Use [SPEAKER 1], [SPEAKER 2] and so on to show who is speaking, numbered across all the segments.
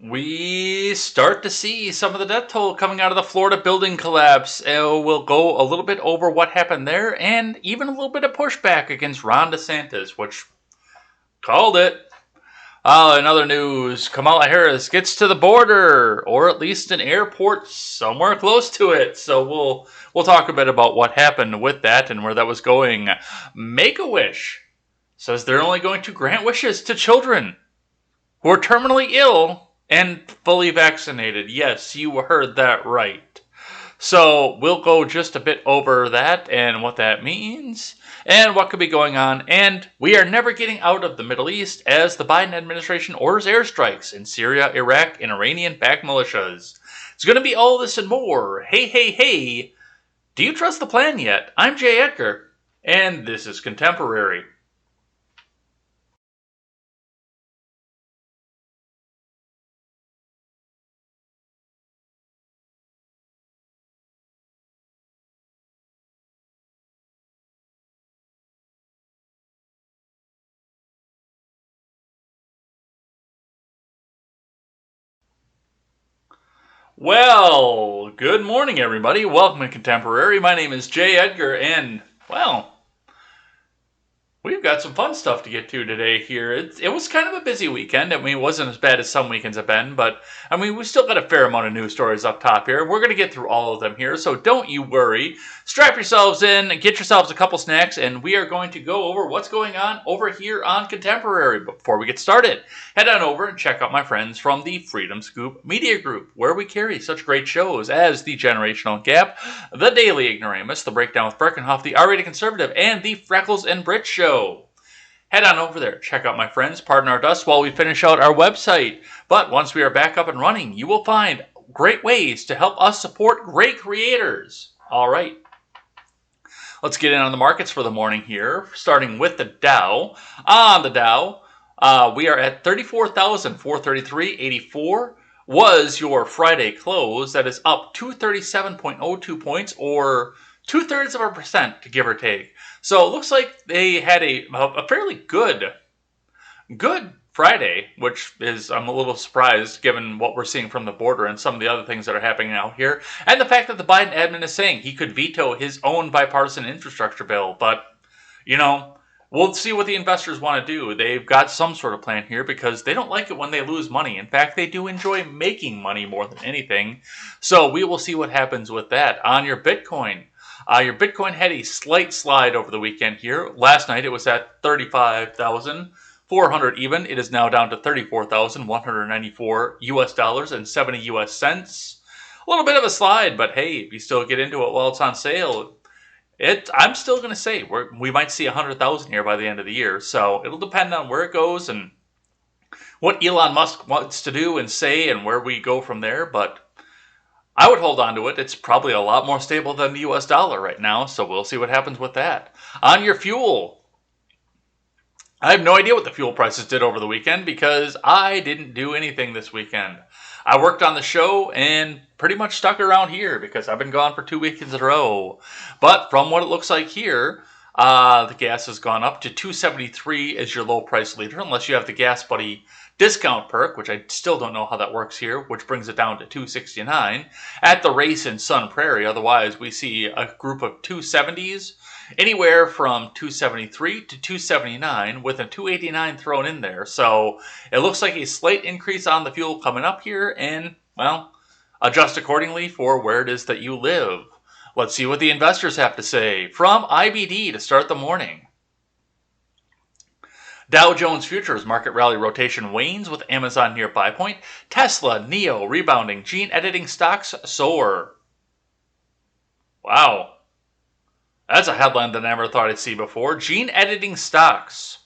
[SPEAKER 1] We start to see some of the death toll coming out of the Florida building collapse. We'll go a little bit over what happened there and even a little bit of pushback against Ron DeSantis, which called it. In other news, Kamala Harris gets to the border, or at least an airport somewhere close to it. So we'll talk a bit about what happened with that and where that was going. Make-A-Wish says they're only going to grant wishes to children who are terminally ill and fully vaccinated. Yes, you heard that right. So we'll go just a bit over that and what that means and what could be going on. And we are never getting out of the Middle East as the Biden administration orders airstrikes in Syria, Iraq, and Iranian-backed militias. It's going to be all this and more. Hey, hey, hey. Do you trust the plan yet? I'm Jay Edgar, and this is Contemporary. Well, good morning, everybody. Welcome to Contemporary. My name is Jay Edgar, and, well, we've got some fun stuff to get to today here. It was kind of a busy weekend. I mean, it wasn't as bad as some weekends have been, but, I mean, we still got a fair amount of news stories up top here. We're going to get through all of them here, so don't you worry. Strap yourselves in, get yourselves a couple snacks, and we are going to go over what's going on over here on Contemporary. But before we get started, head on over and check out my friends from the Freedom Scoop Media Group, where we carry such great shows as The Generational Gap, The Daily Ignoramus, The Breakdown with Breckenhoff, The R-Rated Conservative, and The Freckles and Brit Show. Head on over there, check out my friends, pardon our dust while we finish out our website. But once we are back up and running, you will find great ways to help us support great creators. All right. Let's get in on the markets for the morning here, starting with the Dow. On the Dow, we are at 34,433.84. Was your Friday close. That is up 237.02 points, or 0.2%, give or take. So it looks like they had a fairly good Friday, which is, I'm a little surprised given what we're seeing from the border and some of the other things that are happening out here. And the fact that the Biden admin is saying he could veto his own bipartisan infrastructure bill. But, you know, we'll see what the investors want to do. They've got some sort of plan here because they don't like it when they lose money. In fact, they do enjoy making money more than anything. So we will see what happens with that. On your Bitcoin had a slight slide over the weekend here. Last night it was at 35,400 even. It is now down to 34,194 US dollars and 70 US cents. A little bit of a slide, but hey, if you still get into it while it's on sale, I'm still going to say we might see 100,000 here by the end of the year. So it'll depend on where it goes and what Elon Musk wants to do and say and where we go from there. But I would hold on to it. It's probably a lot more stable than the US dollar right now, so we'll see what happens with that. On your fuel, I have no idea what the fuel prices did over the weekend because I didn't do anything this weekend. I worked on the show and pretty much stuck around here because I've been gone for 2 weekends in a row. But from what it looks like here, the gas has gone up to $2.73 as your low price leader, unless you have the Gas Buddy discount perk, which I still don't know how that works here, which brings it down to $2.69 at the race in Sun Prairie. Otherwise, we see a group of 270s, anywhere from $2.73 to $2.79, with a $2.89 thrown in there. So it looks like a slight increase on the fuel coming up here, and, well, adjust accordingly for where it is that you live. Let's see what the investors have to say from IBD to start the morning. Dow Jones Futures market rally rotation wanes with Amazon near buy point. Tesla, NIO rebounding. Gene editing stocks soar. Wow. That's a headline that I never thought I'd see before. Gene editing stocks.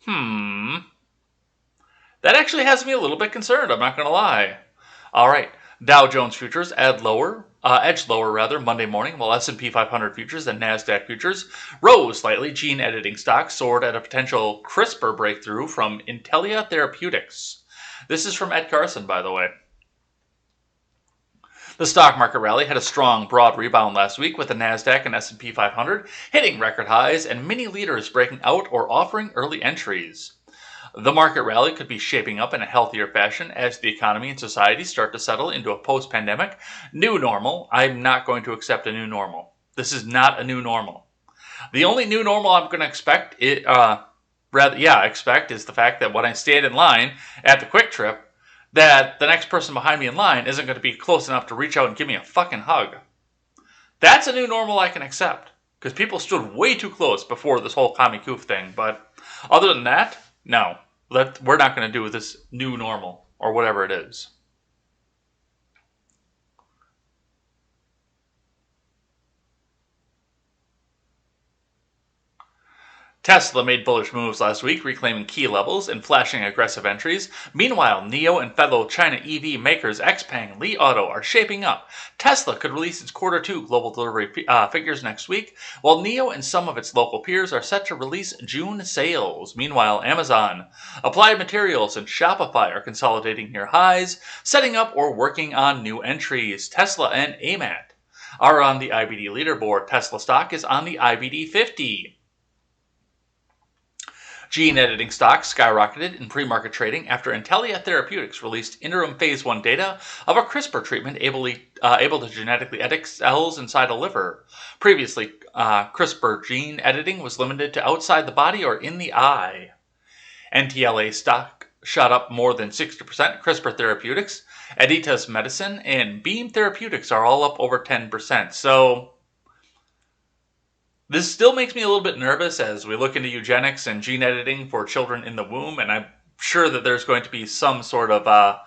[SPEAKER 1] That actually has me a little bit concerned, I'm not going to lie. All right. Dow Jones Futures edged lower Monday morning, while S&P 500 futures and NASDAQ futures rose slightly. Gene editing stocks soared at a potential CRISPR breakthrough from Intellia Therapeutics. This is from Ed Carson, by the way. The stock market rally had a strong, broad rebound last week, with the NASDAQ and S&P 500 hitting record highs and many leaders breaking out or offering early entries. The market rally could be shaping up in a healthier fashion as the economy and society start to settle into a post-pandemic new normal. I'm not going to accept a new normal. This is not a new normal. The only new normal I'm going to expect is the fact that when I stand in line at the Quick Trip, that the next person behind me in line isn't going to be close enough to reach out and give me a fucking hug. That's a new normal I can accept. Because people stood way too close before this whole commie coof thing. But other than that, no. We're not going to do this new normal, or whatever it is. Tesla made bullish moves last week, reclaiming key levels and flashing aggressive entries. Meanwhile, NIO and fellow China EV makers XPeng and Li Auto are shaping up. Tesla could release its Q2 global delivery figures next week, while NIO and some of its local peers are set to release June sales. Meanwhile, Amazon, Applied Materials, and Shopify are consolidating near highs, setting up or working on new entries. Tesla and AMAT are on the IBD leaderboard. Tesla stock is on the IBD 50. Gene editing stocks skyrocketed in pre-market trading after Intellia Therapeutics released interim phase 1 data of a CRISPR treatment able to genetically edit cells inside a liver. Previously, CRISPR gene editing was limited to outside the body or in the eye. NTLA stock shot up more than 60%. CRISPR Therapeutics, Editas Medicine, and Beam Therapeutics are all up over 10%. So this still makes me a little bit nervous as we look into eugenics and gene editing for children in the womb, and I'm sure that there's going to be some sort of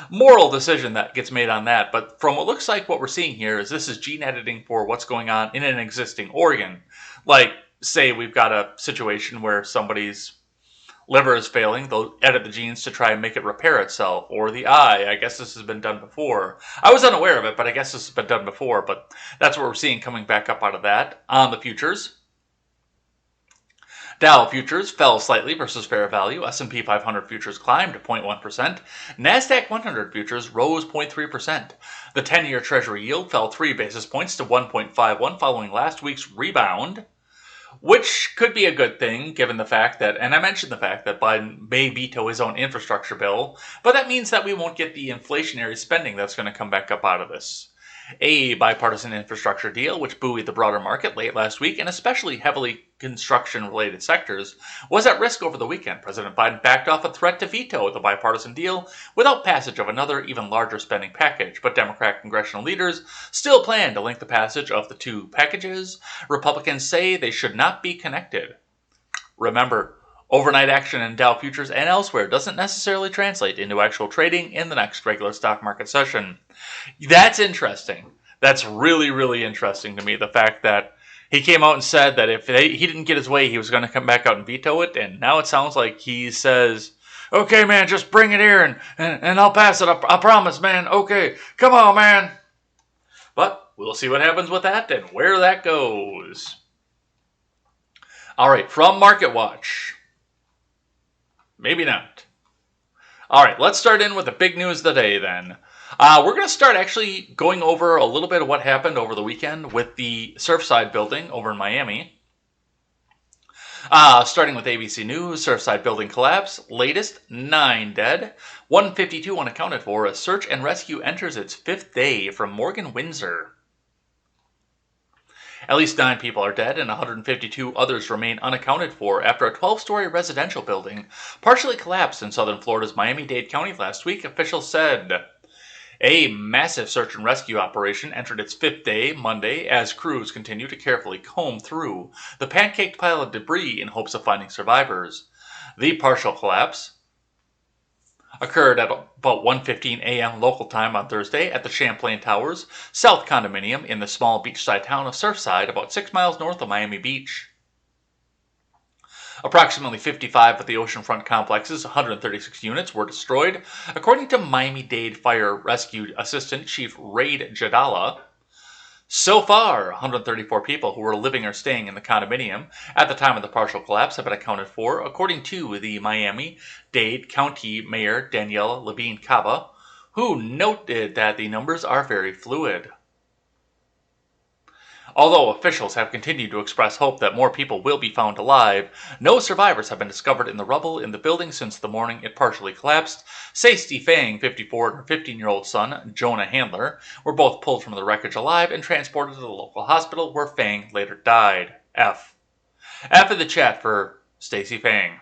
[SPEAKER 1] moral decision that gets made on that. But from what looks like what we're seeing here is this is gene editing for what's going on in an existing organ. Like, say we've got a situation where somebody's liver is failing, they'll edit the genes to try and make it repair itself. Or the eye, I guess this has been done before. I was unaware of it, but I guess this has been done before. But that's what we're seeing coming back up out of that. On the futures, Dow futures fell slightly versus fair value. S&P 500 futures climbed 0.1%. NASDAQ 100 futures rose 0.3%. The 10-year Treasury yield fell 3 basis points to 1.51 following last week's rebound, which could be a good thing given the fact that, and I mentioned the fact that Biden may veto his own infrastructure bill, but that means that we won't get the inflationary spending that's going to come back up out of this. A bipartisan infrastructure deal, which buoyed the broader market late last week, and especially heavily construction-related sectors, was at risk over the weekend. President Biden backed off a threat to veto the bipartisan deal without passage of another, even larger spending package. But Democrat congressional leaders still plan to link the passage of the two packages. Republicans say they should not be connected. Remember, overnight action in Dow futures and elsewhere doesn't necessarily translate into actual trading in the next regular stock market session. That's interesting. That's really, really interesting to me. The fact that he came out and said that if he didn't get his way, he was going to come back out and veto it. And now it sounds like he says, okay, man, just bring it here and I'll pass it. I promise, man. Okay, come on, man. But we'll see what happens with that and where that goes. All right, from Market Watch. Maybe not. All right, let's start in with the big news of the day then. We're going to start actually going over a little bit of what happened over the weekend with the Surfside building over in Miami. Starting with ABC News, Surfside building collapse. Latest, 9 dead. 152 unaccounted for as search and rescue enters its 5th day from Morgan Windsor. At least 9 people are dead and 152 others remain unaccounted for after a 12-story residential building partially collapsed in southern Florida's Miami-Dade County last week, officials said. A massive search and rescue operation entered its 5th day Monday as crews continue to carefully comb through the pancaked pile of debris in hopes of finding survivors. The partial collapse occurred at about 1:15 a.m. local time on Thursday at the Champlain Towers South Condominium in the small beachside town of Surfside, about 6 miles north of Miami Beach. Approximately 55 of the oceanfront complex's 136 units were destroyed, according to Miami-Dade Fire Rescue Assistant Chief Raid Jadala. So far, 134 people who were living or staying in the condominium at the time of the partial collapse have been accounted for, according to the Miami-Dade County Mayor Daniela Levine Cava, who noted that the numbers are very fluid. Although officials have continued to express hope that more people will be found alive, no survivors have been discovered in the rubble in the building since the morning it partially collapsed. Stacey Fang, 54, and her 15-year-old son, Jonah Handler, were both pulled from the wreckage alive and transported to the local hospital where Fang later died. F in the chat for Stacey Fang.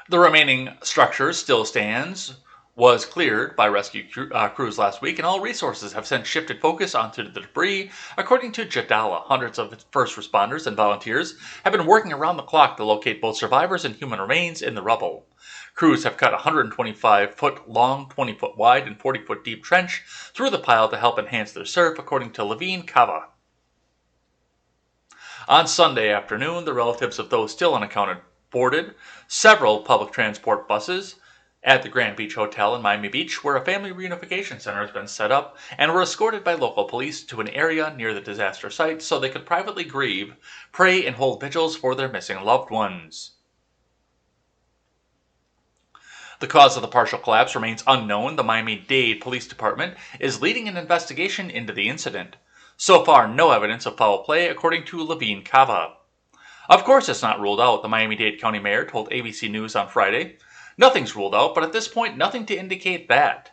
[SPEAKER 1] The remaining structure still stands, was cleared by rescue crews last week, and all resources have since shifted focus onto the debris. According to Jadala, hundreds of first responders and volunteers have been working around the clock to locate both survivors and human remains in the rubble. Crews have cut a 125-foot long, 20-foot wide, and 40-foot deep trench through the pile to help enhance their surf, according to Levine Cava. On Sunday afternoon, the relatives of those still unaccounted boarded several public transport buses at the Grand Beach Hotel in Miami Beach, where a family reunification center has been set up, and were escorted by local police to an area near the disaster site so they could privately grieve, pray, and hold vigils for their missing loved ones. The cause of the partial collapse remains unknown. The Miami-Dade Police Department is leading an investigation into the incident. So far, no evidence of foul play, according to Levine Cava. Of course, it's not ruled out, the Miami-Dade County Mayor told ABC News on Friday. Nothing's ruled out, but at this point, nothing to indicate that.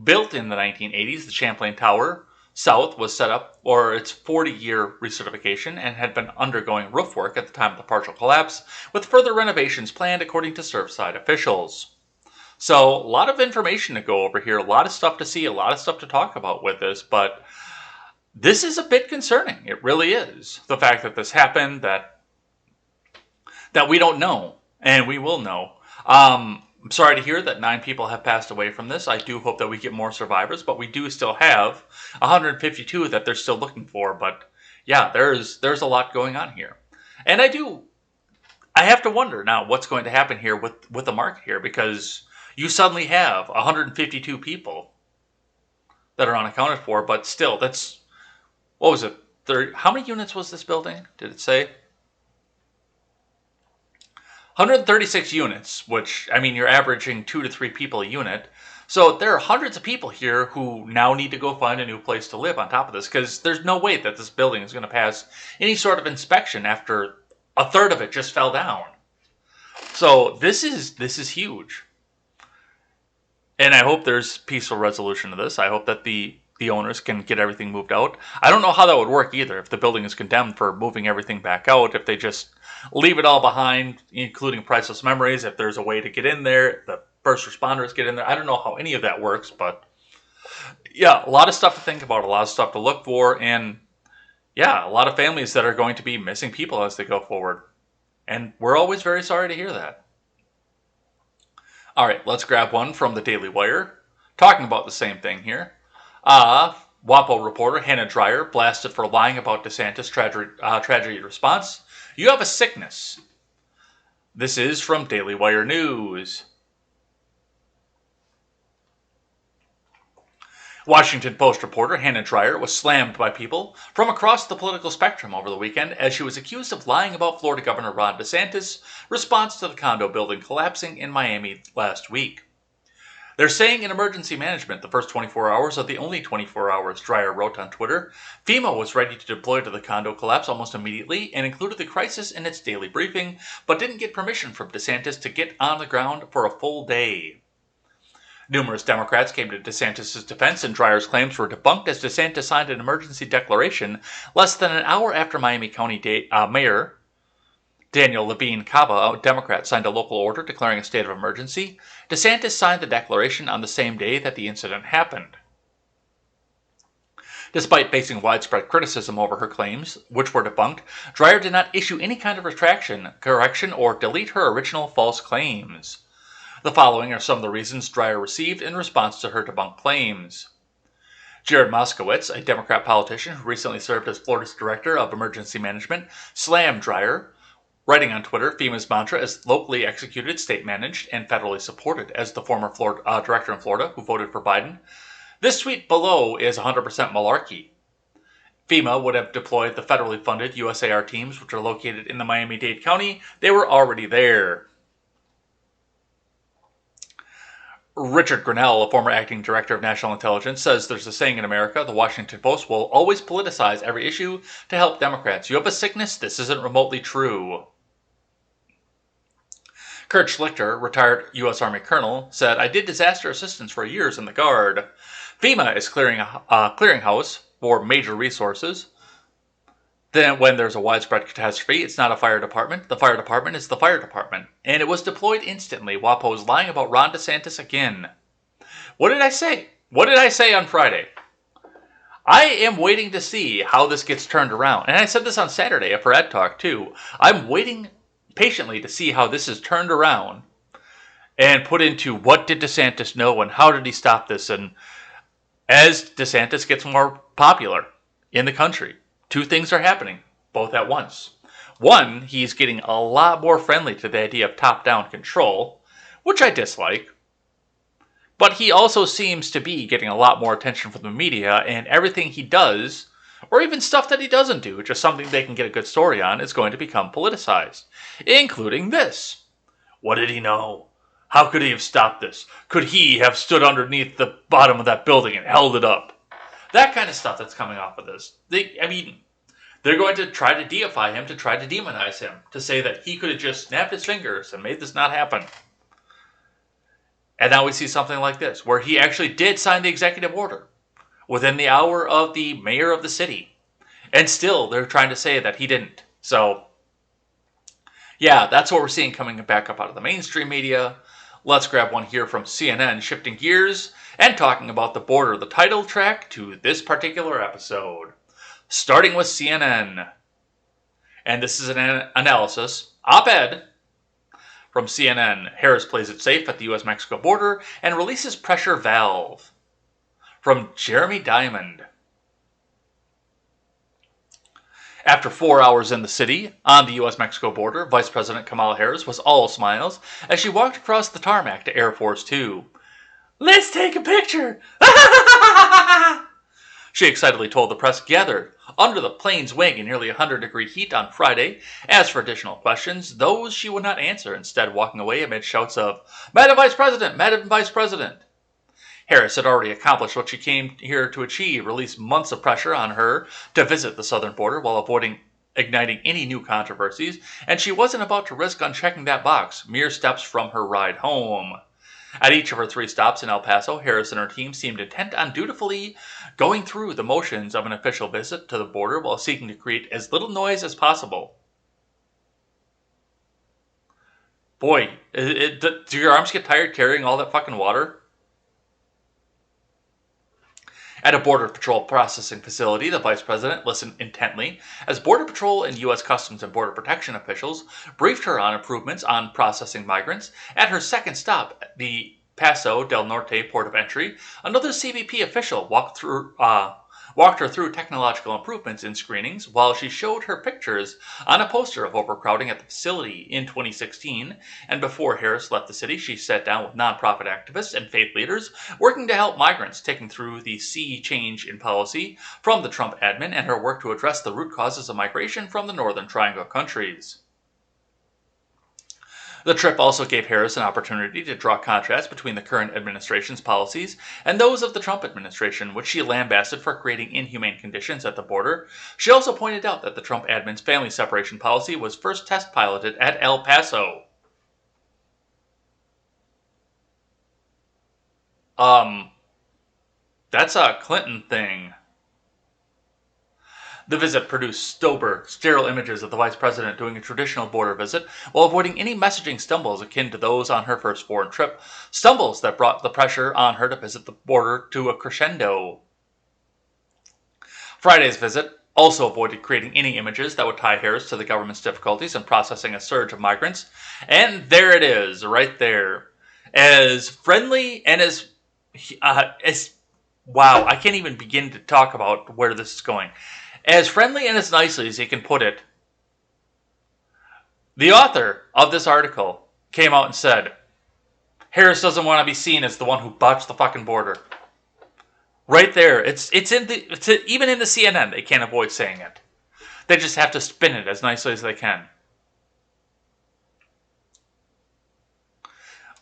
[SPEAKER 1] Built in the 1980s, the Champlain Tower South was set up for its 40-year recertification and had been undergoing roof work at the time of the partial collapse, with further renovations planned according to Surfside officials. So, a lot of information to go over here, a lot of stuff to see, a lot of stuff to talk about with this, but this is a bit concerning. It really is. The fact that this happened, that we don't know, and we will know. I'm sorry to hear that 9 people have passed away from this. I do hope that we get more survivors, but we do still have 152 that they're still looking for. But yeah, there's a lot going on here. And I have to wonder now what's going to happen here with the market here, because you suddenly have 152 people that are unaccounted for, but still, that's, what was it? How many units was this building? Did it say? 136 units, which, I mean, you're averaging 2 to 3 people a unit. So there are hundreds of people here who now need to go find a new place to live on top of this, because there's no way that this building is going to pass any sort of inspection after a third of it just fell down. So this is huge. And I hope there's peaceful resolution to this. I hope that the owners can get everything moved out. I don't know how that would work either, if the building is condemned for moving everything back out, if they just leave it all behind, including priceless memories, if there's a way to get in there, if the first responders get in there. I don't know how any of that works, but yeah, a lot of stuff to think about, a lot of stuff to look for, and yeah, a lot of families that are going to be missing people as they go forward. And we're always very sorry to hear that. All right, let's grab one from the Daily Wire, talking about the same thing here. WAPO reporter Hannah Dreier blasted for lying about DeSantis' tragedy response. You have a sickness. This is from Daily Wire News. Washington Post reporter Hannah Dreier was slammed by people from across the political spectrum over the weekend as she was accused of lying about Florida Governor Ron DeSantis' response to the condo building collapsing in Miami last week. They're saying in emergency management the first 24 hours are the only 24 hours, Dreier wrote on Twitter. FEMA was ready to deploy to the condo collapse almost immediately and included the crisis in its daily briefing, but didn't get permission from DeSantis to get on the ground for a full day. Numerous Democrats came to DeSantis' defense, and Dreier's claims were debunked as DeSantis signed an emergency declaration less than an hour after Miami County Mayor Daniel Levine Cava, a Democrat, signed a local order declaring a state of emergency. DeSantis signed the declaration on the same day that the incident happened. Despite facing widespread criticism over her claims, which were debunked, Dreier did not issue any kind of retraction, correction, or delete her original false claims. The following are some of the reasons Dreier received in response to her debunked claims. Jared Moskowitz, a Democrat politician who recently served as Florida's Director of Emergency Management, slammed Dreier, writing on Twitter, FEMA's mantra is locally executed, state-managed, and federally supported, as the former director in Florida who voted for Biden. This tweet below is 100% malarkey. FEMA would have deployed the federally funded USAR teams, which are located in the Miami-Dade County. They were already there. Richard Grinnell, a former acting director of national intelligence, says there's a saying in America: the Washington Post will always politicize every issue to help Democrats. You have a sickness? This isn't remotely true. Kurt Schlichter, retired U.S. Army colonel, said, I did disaster assistance for years in the Guard. FEMA is clearing a clearinghouse for major resources. Then when there's a widespread catastrophe, it's not a fire department. The fire department is the fire department. And it was deployed instantly. WAPO's lying about Ron DeSantis again. What did I say? What did I say on Friday? I am waiting to see how this gets turned around. And I said this on Saturday for Ed Talk too. I'm waiting patiently to see how this is turned around and put into what did DeSantis know and how did he stop this. And as DeSantis gets more popular in the country, two things are happening, both at once. One, he's getting a lot more friendly to the idea of top-down control, which I dislike. But he also seems to be getting a lot more attention from the media, and everything he does, or even stuff that he doesn't do, just something they can get a good story on, is going to become politicized. Including this. What did he know? How could he have stopped this? Could he have stood underneath the bottom of that building and held it up? That kind of stuff that's coming off of this. They're going to try to deify him, to try to demonize him, to say that he could have just snapped his fingers and made this not happen. And now we see something like this, where he actually did sign the executive order within the hour of the mayor of the city. And still, they're trying to say that he didn't. So, yeah, that's what we're seeing coming back up out of the mainstream media. Let's grab one here from CNN, shifting gears and talking about the border, the title track to this particular episode. Starting with CNN. And this is an analysis, op-ed, from CNN. Harris plays it safe at the U.S.-Mexico border and releases pressure valve. From Jeremy Diamond. After 4 hours in the city, on the U.S.-Mexico border, Vice President Kamala Harris was all smiles as she walked across the tarmac to Air Force Two. Let's take a picture! She excitedly told the press gathered under the plane's wing in nearly 100-degree heat on Friday. As for additional questions, those she would not answer, instead walking away amid shouts of, Madam Vice President! Madam Vice President! Harris had already accomplished what she came here to achieve, released months of pressure on her to visit the southern border while avoiding igniting any new controversies, and she wasn't about to risk unchecking that box mere steps from her ride home. At each of her 3 stops in El Paso, Harris and her team seemed intent on dutifully going through the motions of an official visit to the border while seeking to create as little noise as possible. Boy, do your arms get tired carrying all that fucking water? At a Border Patrol processing facility, the Vice President listened intently as Border Patrol and U.S. Customs and Border Protection officials briefed her on improvements on processing migrants. At her second stop, the Paso del Norte port of entry, another CBP official walked her through technological improvements in screenings while she showed her pictures on a poster of overcrowding at the facility in 2016. And before Harris left the city, she sat down with nonprofit activists and faith leaders working to help migrants, taking through the sea change in policy from the Trump admin and her work to address the root causes of migration from the Northern Triangle countries. The trip also gave Harris an opportunity to draw contrasts between the current administration's policies and those of the Trump administration, which she lambasted for creating inhumane conditions at the border. She also pointed out that the Trump admin's family separation policy was first test piloted at El Paso. That's a Clinton thing. The visit produced sober, sterile images of the Vice President doing a traditional border visit while avoiding any messaging stumbles akin to those on her first foreign trip, stumbles that brought the pressure on her to visit the border to a crescendo. Friday's visit also avoided creating any images that would tie Harris to the government's difficulties in processing a surge of migrants. And there it is, right there. As friendly and as wow, I can't even begin to talk about where this is going. As friendly and as nicely as he can put it, the author of this article came out and said, Harris doesn't want to be seen as the one who botched the fucking border. Right there. Even in the CNN, they can't avoid saying it. They just have to spin it as nicely as they can.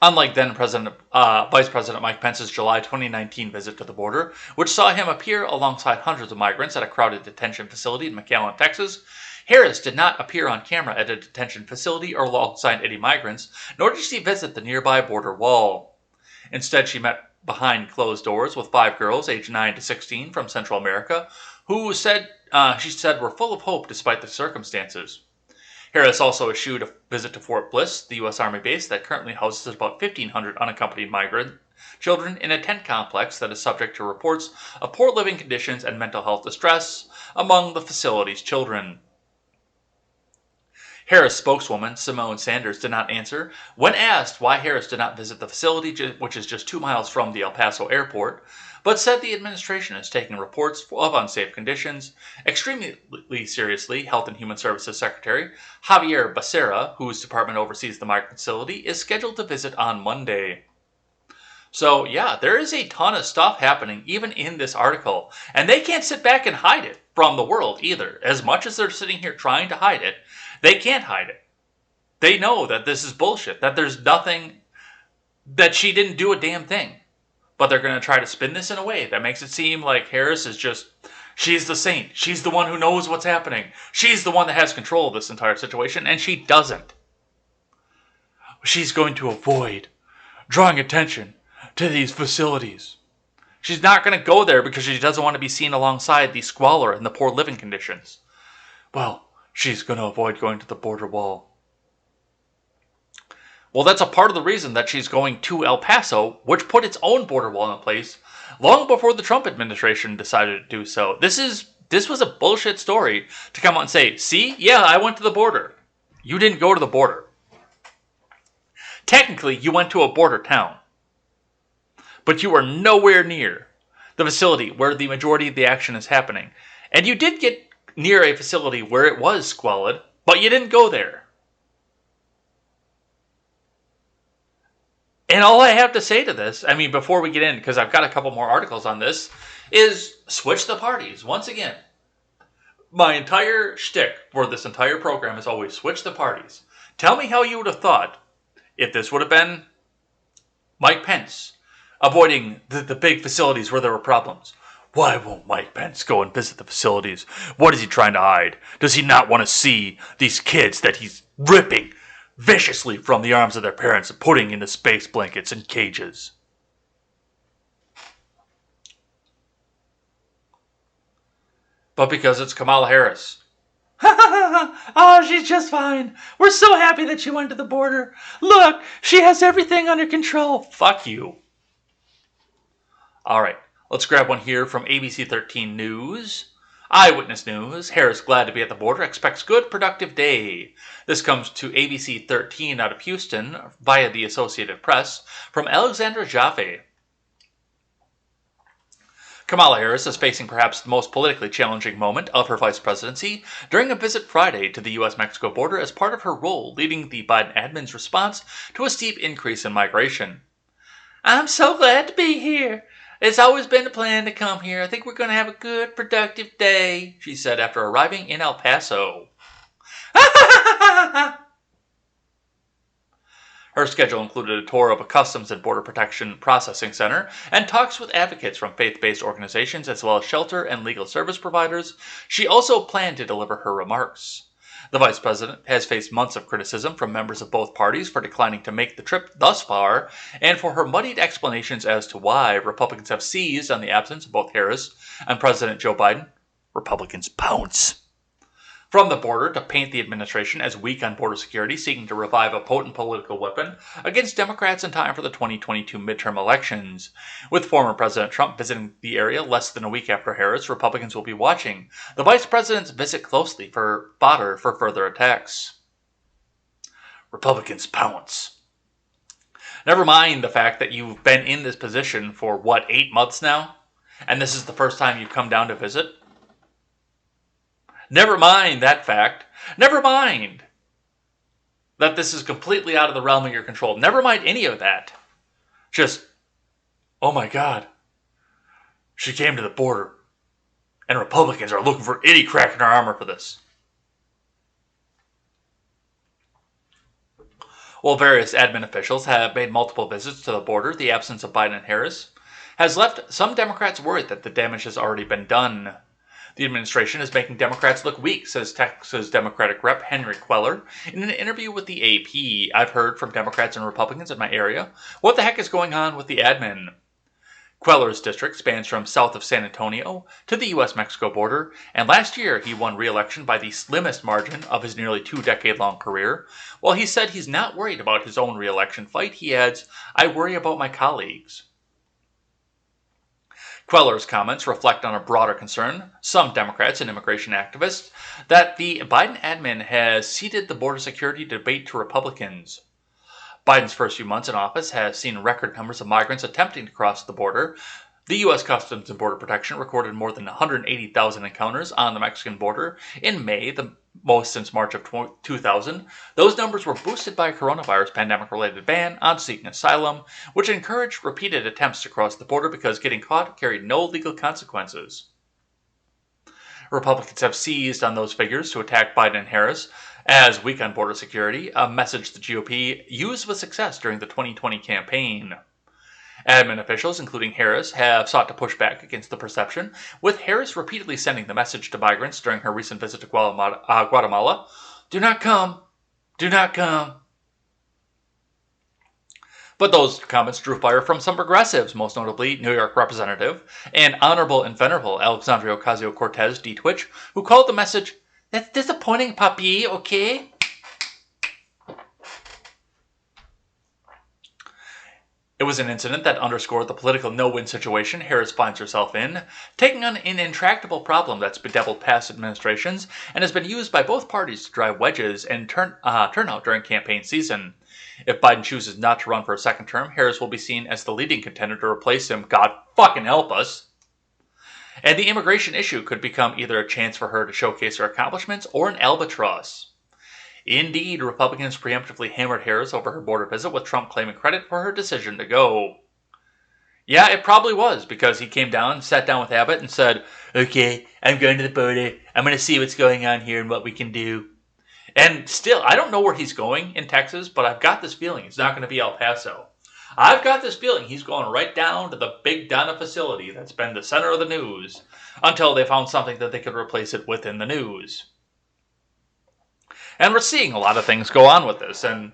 [SPEAKER 1] Unlike then Vice President Mike Pence's July 2019 visit to the border, which saw him appear alongside hundreds of migrants at a crowded detention facility in McAllen, Texas, Harris did not appear on camera at a detention facility or alongside any migrants, nor did she visit the nearby border wall. Instead, she met behind closed doors with 5 girls aged 9 to 16 from Central America, who she said were full of hope despite the circumstances. Harris also eschewed a visit to Fort Bliss, the U.S. Army base that currently houses about 1,500 unaccompanied migrant children in a tent complex that is subject to reports of poor living conditions and mental health distress among the facility's children. Harris spokeswoman Simone Sanders did not answer when asked why Harris did not visit the facility, which is just 2 miles from the El Paso airport, but said the administration is taking reports of unsafe conditions extremely seriously. Health and Human Services Secretary Javier Becerra, whose department oversees the migrant facility, is scheduled to visit on Monday. So, yeah, there is a ton of stuff happening even in this article, and they can't sit back and hide it from the world either. As much as they're sitting here trying to hide it, they can't hide it. They know that this is bullshit, that there's nothing, that she didn't do a damn thing. But they're going to try to spin this in a way that makes it seem like Harris is just, she's the saint. She's the one who knows what's happening. She's the one that has control of this entire situation, and she doesn't. She's going to avoid drawing attention to these facilities. She's not going to go there because she doesn't want to be seen alongside the squalor and the poor living conditions. Well, she's going to avoid going to the border wall. Well, that's a part of the reason that she's going to El Paso, which put its own border wall in place long before the Trump administration decided to do so. This was a bullshit story to come out and say, see, yeah, I went to the border. You didn't go to the border. Technically, you went to a border town. But you are nowhere near the facility where the majority of the action is happening. And you did get near a facility where it was squalid, but you didn't go there. And all I have to say to this, I mean, before we get in, because I've got a couple more articles on this, is switch the parties. Once again, my entire shtick for this entire program is always switch the parties. Tell me how you would have thought if this would have been Mike Pence avoiding the big facilities where there were problems. Why won't Mike Pence go and visit the facilities? What is he trying to hide? Does he not want to see these kids that he's ripping viciously from the arms of their parents and putting into space blankets and cages? But because it's Kamala Harris. Oh, she's just fine. We're so happy that she went to the border. Look, she has everything under control. Fuck you. All right, let's grab one here from ABC 13 News. Eyewitness News. Harris glad to be at the border, expects good, productive day. This comes to ABC 13 out of Houston via the Associated Press from Alexandra Jaffe. Kamala Harris is facing perhaps the most politically challenging moment of her vice presidency during a visit Friday to the U.S.-Mexico border as part of her role leading the Biden admin's response to a steep increase in migration. I'm so glad to be here. It's always been a plan to come here. I think we're going to have a good, productive day, she said after arriving in El Paso. Her schedule included a tour of a Customs and Border Protection Processing Center and talks with advocates from faith-based organizations as well as shelter and legal service providers. She also planned to deliver her remarks. The vice president has faced months of criticism from members of both parties for declining to make the trip thus far and for her muddied explanations as to why Republicans have seized on the absence of both Harris and President Joe Biden. Republicans pounce from the border to paint the administration as weak on border security, seeking to revive a potent political weapon against Democrats in time for the 2022 midterm elections. With former President Trump visiting the area less than a week after Harris, Republicans will be watching the vice president's visit closely for fodder for further attacks. Republicans pounce. Never mind the fact that you've been in this position for, 8 months now? And this is the first time you've come down to visit? Never mind that fact. Never mind that this is completely out of the realm of your control. Never mind any of that. Just, oh my God, she came to the border, and Republicans are looking for any crack in our armor for this. While various admin officials have made multiple visits to the border, the absence of Biden and Harris has left some Democrats worried that the damage has already been done. The administration is making Democrats look weak, says Texas Democratic Rep. Henry Queller in an interview with the AP. I've heard from Democrats and Republicans in my area. What the heck is going on with the admin? Queller's district spans from south of San Antonio to the U.S.-Mexico border, and last year he won re-election by the slimmest margin of his nearly 2-decade-long career. While he said he's not worried about his own re-election fight, he adds, "I worry about my colleagues." Queller's comments reflect on a broader concern, some Democrats and immigration activists, that the Biden admin has ceded the border security debate to Republicans. Biden's first few months in office has seen record numbers of migrants attempting to cross the border. The U.S. Customs and Border Protection recorded more than 180,000 encounters on the Mexican border in May, the most since March of 2000. Those numbers were boosted by a coronavirus pandemic-related ban on seeking asylum, which encouraged repeated attempts to cross the border because getting caught carried no legal consequences. Republicans have seized on those figures to attack Biden and Harris as weak on border security, a message the GOP used with success during the 2020 campaign. Admin officials, including Harris, have sought to push back against the perception, with Harris repeatedly sending the message to migrants during her recent visit to Guatemala, "Do not come, do not come." But those comments drew fire from some progressives, most notably New York Representative and Honorable and Venerable Alexandria Ocasio-Cortez D-Twitch, who called the message, "That's disappointing, puppy, okay?" It was an incident that underscored the political no-win situation Harris finds herself in, taking on an intractable problem that's bedeviled past administrations and has been used by both parties to drive wedges and turnout during campaign season. If Biden chooses not to run for a second term, Harris will be seen as the leading contender to replace him. God fucking help us. And the immigration issue could become either a chance for her to showcase her accomplishments or an albatross. Indeed, Republicans preemptively hammered Harris over her border visit, with Trump claiming credit for her decision to go. Yeah, it probably was, because he came down, sat down with Abbott, and said, "Okay, I'm going to the border. I'm going to see what's going on here and what we can do." And still, I don't know where he's going in Texas, but I've got this feeling it's not going to be El Paso. I've got this feeling he's going right down to the Big Donna facility that's been the center of the news, until they found something that they could replace it with in the news. And we're seeing a lot of things go on with this. And,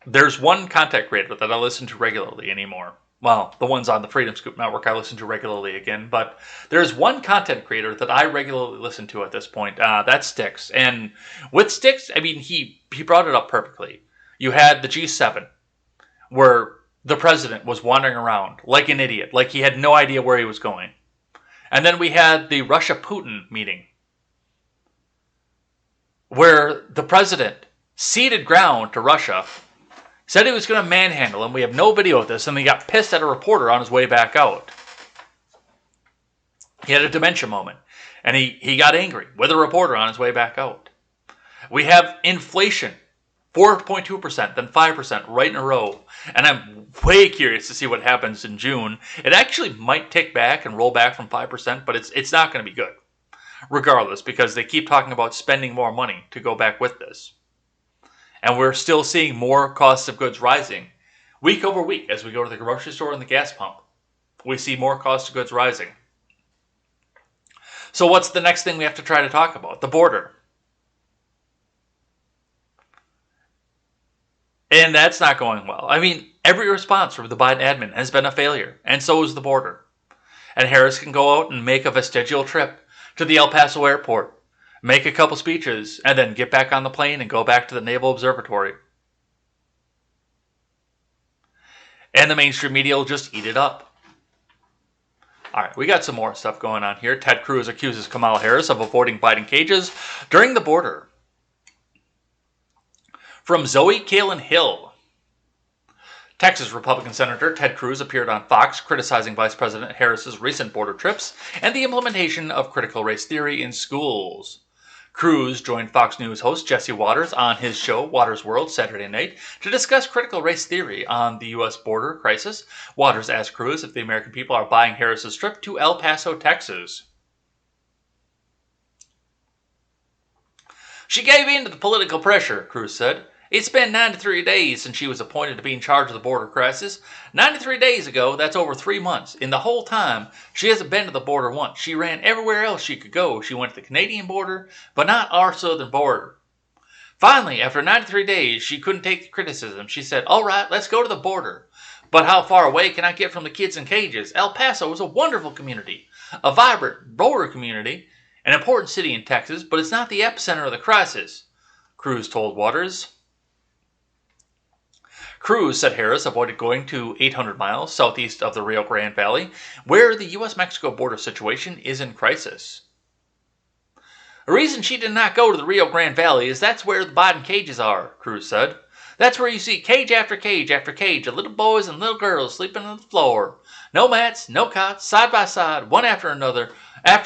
[SPEAKER 1] there's one content creator that I listen to regularly anymore. Well, the ones on the Freedom Scoop Network I listen to regularly again. But there's one content creator that I regularly listen to at this point. That's Styx. And with Styx, I mean, he brought it up perfectly. You had the G7, where the president was wandering around like an idiot, like he had no idea where he was going. And then we had the Russia-Putin meeting, where the president ceded ground to Russia, said he was going to manhandle him. We have no video of this, and he got pissed at a reporter on his way back out. He had a dementia moment, and he got angry with a reporter on his way back out. We have inflation, 4.2%, then 5% right in a row. And I'm way curious to see what happens in June. It actually might tick back and roll back from 5%, but it's not going to be good, regardless, because they keep talking about spending more money to go back with this. And we're still seeing more costs of goods rising week over week as we go to the grocery store and the gas pump. We see more costs of goods rising. So what's the next thing we have to try to talk about? The border. And that's not going well. I mean, every response from the Biden admin has been a failure, and so is the border. And Harris can go out and make a vestigial trip to the El Paso airport, make a couple speeches, and then get back on the plane and go back to the Naval Observatory. And the mainstream media will just eat it up. All right, we got some more stuff going on here. Ted Cruz accuses Kamala Harris of avoiding Biden cages during the border. From Zoe Kalin Hill. Texas Republican Senator Ted Cruz appeared on Fox criticizing Vice President Harris's recent border trips and the implementation of critical race theory in schools. Cruz joined Fox News host Jesse Watters on his show Watters World Saturday night to discuss critical race theory on the U.S. border crisis. Watters asked Cruz if the American people are buying Harris's trip to El Paso, Texas. "She gave in to the political pressure," Cruz said, It's been 93 days since she was appointed to be in charge of the border crisis. 93 days ago, that's over 3 months. In the whole time, she hasn't been to the border once. She ran everywhere else she could go. She went to the Canadian border, but not our southern border. Finally, after 93 days, she couldn't take the criticism. She said, all right, let's go to the border. But how far away can I get from the kids in cages? El Paso is a wonderful community, a vibrant border community, an important city in Texas, but it's not the epicenter of the crisis, Cruz told Waters. Cruz, said Harris, avoided going to 800 miles southeast of the Rio Grande Valley, where the U.S.-Mexico border situation is in crisis. The reason she did not go to the Rio Grande Valley is that's where the Biden cages are, Cruz said. That's where you see cage after cage after cage of little boys and little girls sleeping on the floor. No mats, no cots, side by side, one after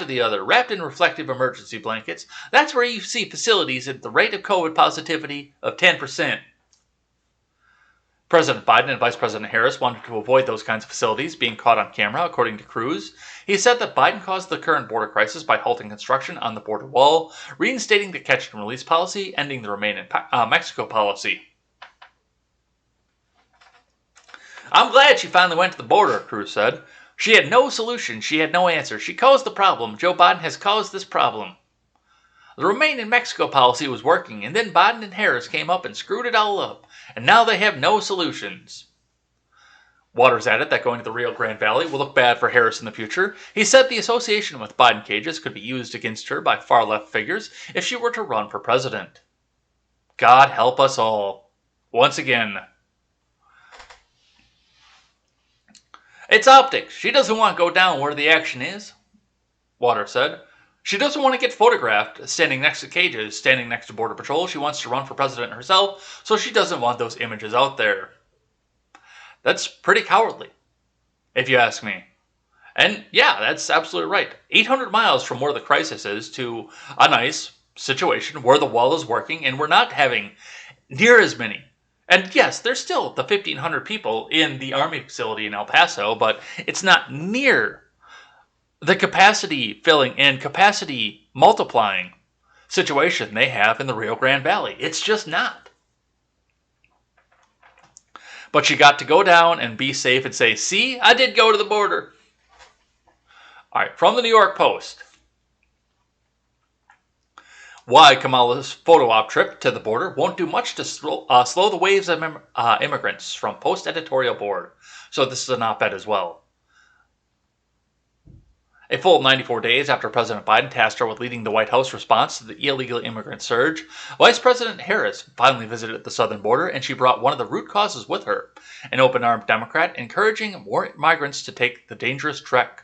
[SPEAKER 1] the other, wrapped in reflective emergency blankets. That's where you see facilities at the rate of COVID positivity of 10%. President Biden and Vice President Harris wanted to avoid those kinds of facilities being caught on camera, according to Cruz. He said that Biden caused the current border crisis by halting construction on the border wall, reinstating the catch and release policy, ending the Remain in Mexico policy. I'm glad she finally went to the border, Cruz said. She had no solution. She had no answer. She caused the problem. Joe Biden has caused this problem. The Remain in Mexico policy was working, and then Biden and Harris came up and screwed it all up, and now they have no solutions. Waters added that going to the Rio Grande Valley will look bad for Harris in the future. He said the association with Biden cages could be used against her by far-left figures if she were to run for president. God help us all. Once again. It's optics. She doesn't want to go down where the action is, Waters said. She doesn't want to get photographed standing next to cages, standing next to Border Patrol. She wants to run for president herself, so she doesn't want those images out there. That's pretty cowardly, if you ask me. And yeah, that's absolutely right. 800 miles from where the crisis is to a nice situation where the wall is working and we're not having near as many. And yes, there's still the 1,500 people in the Army facility in El Paso, but it's not near the capacity filling and capacity multiplying situation they have in the Rio Grande Valley. It's just not. But you got to go down and be safe and say, see, I did go to the border. All right, from the New York Post. Why Kamala's photo op trip to the border won't do much to slow the waves of immigrants, from Post editorial board. So this is an op-ed as well. A full 94 days after President Biden tasked her with leading the White House response to the illegal immigrant surge, Vice President Harris finally visited the southern border, and she brought one of the root causes with her, an open-armed Democrat encouraging more migrants to take the dangerous trek.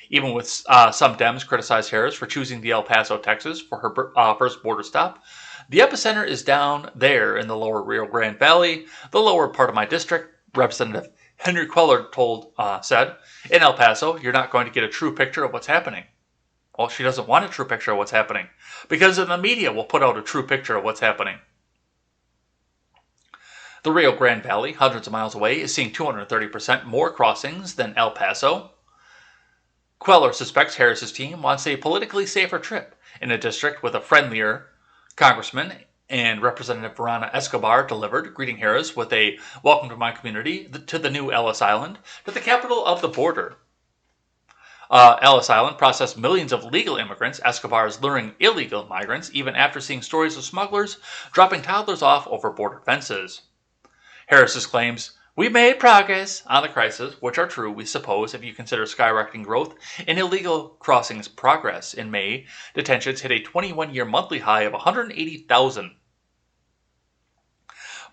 [SPEAKER 1] Even with some Dems criticize Harris for choosing the El Paso, Texas for her first border stop, the epicenter is down there in the lower Rio Grande Valley, the lower part of my district, Representative Henry Queller said. In El Paso, you're not going to get a true picture of what's happening. Well, she doesn't want a true picture of what's happening, because then the media will put out a true picture of what's happening. The Rio Grande Valley, hundreds of miles away, is seeing 230% more crossings than El Paso. Queller suspects Harris's team wants a politically safer trip in a district with a friendlier congressman, and Representative Verona Escobar delivered, greeting Harris with a welcome to my community to the new Ellis Island, to the capital of the border. Ellis Island processed millions of legal immigrants. Escobar is luring illegal migrants, even after seeing stories of smugglers dropping toddlers off over border fences. Harris's claims, we made progress on the crisis, which are true, we suppose, if you consider skyrocketing growth in illegal crossings progress. In May, detentions hit a 21-year monthly high of 180,000.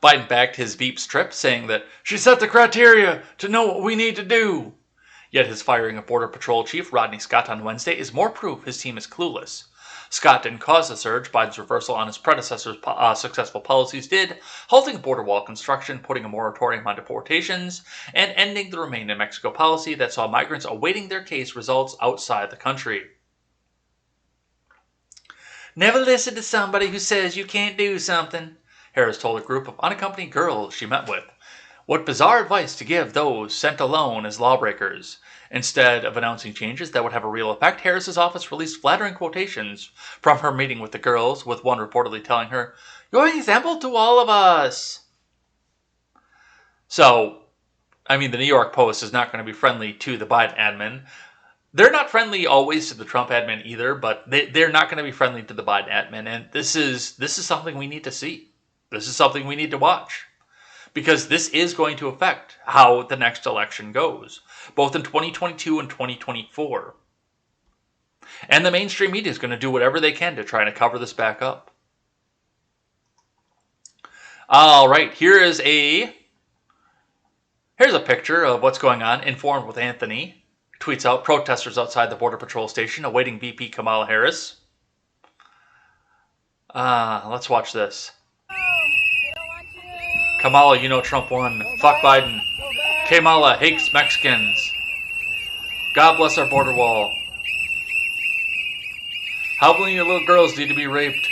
[SPEAKER 1] Biden backed his Veep's trip, saying that she set the criteria to know what we need to do. Yet his firing of Border Patrol Chief Rodney Scott on Wednesday is more proof his team is clueless. Scott didn't cause the surge. Biden's reversal on his predecessor's successful policies did, halting border wall construction, putting a moratorium on deportations, and ending the Remain in Mexico policy that saw migrants awaiting their case results outside the country. Never listen to somebody who says you can't do something, Harris told a group of unaccompanied girls she met with. What bizarre advice to give those sent alone as lawbreakers. Instead of announcing changes that would have a real effect, Harris's office released flattering quotations from her meeting with the girls, with one reportedly telling her, You're an example to all of us. So, I mean, the New York Post is not going to be friendly to the Biden admin. They're not friendly always to the Trump admin either, but they're not going to be friendly to the Biden admin. And this is something we need to see. This is something we need to watch. Because this is going to affect how the next election goes, both in 2022 and 2024. And the mainstream media is going to do whatever they can to try to cover this back up. All right, here's a picture of what's going on. Informed with Anthony tweets out protesters outside the Border Patrol station awaiting VP Kamala Harris. Let's watch this. Kamala, you know Trump won. Fuck Biden. Kamala hates Mexicans. God bless our border wall. How many little girls need to be raped?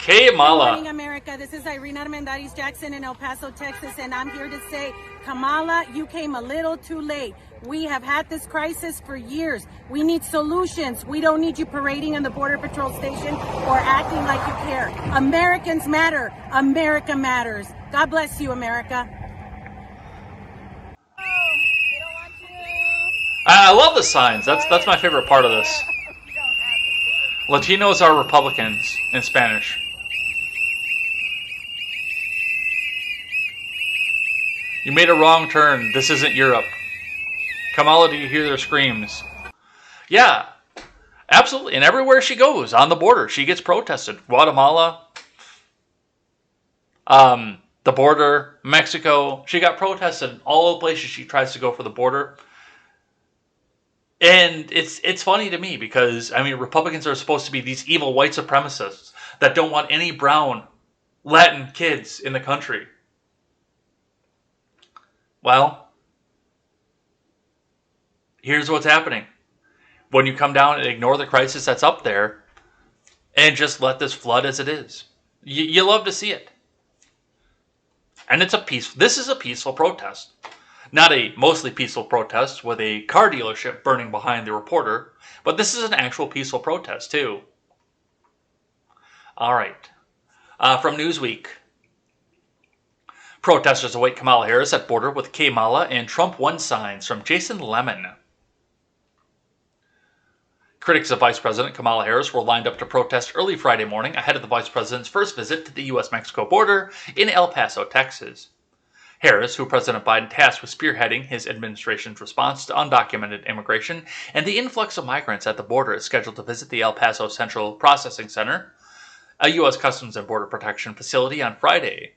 [SPEAKER 1] Kamala.
[SPEAKER 2] Good morning, America. This is Irene Armendariz Jackson in El Paso, Texas, and I'm here to say, Kamala, you came a little too late. We have had this crisis for years. We need solutions. We don't need you parading in the Border Patrol station or acting like you care. Americans matter. America matters. God bless you, America.
[SPEAKER 1] I love the signs. That's my favorite part of this. Latinos are Republicans in Spanish. You made a wrong turn. This isn't Europe. Kamala, do you hear their screams? Yeah, absolutely. And everywhere she goes on the border, she gets protested. Guatemala, the border, Mexico. She got protested in all the places she tries to go for the border. And it's funny to me because, I mean, Republicans are supposed to be these evil white supremacists that don't want any brown Latin kids in the country. Well, here's what's happening. When you come down and ignore the crisis that's up there and just let this flood as it is. You love to see it. And this is a peaceful protest. Not a mostly peaceful protest with a car dealership burning behind the reporter, but this is an actual peaceful protest too. All right. From Newsweek. Protesters await Kamala Harris at border with Kamala and Trump won signs from Jason Lemon. Critics of Vice President Kamala Harris were lined up to protest early Friday morning ahead of the Vice President's first visit to the U.S.-Mexico border in El Paso, Texas. Harris, who President Biden tasked with spearheading his administration's response to undocumented immigration and the influx of migrants at the border, is scheduled to visit the El Paso Central Processing Center, a U.S. Customs and Border Protection facility, on Friday.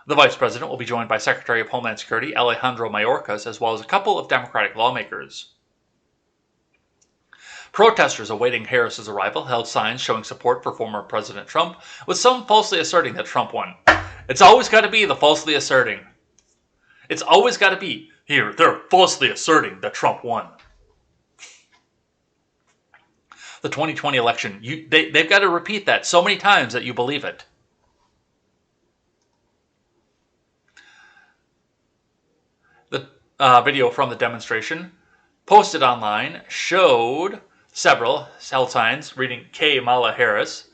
[SPEAKER 1] The Vice President will be joined by Secretary of Homeland Security Alejandro Mayorkas, as well as a couple of Democratic lawmakers. Protesters awaiting Harris's arrival held signs showing support for former President Trump, with some falsely asserting that Trump won. It's always got to be the falsely asserting. It's always got to be, here, they're falsely asserting that Trump won. The 2020 election, they've got to repeat that so many times that you believe it. The video from the demonstration posted online showed several cell signs reading Kamala Harris,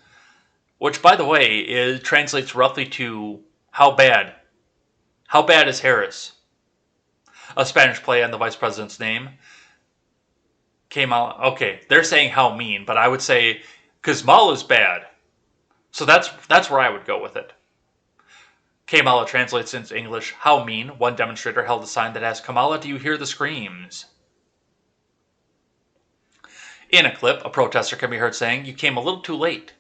[SPEAKER 1] which, by the way, translates roughly to how bad. How bad is Harris? A Spanish play on the vice president's name. Kamala. Okay, they're saying how mean, but I would say because Mala's bad. So that's where I would go with it. Kamala translates into English, how mean. One demonstrator held a sign that asked, Kamala, do you hear the screams? In a clip, a protester can be heard saying, you came a little too late.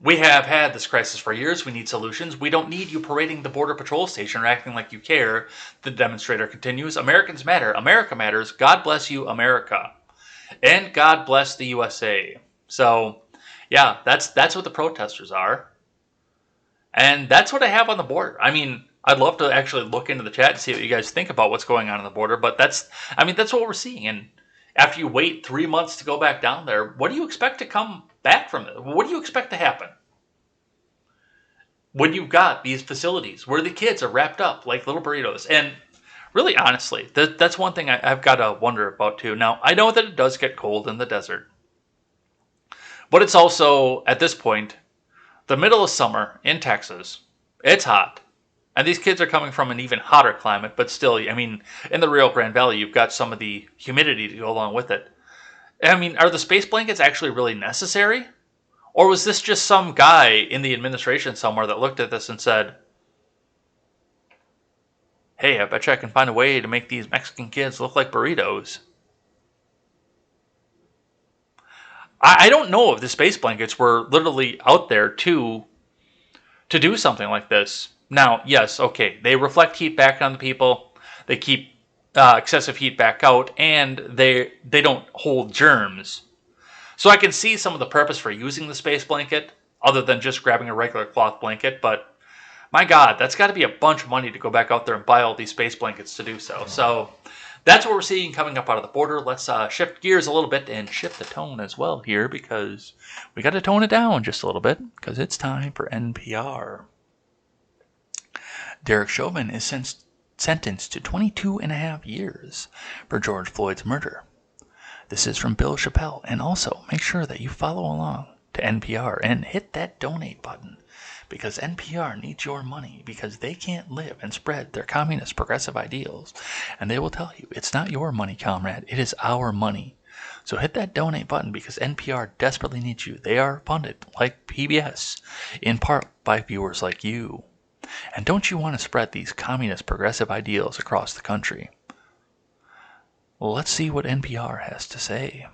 [SPEAKER 1] We have had this crisis for years. We need solutions. We don't need you parading the Border Patrol station or acting like you care. The demonstrator continues, Americans matter. America matters. God bless you, America. And God bless the USA. So, yeah, that's what the protesters are. And that's what I have on the border. I mean, I'd love to actually look into the chat and see what you guys think about what's going on the border. But that's what we're seeing. And after you wait 3 months to go back down there, what do you expect to come back from it? What do you expect to happen? When you've got these facilities where the kids are wrapped up like little burritos. And Really, honestly, that's one thing I've got to wonder about too. Now, I know that it does get cold in the desert, but it's also, at this point, the middle of summer in Texas. It's hot. And these kids are coming from an even hotter climate, but still, I mean, in the Rio Grande Valley, you've got some of the humidity to go along with it. I mean, are the space blankets actually really necessary? Or was this just some guy in the administration somewhere that looked at this and said, hey, I bet you I can find a way to make these Mexican kids look like burritos? I don't know if the space blankets were literally out there to do something like this. Now, yes, okay, they reflect heat back on the people. They keep excessive heat back out, and they don't hold germs. So I can see some of the purpose for using the space blanket, other than just grabbing a regular cloth blanket. But my God, that's got to be a bunch of money to go back out there and buy all these space blankets to do so. So that's what we're seeing coming up out of the border. Let's shift gears a little bit and shift the tone as well here, because we got to tone it down just a little bit, because it's time for NPR. Derek Chauvin is sentenced to 22 and a half years for George Floyd's murder. This is from Bill Chappelle, and also make sure that you follow along to NPR and hit that donate button, because NPR needs your money, because they can't live and spread their communist progressive ideals, and they will tell you it's not your money, comrade, it is our money. So hit that donate button, because NPR desperately needs you. They are funded, like PBS, in part by viewers like you. And don't you want to spread these communist progressive ideals across the country? Well, let's see what NPR has to say.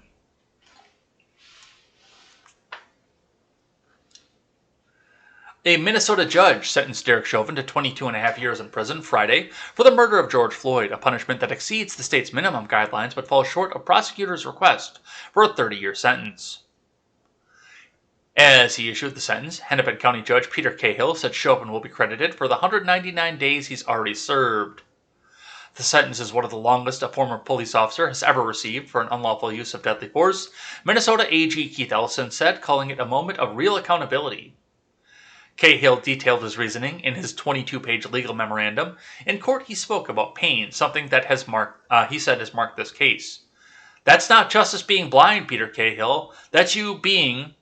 [SPEAKER 1] A Minnesota judge sentenced Derek Chauvin to 22 and a half years in prison Friday for the murder of George Floyd, a punishment that exceeds the state's minimum guidelines but falls short of prosecutors' request for a 30-year sentence. As he issued the sentence, Hennepin County Judge Peter Cahill said Chauvin will be credited for the 199 days he's already served. The sentence is one of the longest a former police officer has ever received for an unlawful use of deadly force, Minnesota AG Keith Ellison said, calling it a moment of real accountability. Cahill detailed his reasoning in his 22-page legal memorandum. In court, he spoke about pain, something that has he said has marked this case. That's not justice being blind, Peter Cahill. That's you being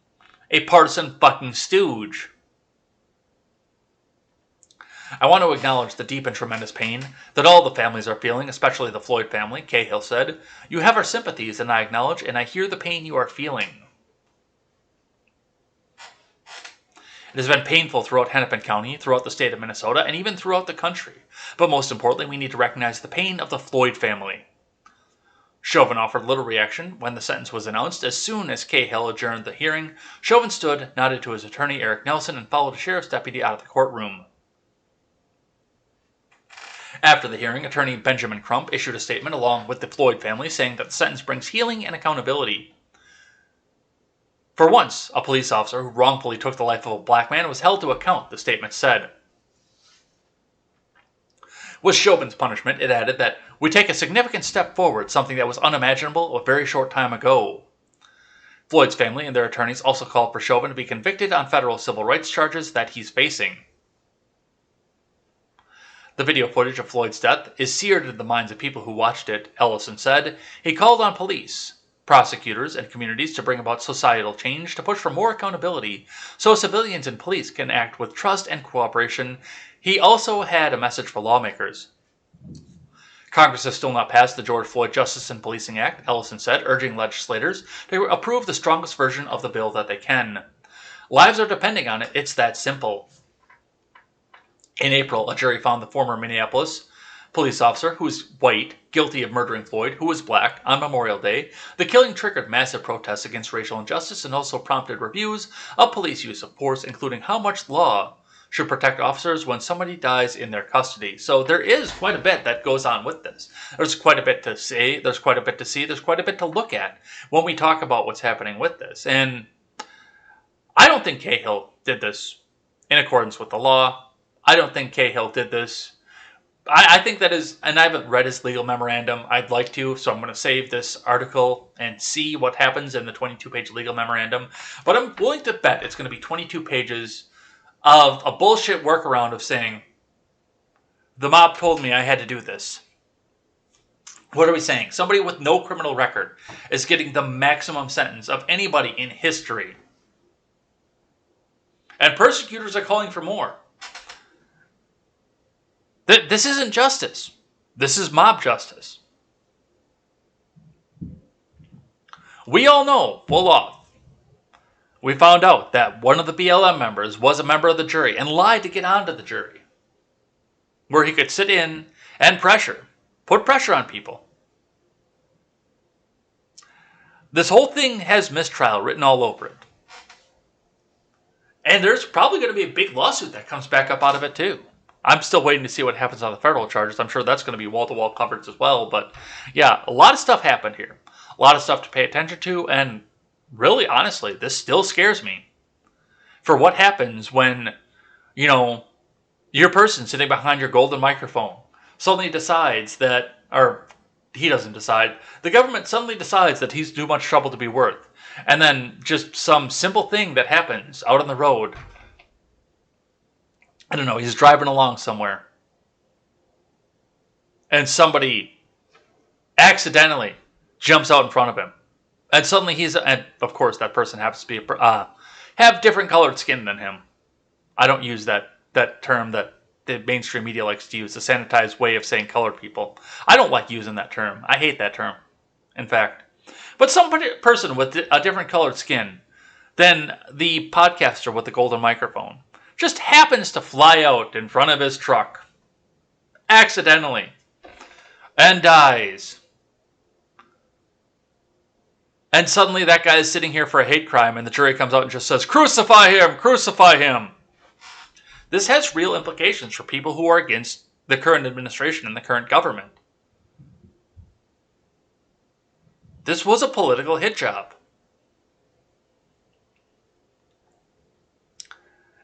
[SPEAKER 1] a partisan fucking stooge. I want to acknowledge the deep and tremendous pain that all the families are feeling, especially the Floyd family, Cahill said. You have our sympathies, and I acknowledge and I hear the pain you are feeling. It has been painful throughout Hennepin County, throughout the state of Minnesota, and even throughout the country. But most importantly, we need to recognize the pain of the Floyd family. Chauvin offered little reaction when the sentence was announced. As soon as Cahill adjourned the hearing, Chauvin stood, nodded to his attorney Eric Nelson, and followed a sheriff's deputy out of the courtroom. After the hearing, attorney Benjamin Crump issued a statement along with the Floyd family saying that the sentence brings healing and accountability. For once, a police officer who wrongfully took the life of a black man was held to account, the statement said. With Chauvin's punishment, it added that we take a significant step forward, something that was unimaginable a very short time ago. Floyd's family and their attorneys also called for Chauvin to be convicted on federal civil rights charges that he's facing. The video footage of Floyd's death is seared into the minds of people who watched it, Ellison said. He called on police, prosecutors, and communities to bring about societal change, to push for more accountability so civilians and police can act with trust and cooperation. He also had a message for lawmakers. Congress has still not passed the George Floyd Justice and Policing Act, Ellison said, urging legislators to approve the strongest version of the bill that they can. Lives are depending on it. It's that simple. In April, a jury found the former Minneapolis police officer, who is white, guilty of murdering Floyd, who was black, on Memorial Day. The killing triggered massive protests against racial injustice and also prompted reviews of police use of force, including how much law should protect officers when somebody dies in their custody. So there is quite a bit that goes on with this. There's quite a bit to say, there's quite a bit to see, there's quite a bit to look at when we talk about what's happening with this. And I don't think Cahill did this in accordance with the law. I don't think Cahill did this. I think that is, and I haven't read his legal memorandum. I'd like to, so I'm going to save this article and see what happens in the 22-page legal memorandum. But I'm willing to bet it's going to be 22 pages of a bullshit workaround of saying, the mob told me I had to do this. What are we saying? Somebody with no criminal record is getting the maximum sentence of anybody in history. And persecutors are calling for more. This isn't justice. This is mob justice. We all know, full off, we found out that one of the BLM members was a member of the jury and lied to get onto the jury, where he could sit in and put pressure on people. This whole thing has mistrial written all over it. And there's probably going to be a big lawsuit that comes back up out of it too. I'm still waiting to see what happens on the federal charges. I'm sure that's going to be wall-to-wall coverage as well. But yeah, a lot of stuff happened here. A lot of stuff to pay attention to. And really, honestly, this still scares me. For what happens when, your person sitting behind your golden microphone suddenly decides that, or he doesn't decide, the government suddenly decides that he's too much trouble to be worth. And then just some simple thing that happens out on the road, I don't know, he's driving along somewhere, and somebody accidentally jumps out in front of him. And suddenly and of course that person happens to be, have different colored skin than him. I don't use that term that the mainstream media likes to use, the sanitized way of saying colored people. I don't like using that term. I hate that term, in fact. But some person with a different colored skin than the podcaster with the golden microphone just happens to fly out in front of his truck accidentally and dies. And suddenly that guy is sitting here for a hate crime and the jury comes out and just says, "Crucify him! Crucify him!" This has real implications for people who are against the current administration and the current government. This was a political hit job.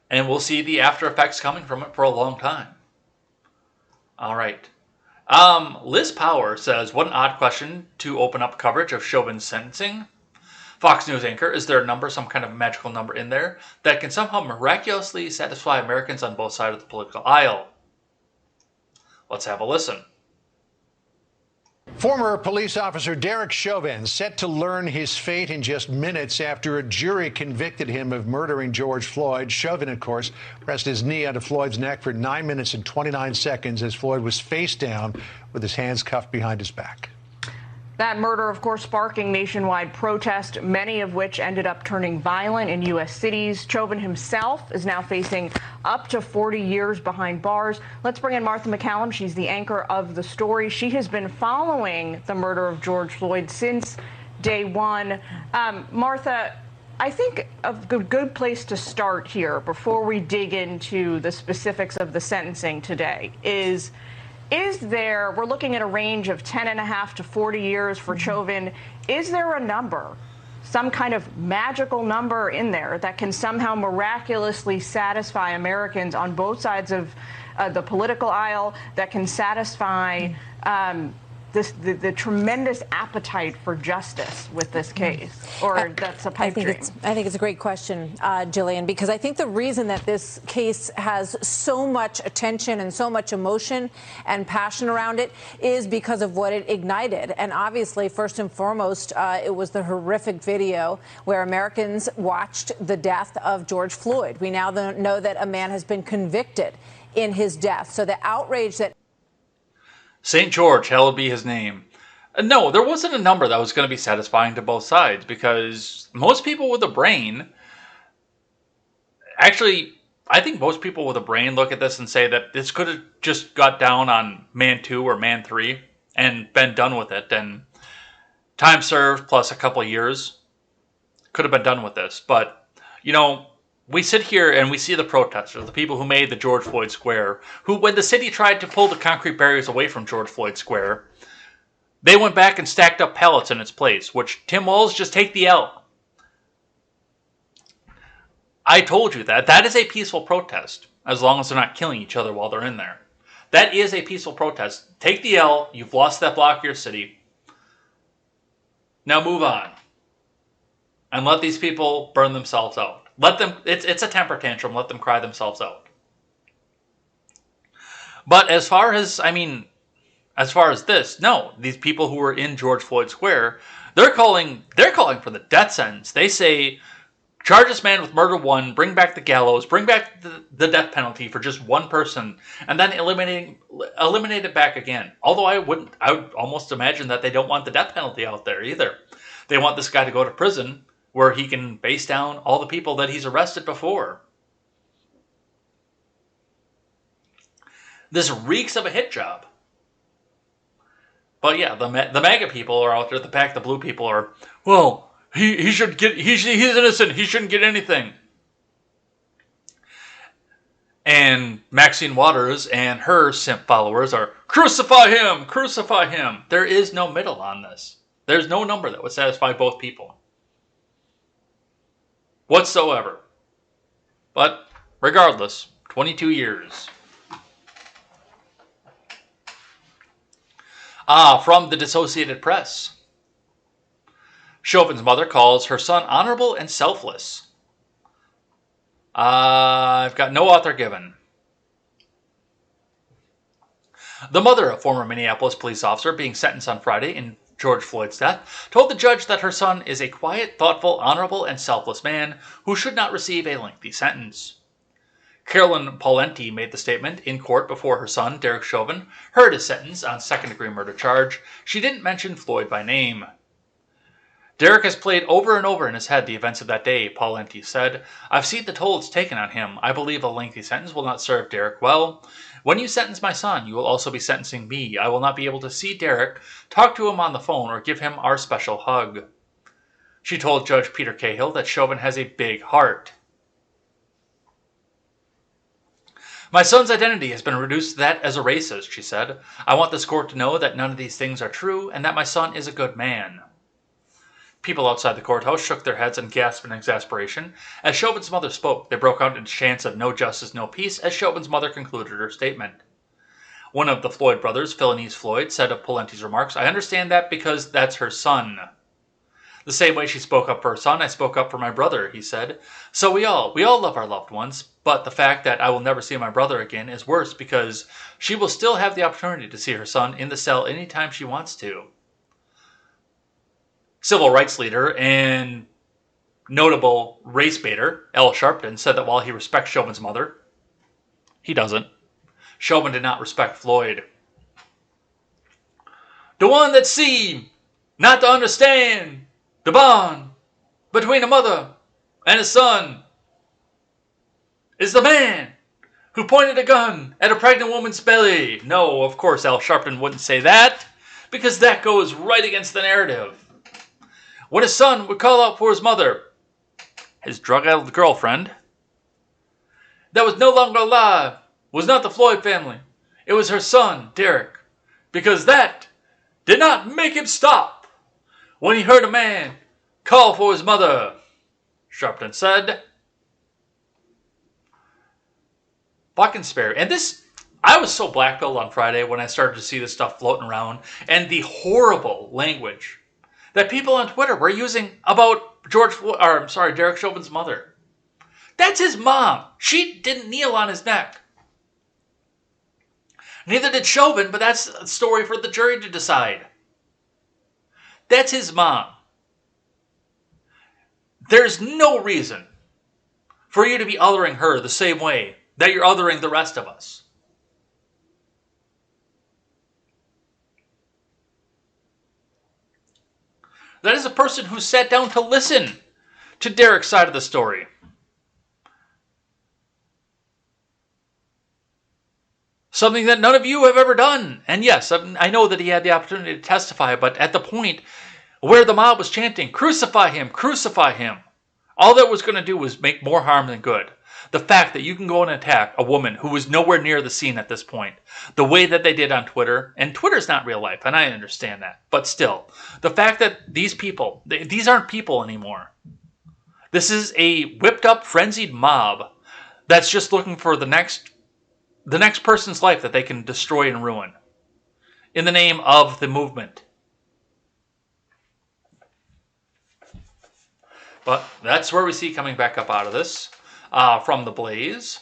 [SPEAKER 1] And we'll see the after effects coming from it for a long time. All right. Liz Power says, what an odd question to open up coverage of Chauvin's sentencing. Fox News anchor, is there a number, some kind of magical number in there, that can somehow miraculously satisfy Americans on both sides of the political aisle? Let's have a listen.
[SPEAKER 3] Former police officer Derek Chauvin set to learn his fate in just minutes after a jury convicted him of murdering George Floyd. Chauvin, of course, pressed his knee onto Floyd's neck for 9 minutes and 29 seconds as Floyd was face down with his hands cuffed behind his back.
[SPEAKER 4] That murder, of course, sparking nationwide protest, many of which ended up turning violent in U.S. cities. Chauvin himself is now facing up to 40 years behind bars. Let's bring in Martha McCallum. She's the anchor of the story. She has been following the murder of George Floyd since day one. Martha, I think a good place to start here before we dig into the specifics of the sentencing today is there, we're looking at a range of 10.5 to 40 years for Chauvin. Is there a number, some kind of magical number in there that can somehow miraculously satisfy Americans on both sides of the political aisle, that can satisfy the tremendous appetite for justice with this case? Or that's a pipe dream?
[SPEAKER 5] I think it's a great question, Jillian, because I think the reason that this case has so much attention and so much emotion and passion around it is because of what it ignited. And obviously, first and foremost, it was the horrific video where Americans watched the death of George Floyd. We now know that a man has been convicted in his death. So the outrage that
[SPEAKER 1] St. George, hallowed be his name. No, there wasn't a number that was going to be satisfying to both sides, because most people with a brain, actually, I think most people with a brain look at this and say that this could have just got down on man 2 or man 3 and been done with it, and time served plus a couple of years could have been done with this. But, we sit here and we see the protesters, the people who made the George Floyd Square, who, when the city tried to pull the concrete barriers away from George Floyd Square, they went back and stacked up pallets in its place, which Tim Walz, just take the L. I told you that. That is a peaceful protest, as long as they're not killing each other while they're in there. That is a peaceful protest. Take the L. You've lost that block of your city. Now move on. And let these people burn themselves out. Let them, it's a temper tantrum. Let them cry themselves out. But as far as, as far as this, no, these people who were in George Floyd Square, they're calling for the death sentence. They say, charge this man with murder one, bring back the gallows, bring back the death penalty for just one person, and then eliminate it back again. Although I would almost imagine that they don't want the death penalty out there either. They want this guy to go to prison where he can face down all the people that he's arrested before. This reeks of a hit job. But yeah, the MAGA people are out there, the Pack the Blue people are, well, he's innocent, he shouldn't get anything. And Maxine Waters and her simp followers are, crucify him, crucify him. There is no middle on this. There's no number that would satisfy both people. Whatsoever. But regardless, 22 years. From the Dissociated Press. Chauvin's mother calls her son honorable and selfless. I've got no author given. The mother of former Minneapolis police officer being sentenced on Friday in George Floyd's death told the judge that her son is a quiet, thoughtful, honorable, and selfless man who should not receive a lengthy sentence. Carolyn Paulenti made the statement in court before her son, Derek Chauvin, heard his sentence on second-degree murder charge. She didn't mention Floyd by name. Derek has played over and over in his head the events of that day, Paulenti said. I've seen the toll it's taken on him. I believe a lengthy sentence will not serve Derek well. When you sentence my son, you will also be sentencing me. I will not be able to see Derek, talk to him on the phone, or give him our special hug. She told Judge Peter Cahill that Chauvin has a big heart. My son's identity has been reduced to that as a racist, she said. I want this court to know that none of these things are true and that my son is a good man. People outside the courthouse shook their heads and gasped in exasperation. As Chauvin's mother spoke, they broke out into chants of no justice, no peace as Chauvin's mother concluded her statement. One of the Floyd brothers, Philanese Floyd, said of Paulenti's remarks, I understand that because that's her son. The same way she spoke up for her son, I spoke up for my brother, he said. So we all love our loved ones, but the fact that I will never see my brother again is worse because she will still have the opportunity to see her son in the cell anytime she wants to. Civil rights leader and notable race baiter, Al Sharpton, said that while he respects Chauvin's mother, he doesn't. Chauvin did not respect Floyd. The one that seemed not to understand the bond between a mother and a son is the man who pointed a gun at a pregnant woman's belly. No, of course, Al Sharpton wouldn't say that because that goes right against the narrative. When his son would call out for his mother, his drug-addled girlfriend, that was no longer alive, was not the Floyd family. It was her son, Derek, because that did not make him stop when he heard a man call for his mother, Sharpton said. Fucking spare. And this, I was so blackpilled on Friday when I started to see this stuff floating around and the horrible language that people on Twitter were using about Derek Chauvin's mother. That's his mom. She didn't kneel on his neck. Neither did Chauvin, but that's a story for the jury to decide. That's his mom. There's no reason for you to be othering her the same way that you're othering the rest of us. That is a person who sat down to listen to Derek's side of the story. Something that none of you have ever done. And yes, I know that he had the opportunity to testify, but at the point where the mob was chanting, crucify him, all that was going to do was make more harm than good. The fact that you can go and attack a woman who was nowhere near the scene at this point, the way that they did on Twitter, and Twitter's not real life, and I understand that, but still, the fact that these people, these aren't people anymore. This is a whipped up, frenzied mob that's just looking for the next person's life that they can destroy and ruin in the name of the movement. But that's where we see coming back up out of this. From the Blaze.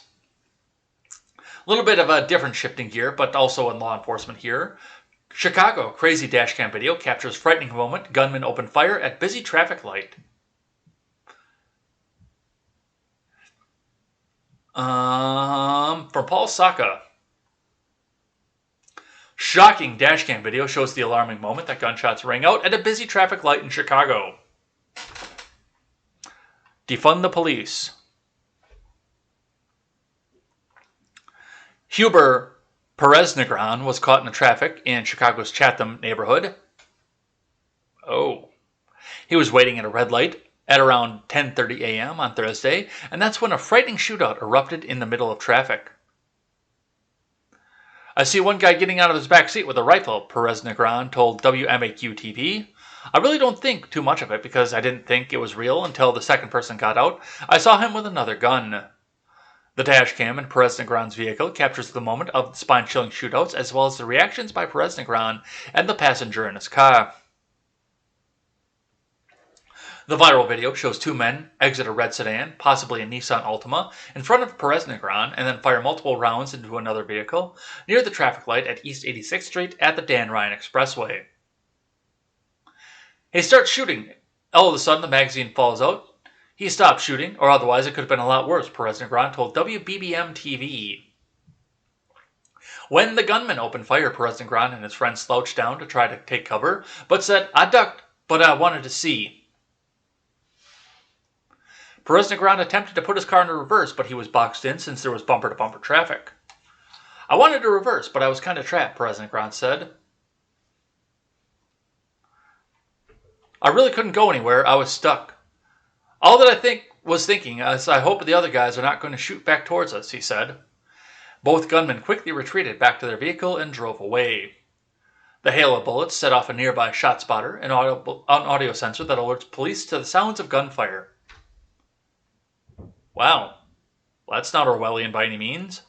[SPEAKER 1] A little bit of a different shifting gear, but also in law enforcement here. Chicago, crazy dashcam video captures frightening moment. Gunman opened fire at busy traffic light. From Paul Saka. Shocking dashcam video shows the alarming moment that gunshots rang out at a busy traffic light in Chicago. Defund the police. Huber Perez Negron was caught in the traffic in Chicago's Chatham neighborhood. Oh. He was waiting at a red light at around 10:30 a.m. on Thursday, and that's when a frightening shootout erupted in the middle of traffic. I see one guy getting out of his back seat with a rifle, Perez Negron told WMAQ-TV. I really don't think too much of it because I didn't think it was real until the second person got out. I saw him with another gun. The dash cam in Perez Negron's vehicle captures the moment of the spine-chilling shootouts as well as the reactions by Perez Negron and the passenger in his car. The viral video shows two men exit a red sedan, possibly a Nissan Altima, in front of Perez Negron and then fire multiple rounds into another vehicle near the traffic light at East 86th Street at the Dan Ryan Expressway. He starts shooting. All of a sudden, the magazine falls out. He stopped shooting, or otherwise it could have been a lot worse, Perez Negron told WBBM-TV. When the gunman opened fire, Perez Negron and his friend slouched down to try to take cover, but said, "I ducked, but I wanted to see." Perez Negron attempted to put his car in reverse, but he was boxed in since there was bumper-to-bumper traffic. "I wanted to reverse, but I was kind of trapped," Perez Negron said. "I really couldn't go anywhere. I was stuck. All that I was thinking is I hope the other guys are not going to shoot back towards us," he said. Both gunmen quickly retreated back to their vehicle and drove away. The hail of bullets set off a nearby shot spotter, an audio sensor that alerts police to the sounds of gunfire. Wow, that's not Orwellian by any means.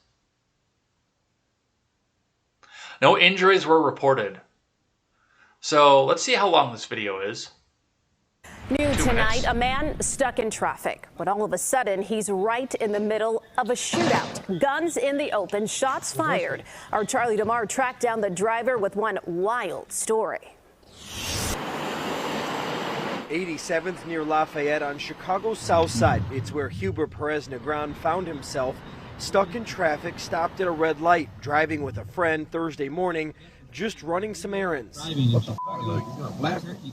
[SPEAKER 1] No injuries were reported. So let's see how long this video is.
[SPEAKER 6] New tonight, a man stuck in traffic, but all of a sudden he's right in the middle of a shootout. Guns in the open, shots fired. Our Charlie DeMar tracked down the driver with one wild story.
[SPEAKER 7] 87th near Lafayette on Chicago's south side. It's where Huber Perez Negron found himself stuck in traffic, stopped at a red light, driving with a friend Thursday morning, just running some errands.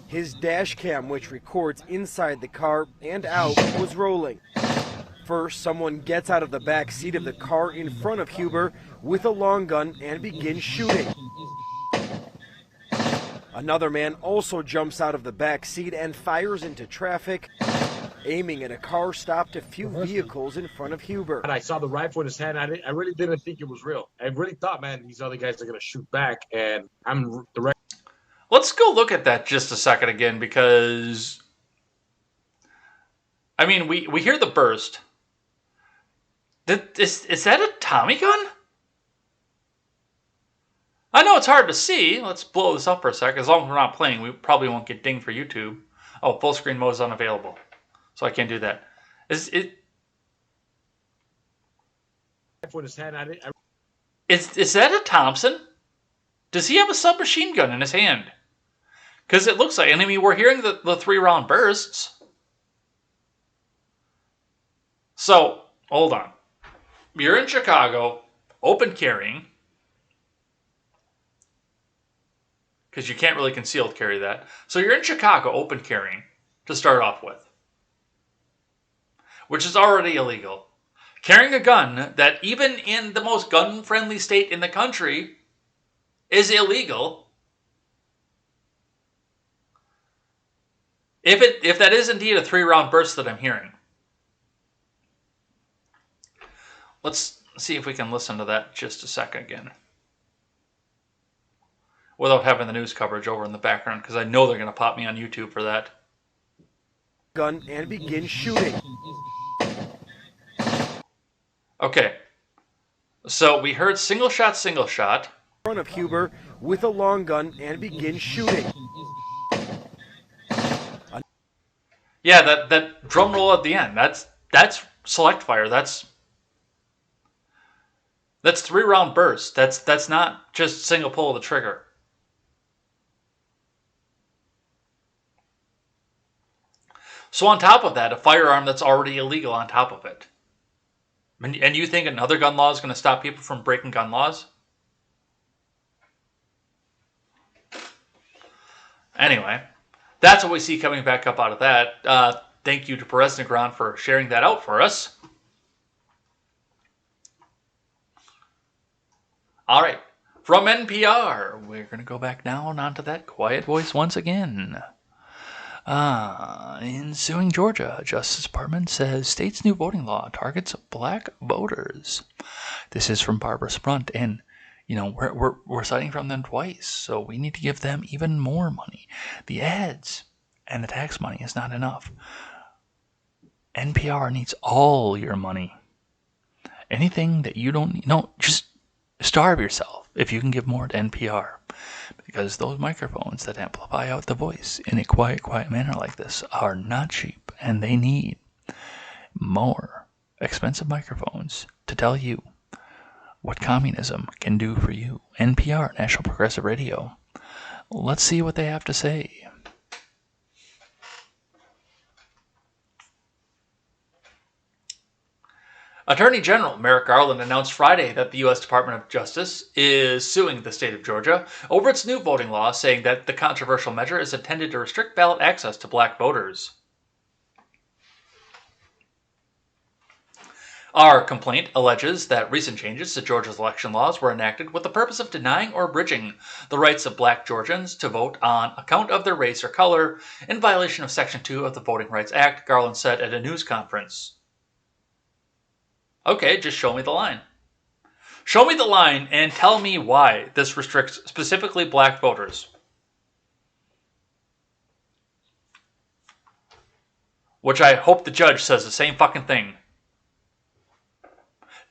[SPEAKER 7] His dash cam, which records inside the car and out, was rolling. First, someone gets out of the back seat of the car in front of Huber with a long gun and begins shooting. Another man also jumps out of the back seat and fires into traffic, aiming at a car stopped a few vehicles in front of Huber.
[SPEAKER 8] And I saw the rifle in his hand. I really didn't think it was real. I really thought, man, these other guys are going to shoot back. And I'm direct.
[SPEAKER 1] Let's go look at that just a second again because, I mean, we hear the burst. Is that a Tommy gun? I know it's hard to see. Let's blow this up for a sec. As long as we're not playing, we probably won't get dinged for YouTube. Oh, full screen mode is unavailable, so I can't do that. Is that a Thompson? Does he have a submachine gun in his hand? Because it looks like, and I mean, we're hearing the 3-round bursts. So, hold on. You're in Chicago, open carrying. Because you can't really concealed carry that. So you're in Chicago open carrying to start off with, which is already illegal. Carrying a gun that even in the most gun-friendly state in the country is illegal. If that is indeed a 3-round burst that I'm hearing. Let's see if we can listen to that just a second again, without having the news coverage over in the background, because I know they're going to pop me on YouTube for that.
[SPEAKER 7] Gun and begin shooting.
[SPEAKER 1] Okay, so we heard single shot.
[SPEAKER 7] In front of Huber with a long gun and begin shooting.
[SPEAKER 1] Yeah, that drum roll at the end. That's select fire. That's 3-round burst. That's not just single pull of the trigger. So on top of that, a firearm that's already illegal on top of it. And you think another gun law is going to stop people from breaking gun laws? Anyway, that's what we see coming back up out of that. Thank you to Perez Negron for sharing that out for us. All right, from NPR, we're going to go back down onto that quiet voice once again. In suing Georgia, Justice Department says state's new voting law targets black voters. This is from Barbara Sprunt, and we're citing from them twice, so we need to give them even more money. The ads and the tax money is not enough. NPR needs all your money. Anything that you don't need, just starve yourself if you can give more to NPR. Because those microphones that amplify out the voice in a quiet manner like this are not cheap, and they need more expensive microphones to tell you what communism can do for you. NPR, National Progressive Radio. Let's see what they have to say. Attorney General Merrick Garland announced Friday that the U.S. Department of Justice is suing the state of Georgia over its new voting law, saying that the controversial measure is intended to restrict ballot access to black voters. Our complaint alleges that recent changes to Georgia's election laws were enacted with the purpose of denying or abridging the rights of black Georgians to vote on account of their race or color in violation of Section 2 of the Voting Rights Act, Garland said at a news conference. Okay, just show me the line. Show me the line and tell me why this restricts specifically black voters. Which I hope the judge says the same fucking thing.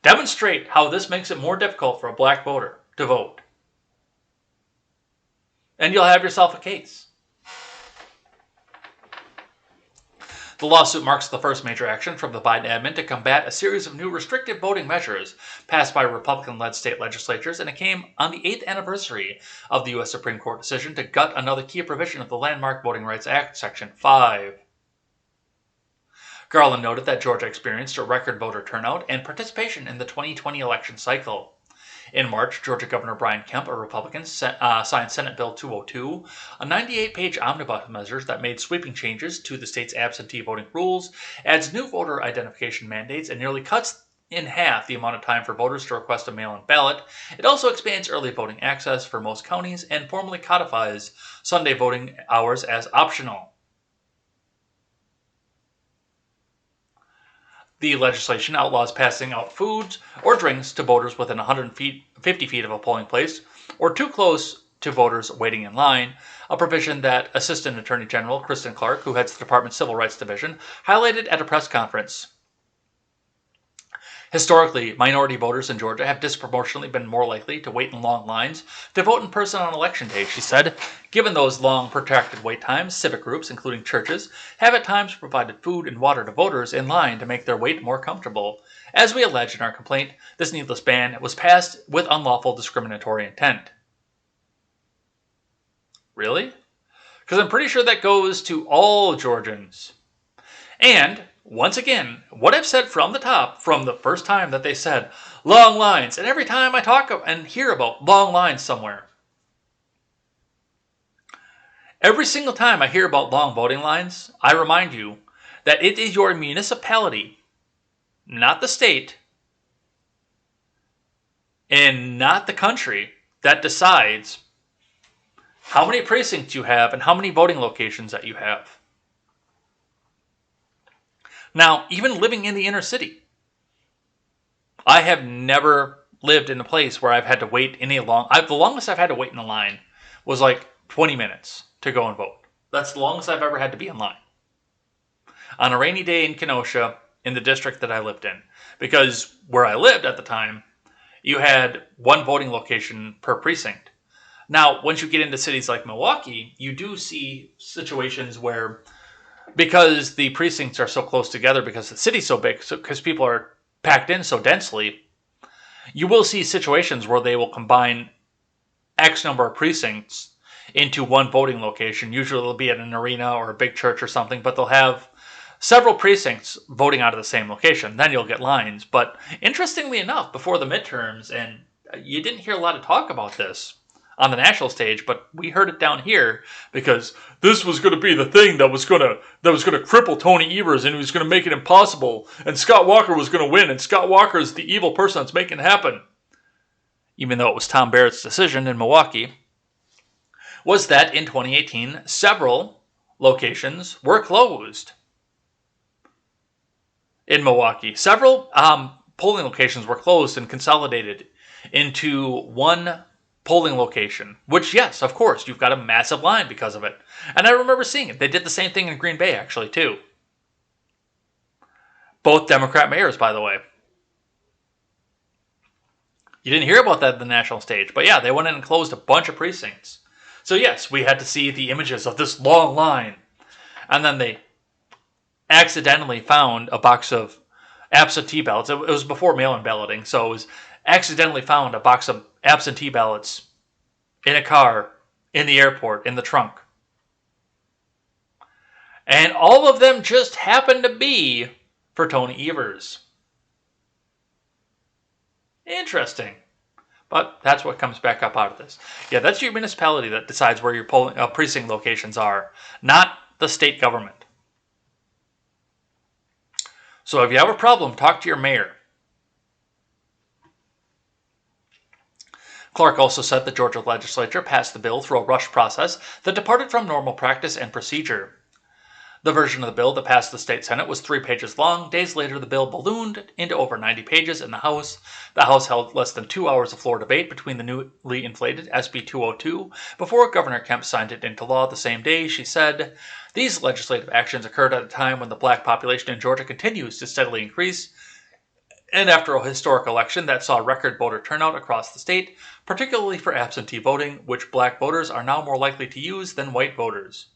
[SPEAKER 1] Demonstrate how this makes it more difficult for a black voter to vote. And you'll have yourself a case. The lawsuit marks the first major action from the Biden admin to combat a series of new restrictive voting measures passed by Republican-led state legislatures, and it came on the 8th anniversary of the U.S. Supreme Court decision to gut another key provision of the landmark Voting Rights Act, Section 5. Garland noted that Georgia experienced a record voter turnout and participation in the 2020 election cycle. In March, Georgia Governor Brian Kemp, a Republican, signed Senate Bill 202, a 98-page omnibus measure that made sweeping changes to the state's absentee voting rules, adds new voter identification mandates, and nearly cuts in half the amount of time for voters to request a mail-in ballot. It also expands early voting access for most counties and formally codifies Sunday voting hours as optional. The legislation outlaws passing out foods or drinks to voters within 150 feet of a polling place or too close to voters waiting in line, a provision that Assistant Attorney General Kristen Clark, who heads the Department's Civil Rights Division, highlighted at a press conference. Historically, minority voters in Georgia have disproportionately been more likely to wait in long lines to vote in person on Election Day, she said. Given those long, protracted wait times, civic groups, including churches, have at times provided food and water to voters in line to make their wait more comfortable. As we allege in our complaint, this needless ban was passed with unlawful discriminatory intent. Really? Because I'm pretty sure that goes to all Georgians. And once again, what I've said from the top, from the first time that they said long lines, and every time I talk and hear about long lines somewhere, every single time I hear about long voting lines, I remind you that it is your municipality, not the state, and not the country, that decides how many precincts you have and how many voting locations that you have. Now, even living in the inner city, I have never lived in a place where I've had to wait the longest I've had to wait in a line was like 20 minutes to go and vote. That's the longest I've ever had to be in line. On a rainy day in Kenosha, in the district that I lived in. Because where I lived at the time, you had one voting location per precinct. Now, once you get into cities like Milwaukee, you do see situations where, because the precincts are so close together, because the city's so big, because people are packed in so densely, you will see situations where they will combine X number of precincts into one voting location. Usually it'll be at an arena or a big church or something, but they'll have several precincts voting out of the same location. Then you'll get lines. But interestingly enough, before the midterms, and you didn't hear a lot of talk about this on the national stage, but we heard it down here because this was going to be the thing that was going to cripple Tony Evers, and he was going to make it impossible, and Scott Walker was going to win, and Scott Walker is the evil person that's making it happen, even though it was Tom Barrett's decision in Milwaukee, was that in 2018, several locations were closed in Milwaukee. Several polling locations were closed and consolidated into one polling location, which, yes, of course, you've got a massive line because of it. And I remember seeing it. They did the same thing in Green Bay, actually, too. Both Democrat mayors, by the way. You didn't hear about that at the national stage, but yeah, they went in and closed a bunch of precincts. So yes, we had to see the images of this long line. And then they accidentally found a box of absentee ballots. It was before mail-in balloting, so it was accidentally found a box of absentee ballots in a car, in the airport, in the trunk. And all of them just happened to be for Tony Evers. Interesting. But that's what comes back up out of this. Yeah, that's your municipality that decides where your polling precinct locations are, not the state government. So if you have a problem, talk to your mayor. Clark also said the Georgia legislature passed the bill through a rush process that departed from normal practice and procedure. The version of the bill that passed the state Senate was 3 pages long. Days later, the bill ballooned into over 90 pages in the House. The House held less than 2 hours of floor debate between the newly inflated SB 202 before Governor Kemp signed it into law the same day. She said, "These legislative actions occurred at a time when the black population in Georgia continues to steadily increase, and after a historic election that saw record voter turnout across the state, particularly for absentee voting, which black voters are now more likely to use than white voters."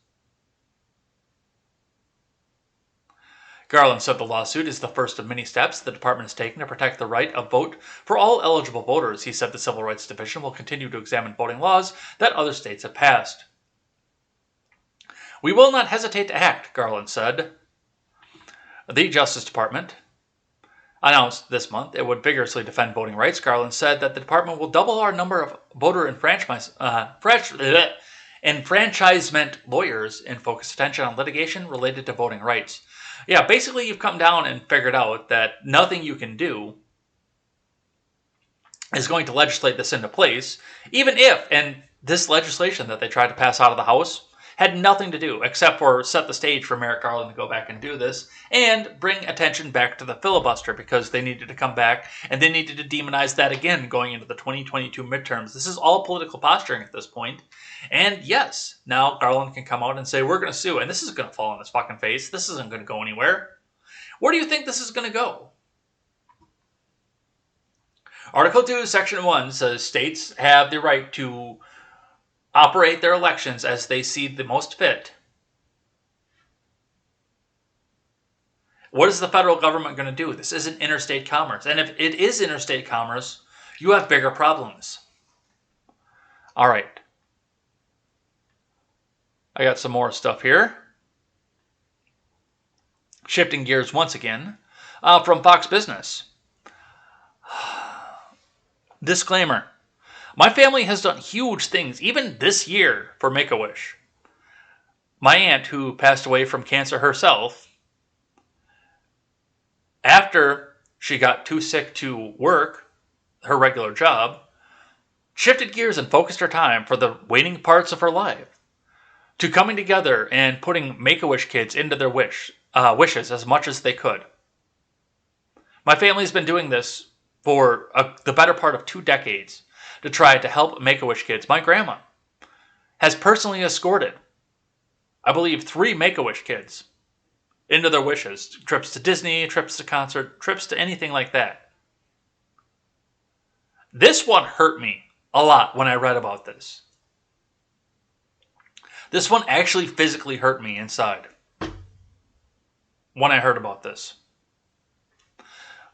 [SPEAKER 1] Garland said the lawsuit is the first of many steps the department has taken to protect the right of vote for all eligible voters. He said the Civil Rights Division will continue to examine voting laws that other states have passed. "We will not hesitate to act," Garland said. The Justice Department announced this month it would vigorously defend voting rights. Garland said that the department will double our number of voter enfranchisement lawyers and focus attention on litigation related to voting rights. Yeah, basically you've come down and figured out that nothing you can do is going to legislate this into place, even if, and this legislation that they tried to pass out of the House had nothing to do except for set the stage for Merrick Garland to go back and do this and bring attention back to the filibuster because they needed to come back and they needed to demonize that again going into the 2022 midterms. This is all political posturing at this point. And yes, now Garland can come out and say, we're going to sue, and this is going to fall on his fucking face. This isn't going to go anywhere. Where do you think this is going to go? Article 2, Section 1 says states have the right to operate their elections as they see the most fit. What is the federal government going to do? This isn't interstate commerce. And if it is interstate commerce, you have bigger problems. All right. I got some more stuff here. Shifting gears once again from Fox Business. Disclaimer. My family has done huge things, even this year, for Make-A-Wish. My aunt, who passed away from cancer herself, after she got too sick to work her regular job, shifted gears and focused her time for the waning parts of her life to coming together and putting Make-A-Wish kids into their wishes as much as they could. My family's been doing this for the better part of 2 decades to try to help Make-A-Wish kids. My grandma has personally escorted, I believe, 3 Make-A-Wish kids into their wishes. Trips to Disney, trips to concert, trips to anything like that. This one hurt me a lot when I read about this. This one actually physically hurt me inside when I heard about this.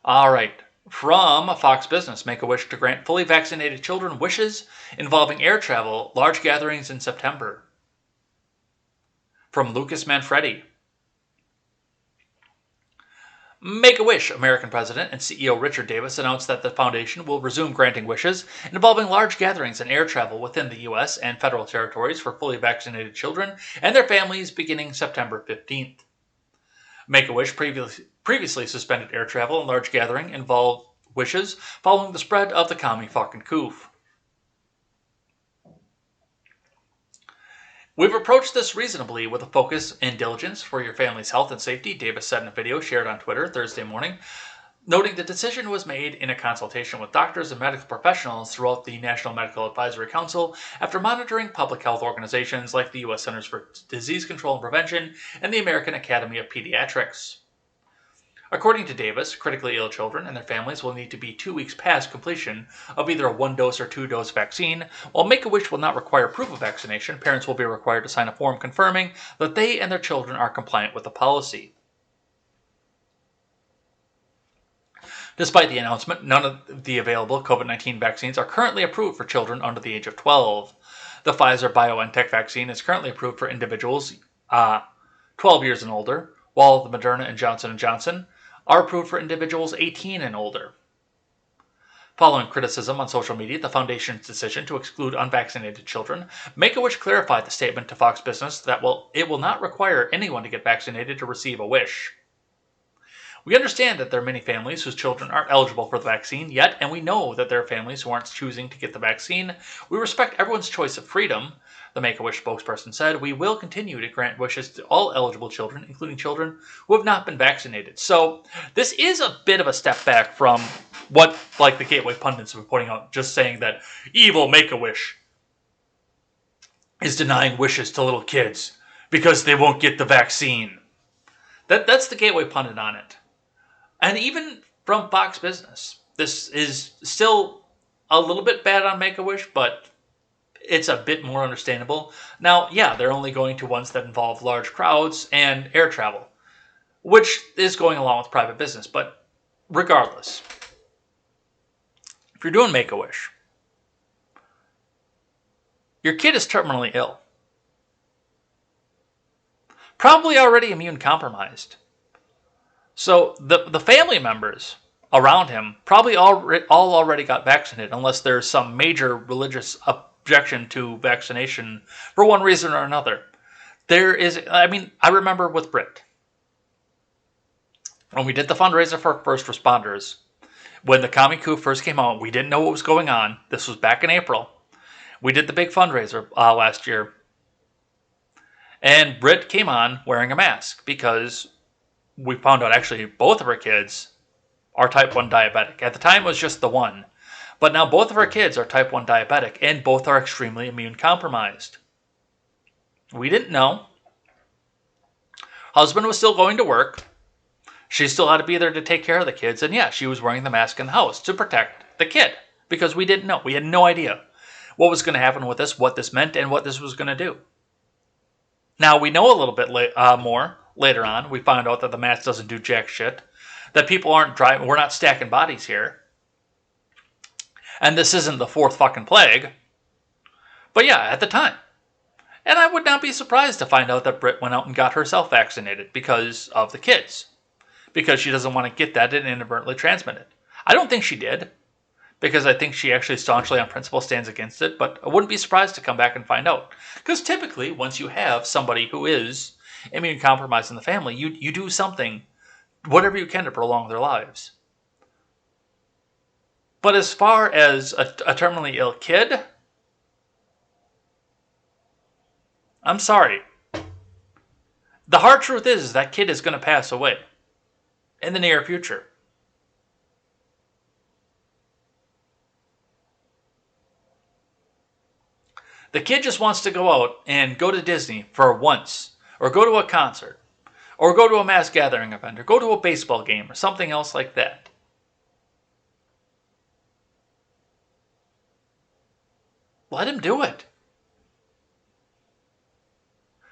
[SPEAKER 1] All right. From Fox Business, Make-A-Wish to grant fully vaccinated children wishes involving air travel, large gatherings in September. From Lucas Manfredi. Make-A-Wish American President and CEO Richard Davis announced that the foundation will resume granting wishes involving large gatherings and air travel within the U.S. and federal territories for fully vaccinated children and their families beginning September 15th. Make-A-Wish previously suspended air travel and large gathering involved wishes following the spread of the commie fucking coof. We've approached this reasonably with a focus and diligence for your family's health and safety, Davis said in a video shared on Twitter Thursday morning, noting the decision was made in a consultation with doctors and medical professionals throughout the National Medical Advisory Council after monitoring public health organizations like the U.S. Centers for Disease Control and Prevention and the American Academy of Pediatrics. According to Davis, critically ill children and their families will need to be 2 weeks past completion of either a 1-dose or 2-dose vaccine. While Make-A-Wish will not require proof of vaccination, parents will be required to sign a form confirming that they and their children are compliant with the policy. Despite the announcement, none of the available COVID-19 vaccines are currently approved for children under the age of 12. The Pfizer-BioNTech vaccine is currently approved for individuals 12 years and older, while the Moderna and Johnson & Johnson are approved for individuals 18 and older. Following criticism on social media, the Foundation's decision to exclude unvaccinated children, Make-A-Wish clarified the statement to Fox Business that it will not require anyone to get vaccinated to receive a wish. We understand that there are many families whose children aren't eligible for the vaccine yet, and we know that there are families who aren't choosing to get the vaccine. We respect everyone's choice of freedom, the Make-A-Wish spokesperson said. We will continue to grant wishes to all eligible children, including children who have not been vaccinated. So this is a bit of a step back from what the Gateway pundits have been pointing out, just saying that evil Make-A-Wish is denying wishes to little kids because they won't get the vaccine. That's the Gateway pundit on it. And even from Fox Business, this is still a little bit bad on Make-A-Wish, but it's a bit more understandable. Now, yeah, they're only going to ones that involve large crowds and air travel, which is going along with private business. But regardless, if you're doing Make-A-Wish, your kid is terminally ill, probably already immune compromised. So the family members around him probably all already got vaccinated, unless there's some major religious objection to vaccination for one reason or another. I remember with Britt, when we did the fundraiser for first responders, when the commie coup first came out, we didn't know what was going on. This was back in April. We did the big fundraiser last year, and Britt came on wearing a mask because we found out actually both of her kids are type 1 diabetic. At the time, it was just the one. But now both of her kids are type 1 diabetic, and both are extremely immune compromised. We didn't know. Husband was still going to work. She still had to be there to take care of the kids. And yeah, she was wearing the mask in the house to protect the kid. Because we didn't know. We had no idea what was going to happen with this, what this meant, and what this was going to do. Now, we know a little bit more. Later on, we found out that the mask doesn't do jack shit, that people aren't driving, we're not stacking bodies here, and this isn't the fourth fucking plague. But yeah, at the time. And I would not be surprised to find out that Britt went out and got herself vaccinated because of the kids. Because she doesn't want to get that and inadvertently transmit it. I don't think she did, because I think she actually staunchly on principle stands against it, but I wouldn't be surprised to come back and find out. Because typically, once you have somebody who is immune compromised in the family, you do something, whatever you can, to prolong their lives. But as far as a terminally ill kid, I'm sorry. The hard truth is that kid is going to pass away in the near future. The kid just wants to go out and go to Disney for once, or go to a concert, or go to a mass gathering event, or go to a baseball game, or something else like that. Let him do it.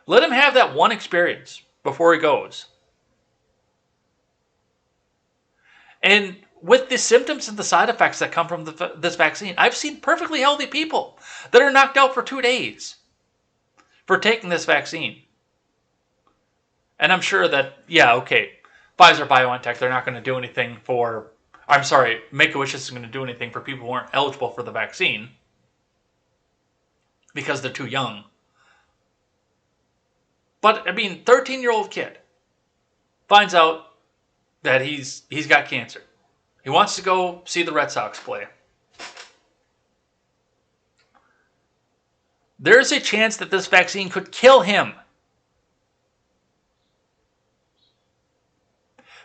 [SPEAKER 1] Let him have that one experience before he goes. And with the symptoms and the side effects that come from this vaccine, I've seen perfectly healthy people that are knocked out for 2 days for taking this vaccine. And I'm sure that, yeah, okay, Pfizer-BioNTech, they're not going to do anything for... I'm sorry, Make-A-Wish isn't going to do anything for people who aren't eligible for the vaccine because they're too young. But, I mean, 13-year-old kid finds out that he's got cancer. He wants to go see the Red Sox play. There's a chance that this vaccine could kill him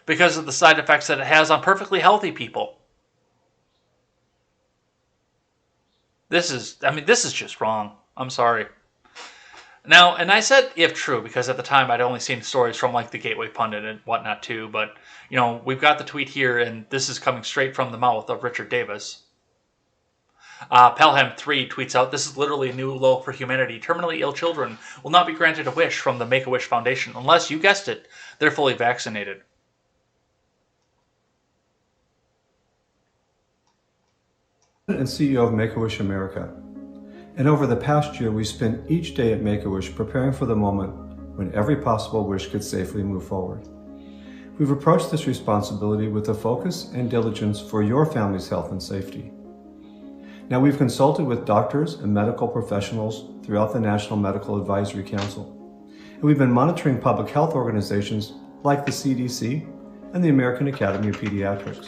[SPEAKER 1] because of the side effects that it has on perfectly healthy people. This is just wrong. I'm sorry. Now, and I said if true, because at the time I'd only seen stories from like the Gateway Pundit and whatnot too, but, you know, we've got the tweet here, and this is coming straight from the mouth of Richard Davis. Pelham3 tweets out, "This is literally a new low for humanity. Terminally ill children will not be granted a wish from the Make-A-Wish Foundation unless, you guessed it, they're fully vaccinated."
[SPEAKER 9] And CEO of Make-A-Wish America. And over the past year, we spent each day at Make-A-Wish preparing for the moment when every possible wish could safely move forward. We've approached this responsibility with a focus and diligence for your family's health and safety. Now, we've consulted with doctors and medical professionals throughout the National Medical Advisory Council, and we've been monitoring public health organizations like the CDC and the American Academy of Pediatrics.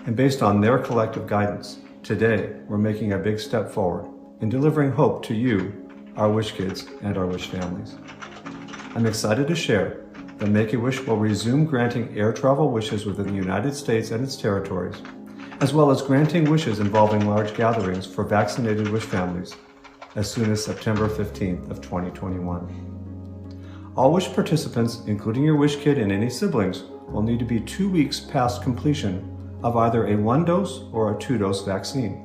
[SPEAKER 9] And based on their collective guidance, today we're making a big step forward in delivering hope to you, our Wish kids, and our Wish families. I'm excited to share that Make-A-Wish will resume granting air travel wishes within the United States and its territories, as well as granting wishes involving large gatherings for vaccinated Wish families as soon as September 15th of 2021. All Wish participants, including your Wish kid and any siblings, will need to be 2 weeks past completion of either a 1-dose or a 2-dose vaccine.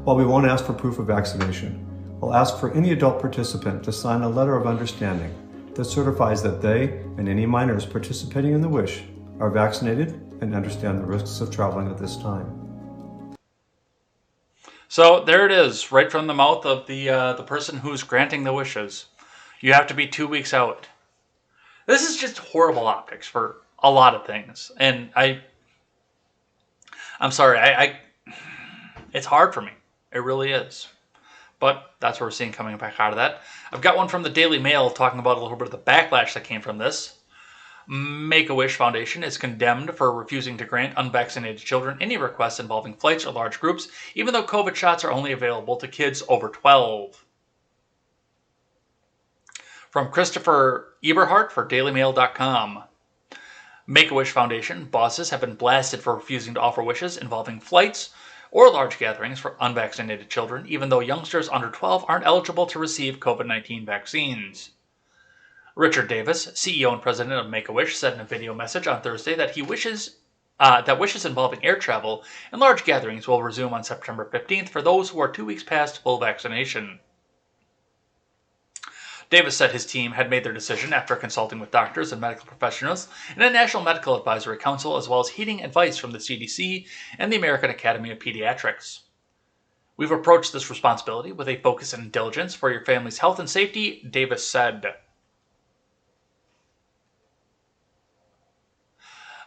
[SPEAKER 9] While we won't ask for proof of vaccination, we'll ask for any adult participant to sign a letter of understanding that certifies that they and any minors participating in the Wish are vaccinated and understand the risks of traveling at this time.
[SPEAKER 1] So there it is, right from the mouth of the person who's granting the wishes. You have to be 2 weeks out. This is just horrible optics for a lot of things, and I'm sorry, it's hard for me. It really is. But that's what we're seeing coming back out of that. I've got one from the Daily Mail talking about a little bit of the backlash that came from this. Make-A-Wish Foundation is condemned for refusing to grant unvaccinated children any requests involving flights or large groups, even though COVID shots are only available to kids over 12. From Christopher Eberhardt for DailyMail.com. Make-A-Wish Foundation bosses have been blasted for refusing to offer wishes involving flights or large gatherings for unvaccinated children, even though youngsters under 12 aren't eligible to receive COVID-19 vaccines. Richard Davis, CEO and president of Make-A-Wish, said in a video message on Thursday that wishes involving air travel and large gatherings will resume on September 15th for those who are 2 weeks past full vaccination. Davis said his team had made their decision after consulting with doctors and medical professionals in a National Medical Advisory Council, as well as heeding advice from the CDC and the American Academy of Pediatrics. "We've approached this responsibility with a focus and diligence for your family's health and safety," Davis said.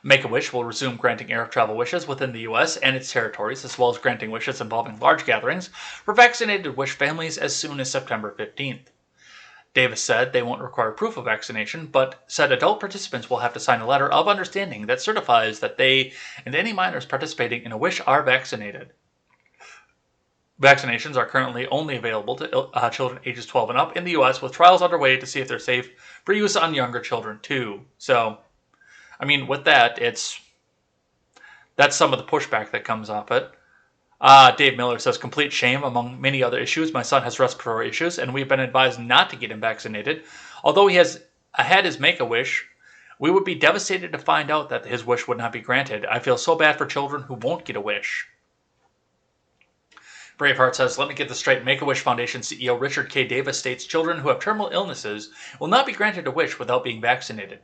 [SPEAKER 1] Make-A-Wish will resume granting air travel wishes within the U.S. and its territories, as well as granting wishes involving large gatherings for vaccinated Wish families as soon as September 15th. Davis said they won't require proof of vaccination, but said adult participants will have to sign a letter of understanding that certifies that they and any minors participating in a Wish are vaccinated. Vaccinations are currently only available to children ages 12 and up in the U.S., with trials underway to see if they're safe for use on younger children too. So, I mean, with that, that's some of the pushback that comes off it. Dave Miller says, "Complete shame among many other issues. My son has respiratory issues, and we've been advised not to get him vaccinated. Although he has had his Make-A-Wish, we would be devastated to find out that his wish would not be granted. I feel so bad for children who won't get a wish." Braveheart says, "Let me get this straight. Make-A-Wish Foundation CEO Richard K. Davis states children who have terminal illnesses will not be granted a wish without being vaccinated.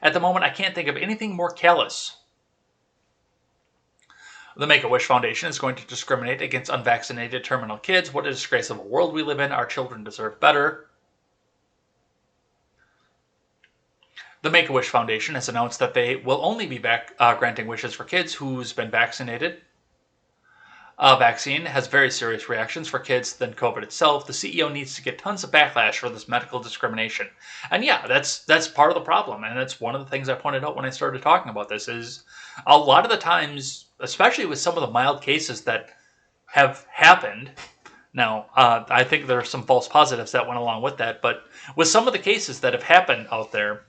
[SPEAKER 1] At the moment, I can't think of anything more callous." The Make-A-Wish Foundation is going to discriminate against unvaccinated terminal kids. What a disgrace of a world we live in. Our children deserve better. The Make-A-Wish Foundation has announced that they will only be granting wishes for kids who's been vaccinated. A vaccine has very serious reactions for kids than COVID itself. The CEO needs to get tons of backlash for this medical discrimination. And yeah, that's part of the problem. And that's one of the things I pointed out when I started talking about this is a lot of the times, especially with some of the mild cases that have happened. Now, I think there are some false positives that went along with that. But with some of the cases that have happened out there,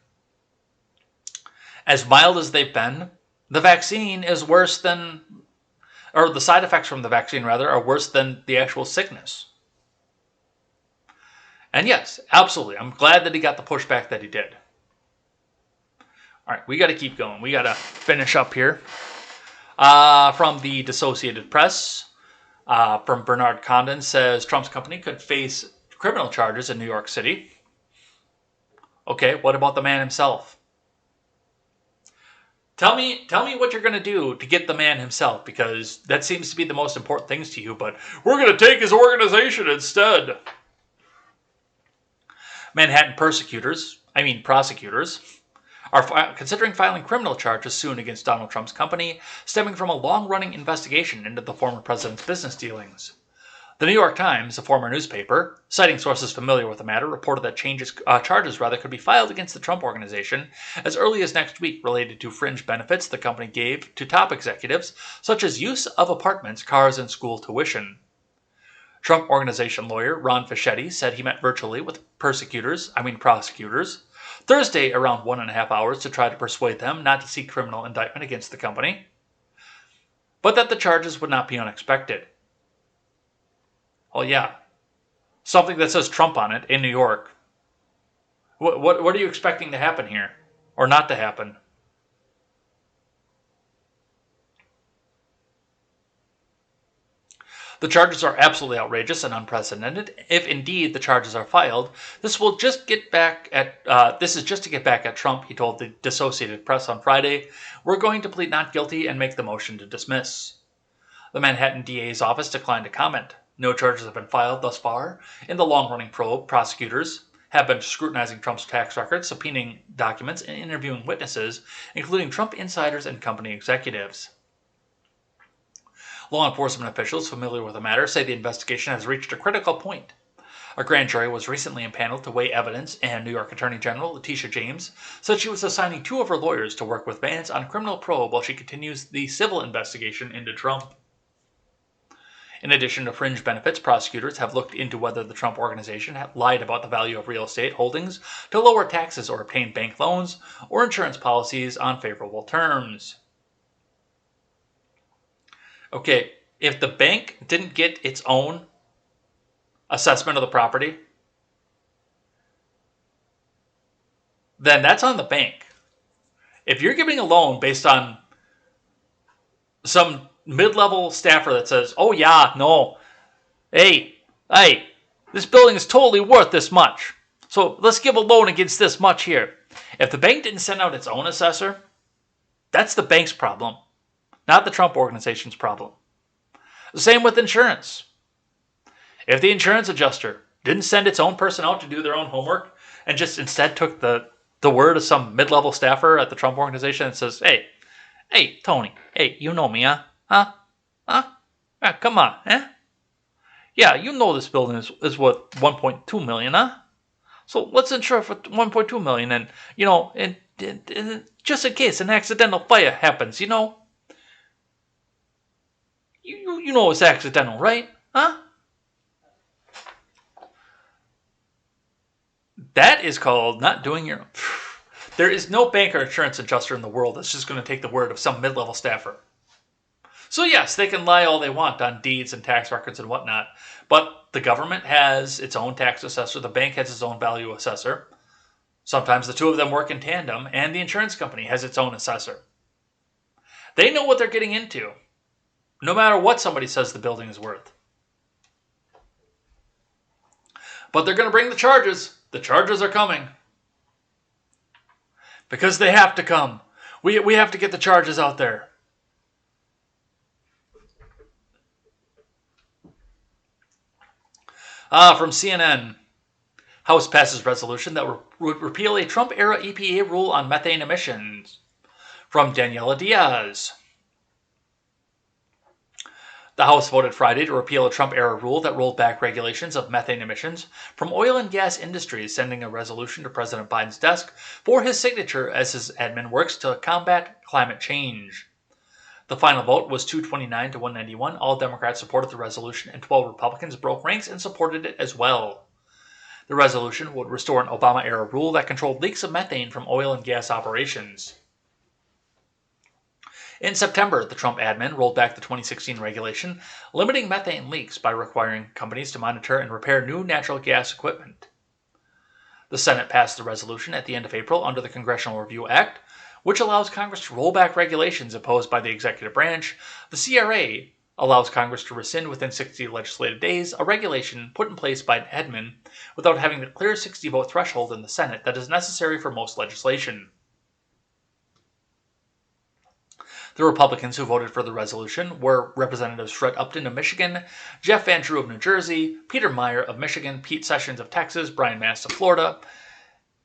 [SPEAKER 1] as mild as they've been, the vaccine is worse than... or the side effects from the vaccine, rather, are worse than the actual sickness. And yes, absolutely, I'm glad that he got the pushback that he did. All right, we got to keep going. We got to finish up here. From the Associated Press, from Bernard Condon, says Trump's company could face criminal charges in New York City. Okay, what about the man himself? Tell me what you're going to do to get the man himself, because that seems to be the most important things to you, but we're going to take his organization instead. Manhattan prosecutors are considering filing criminal charges soon against Donald Trump's company, stemming from a long-running investigation into the former president's business dealings. The New York Times, a former newspaper, citing sources familiar with the matter, reported that charges could be filed against the Trump organization as early as next week related to fringe benefits the company gave to top executives, such as use of apartments, cars, and school tuition. Trump Organization lawyer Ron Fischetti said he met virtually with prosecutors Thursday around 1.5 hours to try to persuade them not to seek criminal indictment against the company, but that the charges would not be unexpected. Well, yeah, something that says Trump on it in New York. What are you expecting to happen here, or not to happen? The charges are absolutely outrageous and unprecedented. If indeed the charges are filed, this is just to get back at Trump, he told the Associated Press on Friday. We're going to plead not guilty and make the motion to dismiss. The Manhattan DA's office declined to comment. No charges have been filed thus far. In the long-running probe, prosecutors have been scrutinizing Trump's tax records, subpoenaing documents, and interviewing witnesses, including Trump insiders and company executives. Law enforcement officials familiar with the matter say the investigation has reached a critical point. A grand jury was recently impaneled to weigh evidence, and New York Attorney General Letitia James said she was assigning 2 of her lawyers to work with Vance on criminal probe while she continues the civil investigation into Trump. In addition to fringe benefits, prosecutors have looked into whether the Trump organization had lied about the value of real estate holdings to lower taxes or obtain bank loans or insurance policies on favorable terms. Okay, if the bank didn't get its own assessment of the property, then that's on the bank. If you're giving a loan based on some mid-level staffer that says, oh yeah, no, hey, this building is totally worth this much, so let's give a loan against this much here. If the bank didn't send out its own assessor, that's the bank's problem, not the Trump organization's problem. The same with insurance. If the insurance adjuster didn't send its own person out to do their own homework and just instead took the word of some mid-level staffer at the Trump organization and says, hey, Tony, hey, you know me, huh? Yeah, come on, eh? Yeah, you know this building is worth $1.2 million, huh? So let's insure for $1.2 million, and and just in case an accidental fire happens, you know it's accidental, right? Huh? That is called not doing your... There is no bank or insurance adjuster in the world that's just going to take the word of some mid-level staffer. So yes, they can lie all they want on deeds and tax records and whatnot, but the government has its own tax assessor, the bank has its own value assessor. Sometimes the two of them work in tandem, and the insurance company has its own assessor. They know what they're getting into, no matter what somebody says the building is worth. But they're going to bring the charges. The charges are coming. Because they have to come. We have to get the charges out there. From CNN. House passes resolution that would repeal a Trump-era EPA rule on methane emissions. From Daniela Diaz. The House voted Friday to repeal a Trump-era rule that rolled back regulations of methane emissions from oil and gas industries, sending a resolution to President Biden's desk for his signature as his admin works to combat climate change. The final vote was 229 to 191. All Democrats supported the resolution, and 12 Republicans broke ranks and supported it as well. The resolution would restore an Obama-era rule that controlled leaks of methane from oil and gas operations. In September, the Trump admin rolled back the 2016 regulation limiting methane leaks by requiring companies to monitor and repair new natural gas equipment. The Senate passed the resolution at the end of April under the Congressional Review Act, which allows Congress to roll back regulations imposed by the executive branch. The CRA allows Congress to rescind within 60 legislative days a regulation put in place by an admin without having the clear 60-vote threshold in the Senate that is necessary for most legislation. The Republicans who voted for the resolution were Representatives Fred Upton of Michigan, Jeff Van Drew of New Jersey, Peter Meyer of Michigan, Pete Sessions of Texas, Brian Mast of Florida,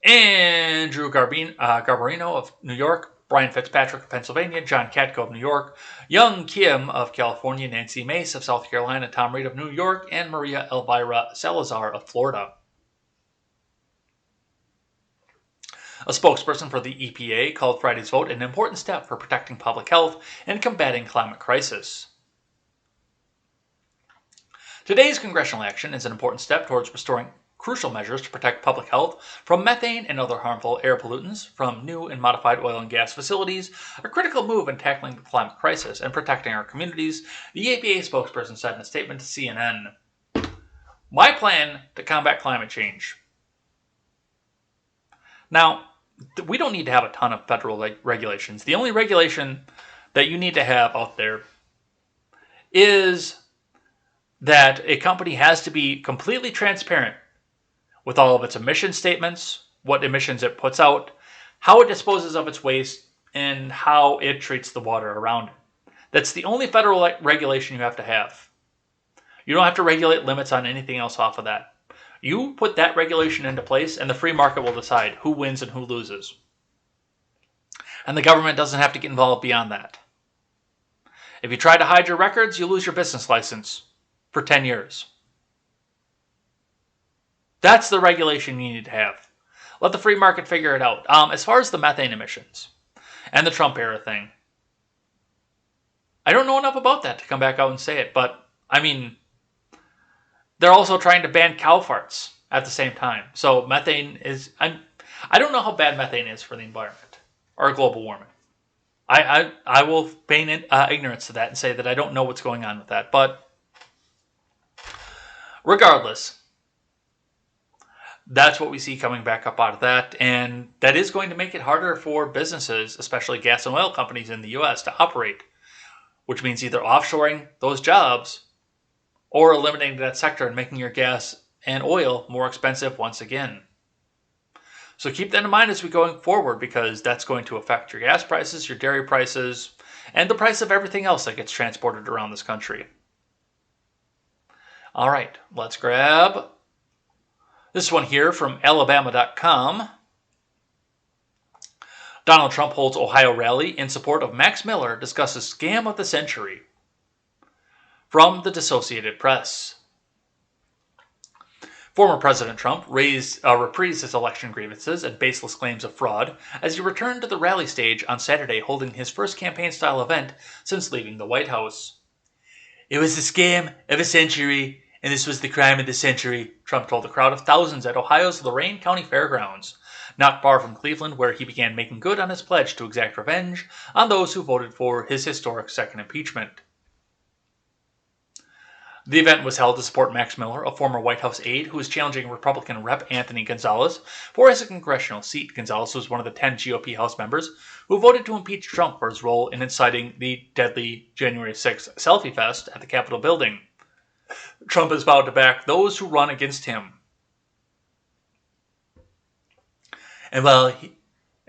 [SPEAKER 1] Andrew Garbarino of New York, Brian Fitzpatrick of Pennsylvania, John Katko of New York, Young Kim of California, Nancy Mace of South Carolina, Tom Reed of New York, and Maria Elvira Salazar of Florida. A spokesperson for the EPA called Friday's vote an important step for protecting public health and combating climate crisis. Today's congressional action is an important step towards restoring crucial measures to protect public health from methane and other harmful air pollutants from new and modified oil and gas facilities, a critical move in tackling the climate crisis and protecting our communities, the EPA spokesperson said in a statement to CNN. My plan to combat climate change. Now, we don't need to have a ton of federal regulations. The only regulation that you need to have out there is that a company has to be completely transparent with all of its emission statements, what emissions it puts out, how it disposes of its waste, and how it treats the water around it. That's the only federal regulation you have to have. You don't have to regulate limits on anything else off of that. You put that regulation into place, and the free market will decide who wins and who loses. And the government doesn't have to get involved beyond that. If you try to hide your records, you lose your business license for 10 years. That's the regulation you need to have. Let the free market figure it out. As far as the methane emissions and the Trump era thing, I don't know enough about that to come back out and say it, but I mean, they're also trying to ban cow farts at the same time. So methane is, I don't know how bad methane is for the environment or global warming. I will feign ignorance to that and say that I don't know what's going on with that. But regardless, that's what we see coming back up out of that. And that is going to make it harder for businesses, especially gas and oil companies in the U.S., to operate, which means either offshoring those jobs or eliminating that sector and making your gas and oil more expensive once again. So keep that in mind as we go forward, because that's going to affect your gas prices, your dairy prices, and the price of everything else that gets transported around this country. All right, let's grab this one here from Alabama.com. Donald Trump holds Ohio rally in support of Max Miller, discusses scam of the century. From the Associated Press. Former President Trump reprised his election grievances and baseless claims of fraud as he returned to the rally stage on Saturday, holding his first campaign-style event since leaving the White House. It was the scam of a century, and this was the crime of the century, Trump told a crowd of thousands at Ohio's Lorain County Fairgrounds, not far from Cleveland, where he began making good on his pledge to exact revenge on those who voted for his historic second impeachment. The event was held to support Max Miller, a former White House aide who is challenging Republican Rep. Anthony Gonzalez for his congressional seat. Gonzalez was one of the 10 GOP House members who voted to impeach Trump for his role in inciting the deadly January 6th selfie fest at the Capitol building. Trump has vowed to back those who run against him. And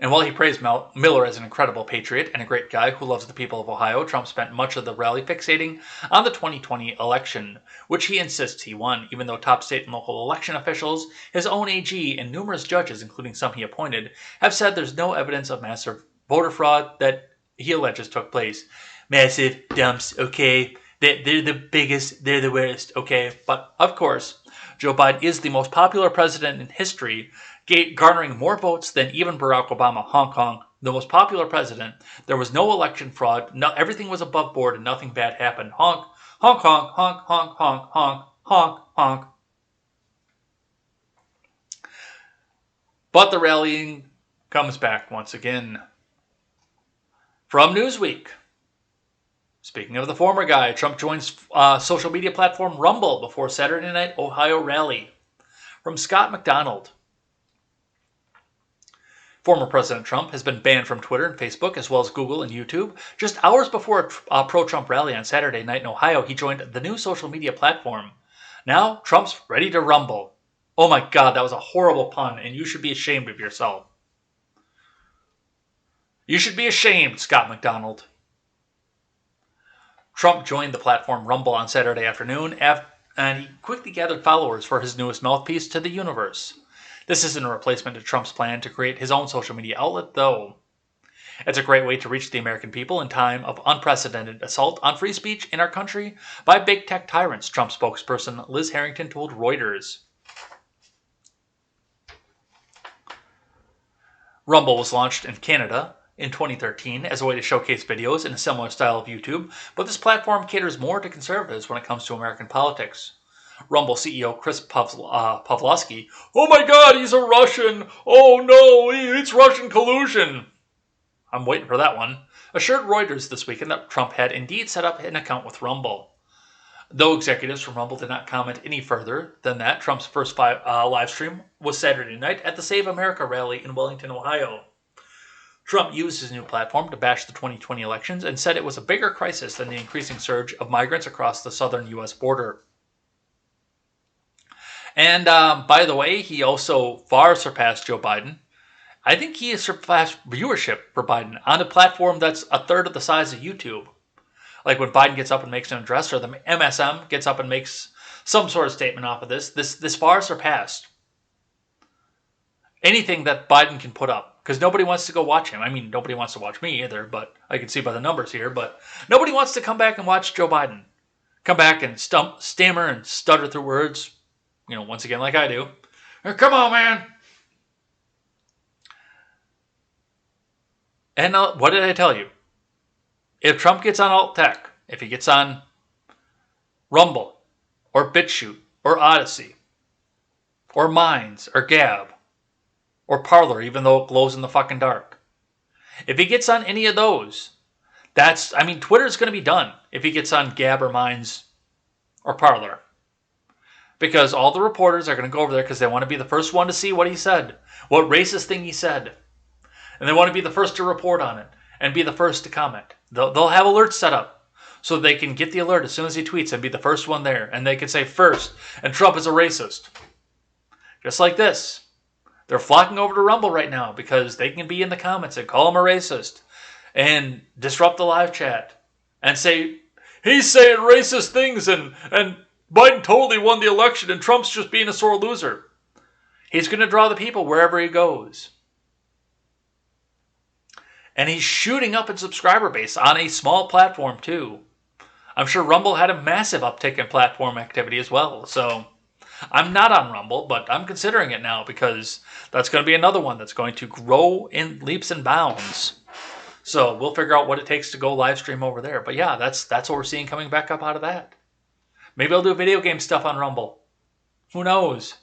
[SPEAKER 1] And while he praised Miller as an incredible patriot and a great guy who loves the people of Ohio, Trump spent much of the rally fixating on the 2020 election, which he insists he won, even though top state and local election officials, his own AG, and numerous judges, including some he appointed, have said there's no evidence of massive voter fraud that he alleges took place. Massive dumps, okay? They're the biggest, they're the worst, okay? But, of course, Joe Biden is the most popular president in history, garnering more votes than even Barack Obama. Hong Kong, the most popular president. There was no election fraud. No, everything was above board and nothing bad happened. Honk, Hong Kong, honk, honk, honk, honk, honk, honk. But the rallying comes back once again. From Newsweek. Speaking of the former guy, Trump joins social media platform Rumble before Saturday night Ohio rally. From Scott McDonald. Former President Trump has been banned from Twitter and Facebook, as well as Google and YouTube. Just hours before a pro-Trump rally on Saturday night in Ohio, he joined the new social media platform. Now, Trump's ready to rumble. Oh my God, that was a horrible pun, and you should be ashamed of yourself. You should be ashamed, Scott McDonald. Trump joined the platform Rumble on Saturday afternoon, and he quickly gathered followers for his newest mouthpiece to the universe. This isn't a replacement to Trump's plan to create his own social media outlet, though. It's a great way to reach the American people in time of unprecedented assault on free speech in our country by big tech tyrants, Trump spokesperson Liz Harrington told Reuters. Rumble was launched in Canada in 2013 as a way to showcase videos in a similar style of YouTube, but this platform caters more to conservatives when it comes to American politics. Rumble CEO Chris Pavlovsky, oh my God, he's a Russian! Oh no, it's Russian collusion! I'm waiting for that one. Assured Reuters this weekend that Trump had indeed set up an account with Rumble. Though executives from Rumble did not comment any further than that, Trump's first live stream was Saturday night at the Save America rally in Wellington, Ohio. Trump used his new platform to bash the 2020 elections and said it was a bigger crisis than the increasing surge of migrants across the southern U.S. border. And by the way, he also far surpassed Joe Biden. I think he has surpassed viewership for Biden on a platform that's a third of the size of YouTube. Like when Biden gets up and makes an address, or the MSM gets up and makes some sort of statement off of this far surpassed anything that Biden can put up. Because nobody wants to go watch him. I mean, nobody wants to watch me either, but I can see by the numbers here. But nobody wants to come back and watch Joe Biden. Come back and stammer and stutter through words. You know, once again, like I do. Come on, man. And what did I tell you? If Trump gets on alt tech, if he gets on Rumble, or BitChute, or Odyssey, or Minds, or Gab, or Parler, even though it glows in the fucking dark. If he gets on any of those, Twitter's going to be done if he gets on Gab or Minds or Parler. Because all the reporters are going to go over there because they want to be the first one to see what he said, what racist thing he said. And they want to be the first to report on it and be the first to comment. They'll have alerts set up so they can get the alert as soon as he tweets and be the first one there. And they can say first, and Trump is a racist. Just like this. They're flocking over to Rumble right now because they can be in the comments and call him a racist and disrupt the live chat and say, he's saying racist things and Biden totally won the election and Trump's just being a sore loser. He's going to draw the people wherever he goes. And he's shooting up in subscriber base on a small platform too. I'm sure Rumble had a massive uptick in platform activity as well. So I'm not on Rumble, but I'm considering it now because that's going to be another one that's going to grow in leaps and bounds. So we'll figure out what it takes to go live stream over there. But yeah, that's what we're seeing coming back up out of that. Maybe I'll do video game stuff on Rumble. Who knows?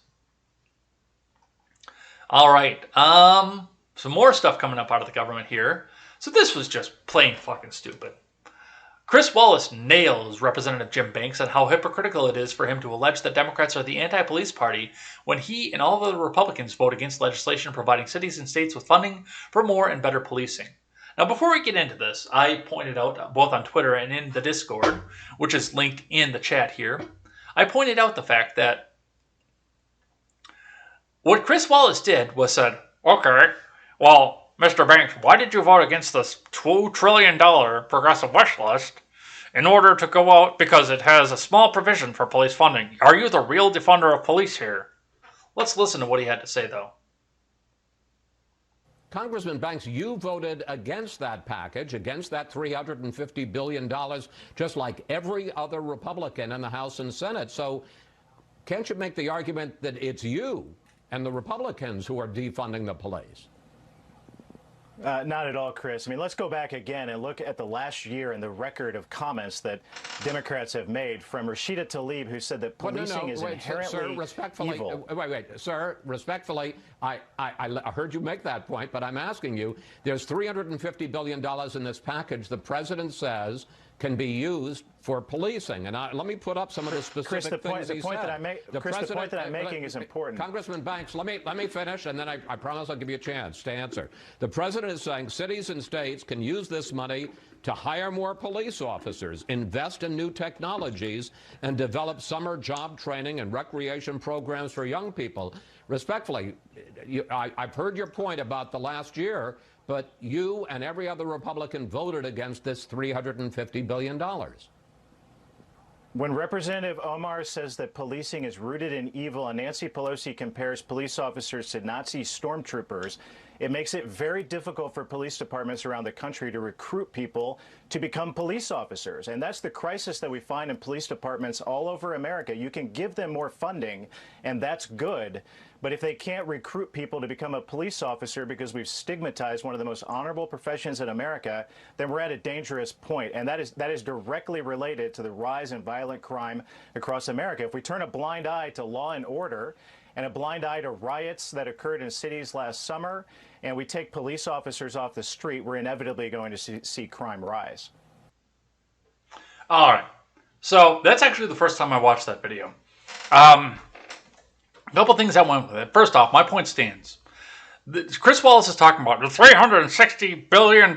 [SPEAKER 1] All right. Some more stuff coming up out of the government here. So this was just plain fucking stupid. Chris Wallace nails Representative Jim Banks on how hypocritical it is for him to allege that Democrats are the anti-police party when he and all of the Republicans vote against legislation providing cities and states with funding for more and better policing. Now, before we get into this, I pointed out, both on Twitter and in the Discord, which is linked in the chat here, I pointed out the fact that what Chris Wallace did was said, okay, well, Mr. Banks, why did you vote against this $2 trillion progressive wish list in order to go out because it has a small provision for police funding? Are you the real defender of police here? Let's listen to what he had to say, though.
[SPEAKER 10] Congressman Banks, you voted against that package, against that $350 billion, just like every other Republican in the House and Senate. So can't you make the argument that it's you and the Republicans who are defunding the police?
[SPEAKER 11] Not at all, Chris. I mean, let's go back again and look at the last year and the record of comments that Democrats have made, from Rashida Tlaib, who said that policing is inherently
[SPEAKER 10] sir, respectfully,
[SPEAKER 11] evil.
[SPEAKER 10] Sir, respectfully, I heard you make that point, but I'm asking you, there's $350 billion in this package the president says can be used for policing. And let me put up some of the specific things he said.
[SPEAKER 11] The point that I'm making is important.
[SPEAKER 10] Congressman Banks, let me finish, and then I promise I'll give you a chance to answer. The president is saying cities and states can use this money to hire more police officers, invest in new technologies, and develop summer job training and recreation programs for young people. Respectfully, I've heard your point about the last year, but you and every other Republican voted against this $350 billion.
[SPEAKER 11] When Representative Omar says that policing is rooted in evil and Nancy Pelosi compares police officers to Nazi stormtroopers, it makes it very difficult for police departments around the country to recruit people to become police officers. And that's the crisis that we find in police departments all over America. You can give them more funding, and that's good. But if they can't recruit people to become a police officer because we've stigmatized one of the most honorable professions in America, then we're at a dangerous point. And that is directly related to the rise in violent crime across America. If we turn a blind eye to law and order and a blind eye to riots that occurred in cities last summer, and we take police officers off the street, we're inevitably going to see crime rise.
[SPEAKER 1] All right. So that's actually the first time I watched that video. A couple things that went with it. First off, my point stands. Chris Wallace is talking about the $360 billion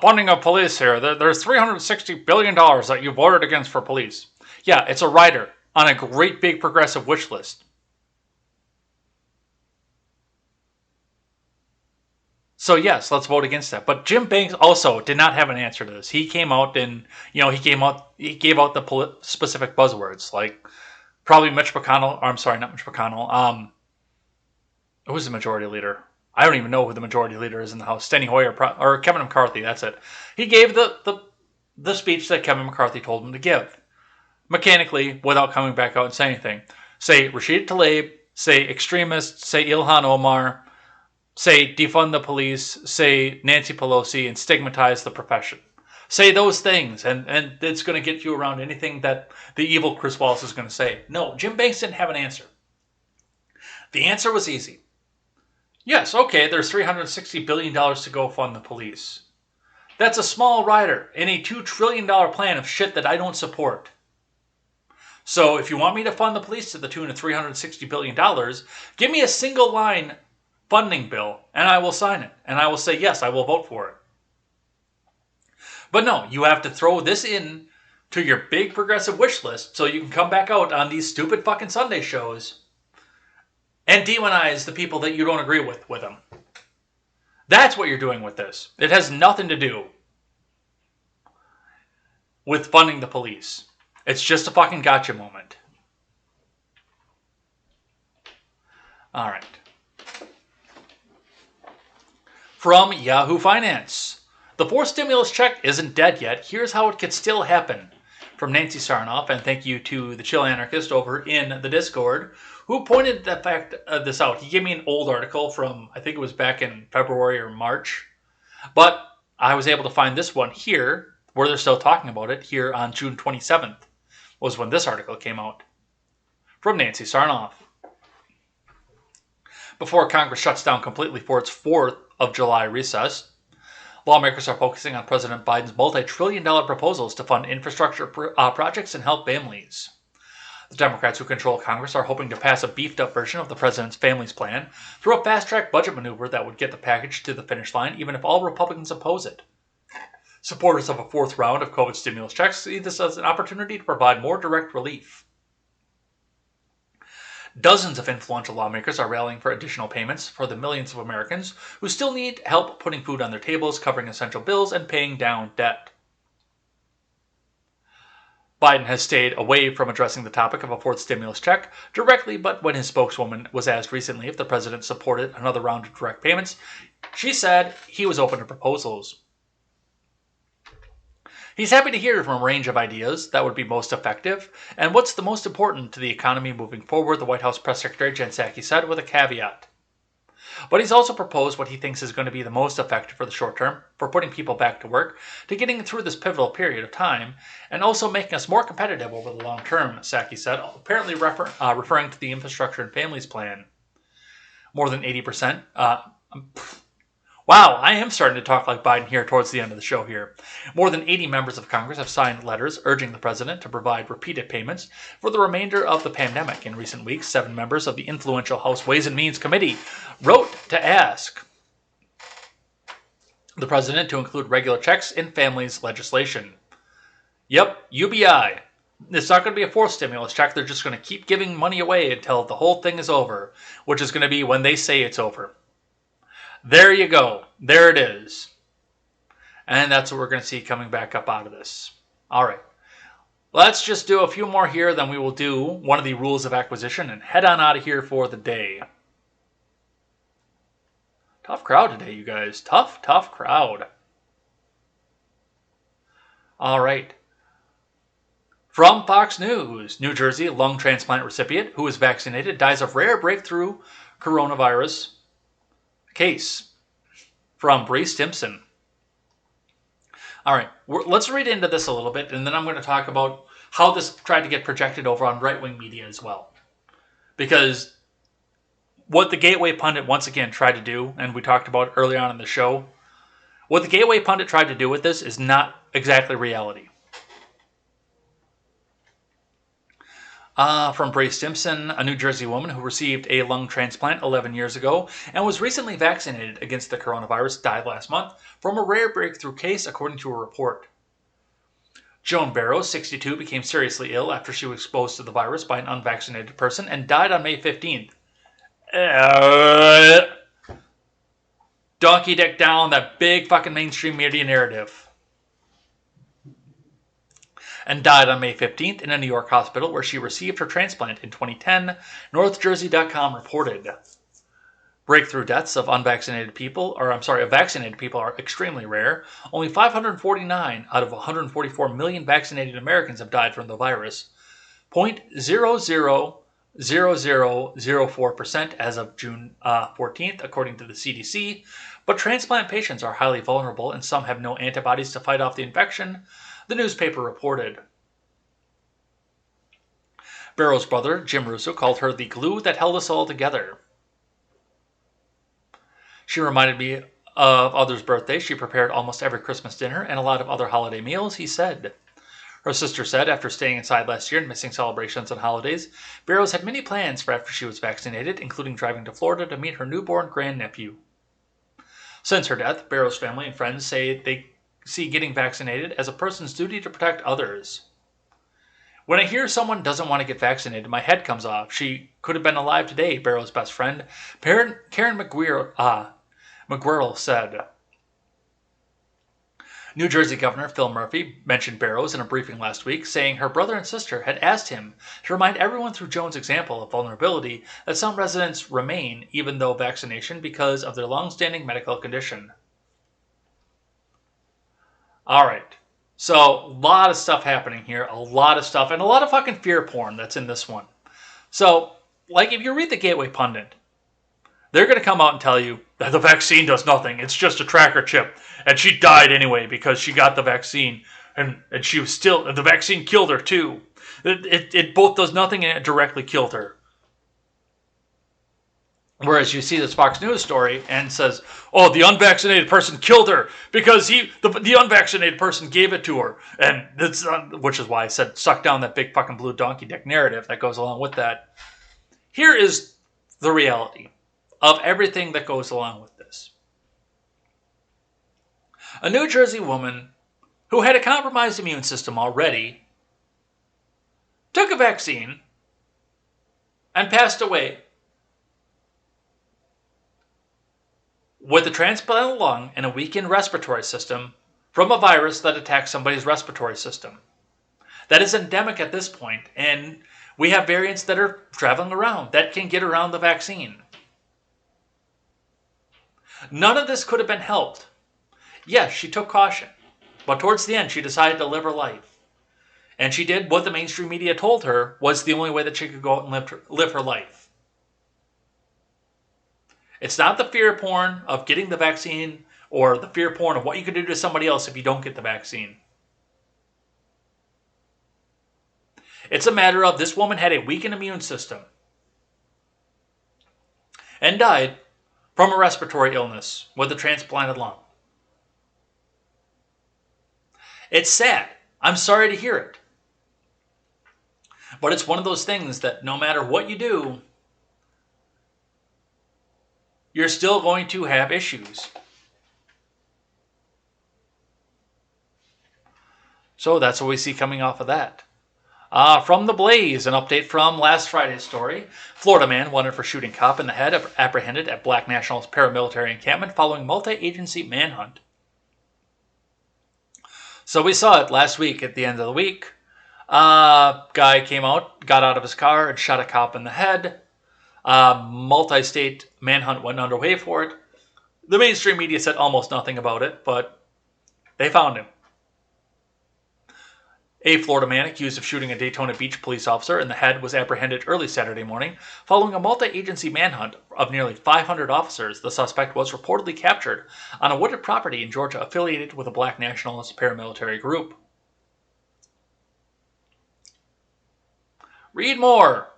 [SPEAKER 1] funding of police here. There's $360 billion that you voted against for police. Yeah, it's a rider on a great big progressive wish list. So yes, let's vote against that. But Jim Banks also did not have an answer to this. He came out and, he gave out the specific buzzwords, like probably Mitch McConnell, or I'm sorry, not Mitch McConnell. Who's the majority leader? I don't even know who the majority leader is in the House. Steny Hoyer or Kevin McCarthy, that's it. He gave the speech that Kevin McCarthy told him to give, mechanically, without coming back out and saying anything. Say Rashida Tlaib, say extremists, say Ilhan Omar, say defund the police, say Nancy Pelosi, and stigmatize the profession. Say those things, and it's going to get you around anything that the evil Chris Wallace is going to say. No, Jim Banks didn't have an answer. The answer was easy. Yes, okay, there's $360 billion to go fund the police. That's a small rider in a $2 trillion plan of shit that I don't support. So if you want me to fund the police to the tune of $360 billion, give me a single line funding bill, and I will sign it. And I will say, yes, I will vote for it. But no, you have to throw this in to your big progressive wish list so you can come back out on these stupid fucking Sunday shows and demonize the people that you don't agree with them. That's what you're doing with this. It has nothing to do with funding the police. It's just a fucking gotcha moment. All right. From Yahoo Finance. The fourth stimulus check isn't dead yet. Here's how it could still happen. From Nancy Sarnoff, and thank you to the Chill Anarchist over in the Discord, who pointed this out. He gave me an old article from, I think it was back in February or March. But I was able to find this one here, where they're still talking about it, here on June 27th, was when this article came out. From Nancy Sarnoff. Before Congress shuts down completely for its 4th of July recess, lawmakers are focusing on President Biden's multi-trillion-dollar proposals to fund infrastructure projects and help families. The Democrats who control Congress are hoping to pass a beefed-up version of the president's families plan through a fast-track budget maneuver that would get the package to the finish line even if all Republicans oppose it. Supporters of a 4th round of COVID stimulus checks see this as an opportunity to provide more direct relief. Dozens of influential lawmakers are rallying for additional payments for the millions of Americans who still need help putting food on their tables, covering essential bills, and paying down debt. Biden has stayed away from addressing the topic of a fourth stimulus check directly, but when his spokeswoman was asked recently if the president supported another round of direct payments, she said he was open to proposals. He's happy to hear from a range of ideas that would be most effective, and what's the most important to the economy moving forward, the White House Press Secretary Jen Psaki said, with a caveat. But he's also proposed what he thinks is going to be the most effective for the short term, for putting people back to work, to getting through this pivotal period of time, and also making us more competitive over the long term, Psaki said, apparently referring to the Infrastructure and Families Plan. More than 80%. Wow, I am starting to talk like Biden here towards the end of the show here. More than 80 members of Congress have signed letters urging the president to provide repeated payments for the remainder of the pandemic. In recent weeks, 7 members of the influential House Ways and Means Committee wrote to ask the president to include regular checks in families legislation. Yep, UBI. It's not going to be a fourth stimulus check. They're just going to keep giving money away until the whole thing is over, which is going to be when they say it's over. There you go. There it is. And that's what we're going to see coming back up out of this. All right. Let's just do a few more here, then we will do one of the rules of acquisition and head on out of here for the day. Tough crowd today, you guys. Tough crowd. All right. From Fox News, New Jersey lung transplant recipient who was vaccinated dies of rare breakthrough coronavirus case. From Bree Stimson. All right, let's read into this a little bit, and then I'm going to talk about how this tried to get projected over on right-wing media as well. Because what the Gateway Pundit once again tried to do, and we talked about early on in the show, what the Gateway Pundit tried to do with this is not exactly reality. From Bray Stimson, a New Jersey woman who received a lung transplant 11 years ago and was recently vaccinated against the coronavirus, died last month from a rare breakthrough case, according to a report. Joan Barrows, 62, became seriously ill after she was exposed to the virus by an unvaccinated person and died on May 15th. Donkey dick down, that big fucking mainstream media narrative. And died on May 15th in a New York hospital where she received her transplant in 2010, NorthJersey.com reported. Breakthrough deaths of vaccinated people are extremely rare. Only 549 out of 144 million vaccinated Americans have died from the virus. 0.000004% as of June 14th, according to the CDC. But transplant patients are highly vulnerable and some have no antibodies to fight off the infection, the newspaper reported. Barrows' brother, Jim Russo, called her the glue that held us all together. She reminded me of others' birthdays. She prepared almost every Christmas dinner and a lot of other holiday meals, he said. Her sister said after staying inside last year and missing celebrations and holidays, Barrows had many plans for after she was vaccinated, including driving to Florida to meet her newborn grandnephew. Since her death, Barrows' family and friends say they see getting vaccinated as a person's duty to protect others. When I hear someone doesn't want to get vaccinated, my head comes off. She could have been alive today, Barrows' best friend, Karen McGuirl said. New Jersey Governor Phil Murphy mentioned Barrows in a briefing last week, saying her brother and sister had asked him to remind everyone through Joan's example of vulnerability that some residents remain even though vaccination because of their long-standing medical condition. All right, so a lot of stuff happening here, a lot of stuff, and a lot of fucking fear porn that's in this one. So, like, if you read the Gateway Pundit, they're going to come out and tell you that the vaccine does nothing. It's just a tracker chip, and she died anyway because she got the vaccine, and she was still, the vaccine killed her too. It both does nothing and it directly killed her. Whereas you see this Fox News story and says, oh, the unvaccinated person killed her because the unvaccinated person gave it to her. And it's, which is why I said suck down that big fucking blue donkey dick narrative that goes along with that. Here is the reality of everything that goes along with this. A New Jersey woman who had a compromised immune system already took a vaccine and passed away with a transplanted lung and a weakened respiratory system from a virus that attacks somebody's respiratory system. That is endemic at this point, and we have variants that are traveling around that can get around the vaccine. None of this could have been helped. Yes, she took caution, but towards the end she decided to live her life. And she did what the mainstream media told her was the only way that she could go out and live her life. It's not the fear porn of getting the vaccine or the fear porn of what you could do to somebody else if you don't get the vaccine. It's a matter of this woman had a weakened immune system and died from a respiratory illness with a transplanted lung. It's sad. I'm sorry to hear it. But it's one of those things that no matter what you do, you're still going to have issues. So that's what we see coming off of that. From The Blaze, an update from last Friday's story. Florida man wanted for shooting cop in the head apprehended at Black Nationals paramilitary encampment following multi-agency manhunt. So we saw it last week at the end of the week. Guy came out, got out of his car, and shot a cop in the head. Multi-state manhunt went underway for it. The mainstream media said almost nothing about it, but they found him. A Florida man accused of shooting a Daytona Beach police officer in the head was apprehended early Saturday morning. Following a multi-agency manhunt of nearly 500 officers, the suspect was reportedly captured on a wooded property in Georgia affiliated with a Black nationalist paramilitary group. Read more.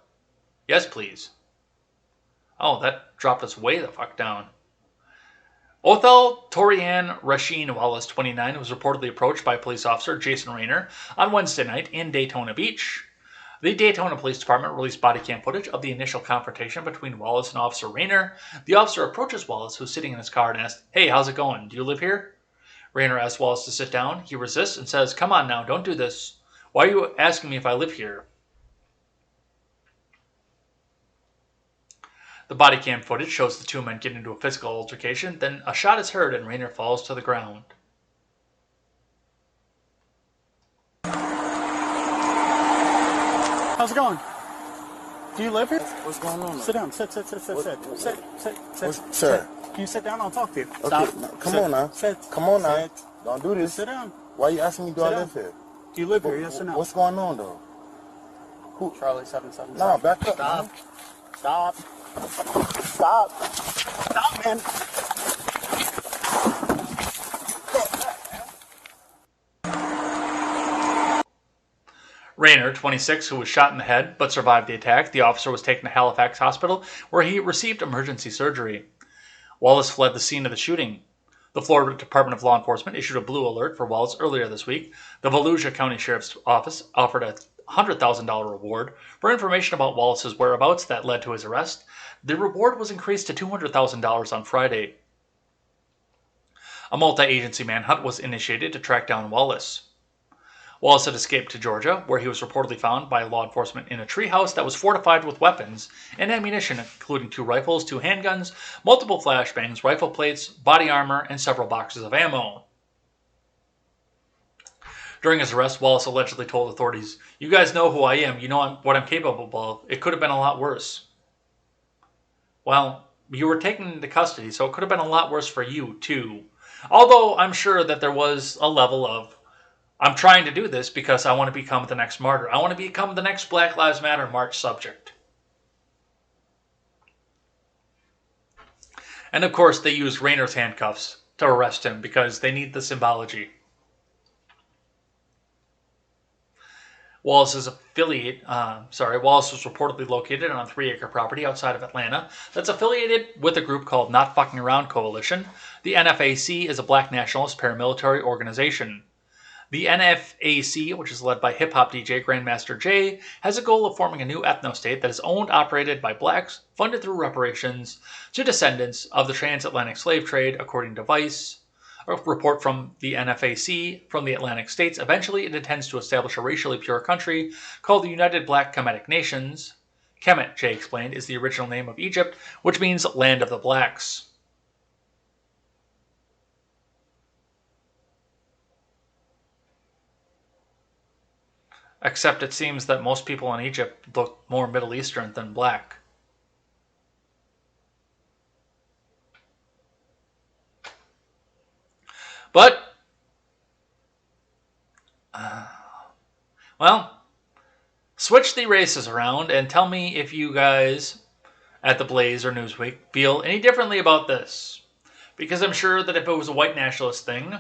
[SPEAKER 1] Yes, please. Oh, that dropped us way the fuck down. Othel Torian Rasheen Wallace, 29, was reportedly approached by police officer Jason Rayner on Wednesday night in Daytona Beach. The Daytona Police Department released body cam footage of the initial confrontation between Wallace and Officer Rayner. The officer approaches Wallace, who's sitting in his car, and asks, "Hey, how's it going? Do you live here?" Rayner asks Wallace to sit down. He resists and says, "Come on now, don't do this. Why are you asking me if I live here?" The body cam footage shows the two men get into a physical altercation, then a shot is heard and Rayner falls to the ground.
[SPEAKER 12] How's it going? Do you live here?
[SPEAKER 13] What's going on?
[SPEAKER 12] Sit down. Sit. Sir. Can you sit down? I'll talk to you.
[SPEAKER 13] Okay,
[SPEAKER 12] Stop.
[SPEAKER 13] come on now.
[SPEAKER 12] Sit.
[SPEAKER 13] Come on now.
[SPEAKER 12] Sit.
[SPEAKER 13] Don't do this.
[SPEAKER 12] Sit down.
[SPEAKER 13] Why are you asking me do I
[SPEAKER 12] Sit
[SPEAKER 13] live
[SPEAKER 12] down.
[SPEAKER 13] here?
[SPEAKER 12] Do you live here? Yes or no?
[SPEAKER 13] What's going on though? Who?
[SPEAKER 12] Charlie 777.
[SPEAKER 13] No, back up.
[SPEAKER 12] Stop.
[SPEAKER 13] Man.
[SPEAKER 12] Stop. Stop, man.
[SPEAKER 1] Rayner, 26, who was shot in the head but survived the attack. The officer was taken to Halifax Hospital, where he received emergency surgery. Wallace fled the scene of the shooting. The Florida Department of Law Enforcement issued a blue alert for Wallace earlier this week. The Volusia County Sheriff's Office offered a $100,000 reward for information about Wallace's whereabouts that led to his arrest. The reward was increased to $200,000 on Friday. A multi-agency manhunt was initiated to track down Wallace. Wallace had escaped to Georgia, where he was reportedly found by law enforcement in a treehouse that was fortified with weapons and ammunition, including 2 rifles, 2 handguns, multiple flashbangs, rifle plates, body armor, and several boxes of ammo. During his arrest, Wallace allegedly told authorities, "You guys know who I am. You know what I'm capable of. It could have been a lot worse." Well, you were taken into custody, so it could have been a lot worse for you, too. Although I'm sure that there was a level of, I'm trying to do this because I want to become the next martyr. I want to become the next Black Lives Matter march subject. And of course, they used Rayner's handcuffs to arrest him because they need the symbology. Wallace was reportedly located on a 3-acre property outside of Atlanta that's affiliated with a group called Not Fucking Around Coalition. The NFAC is a Black nationalist paramilitary organization. The NFAC, which is led by hip-hop DJ Grandmaster Jay, has a goal of forming a new ethno-state that is owned, operated by blacks, funded through reparations to descendants of the transatlantic slave trade, according to Vice. A report from the NFAC from the Atlantic States. Eventually, it intends to establish a racially pure country called the United Black Kemetic Nations, Kemet, Jay explained, is the original name of Egypt, which means land of the blacks. Except it seems that most people in Egypt look more Middle Eastern than black. But, well, switch the races around and tell me if you guys at The Blaze or Newsweek feel any differently about this. Because I'm sure that if it was a white nationalist thing,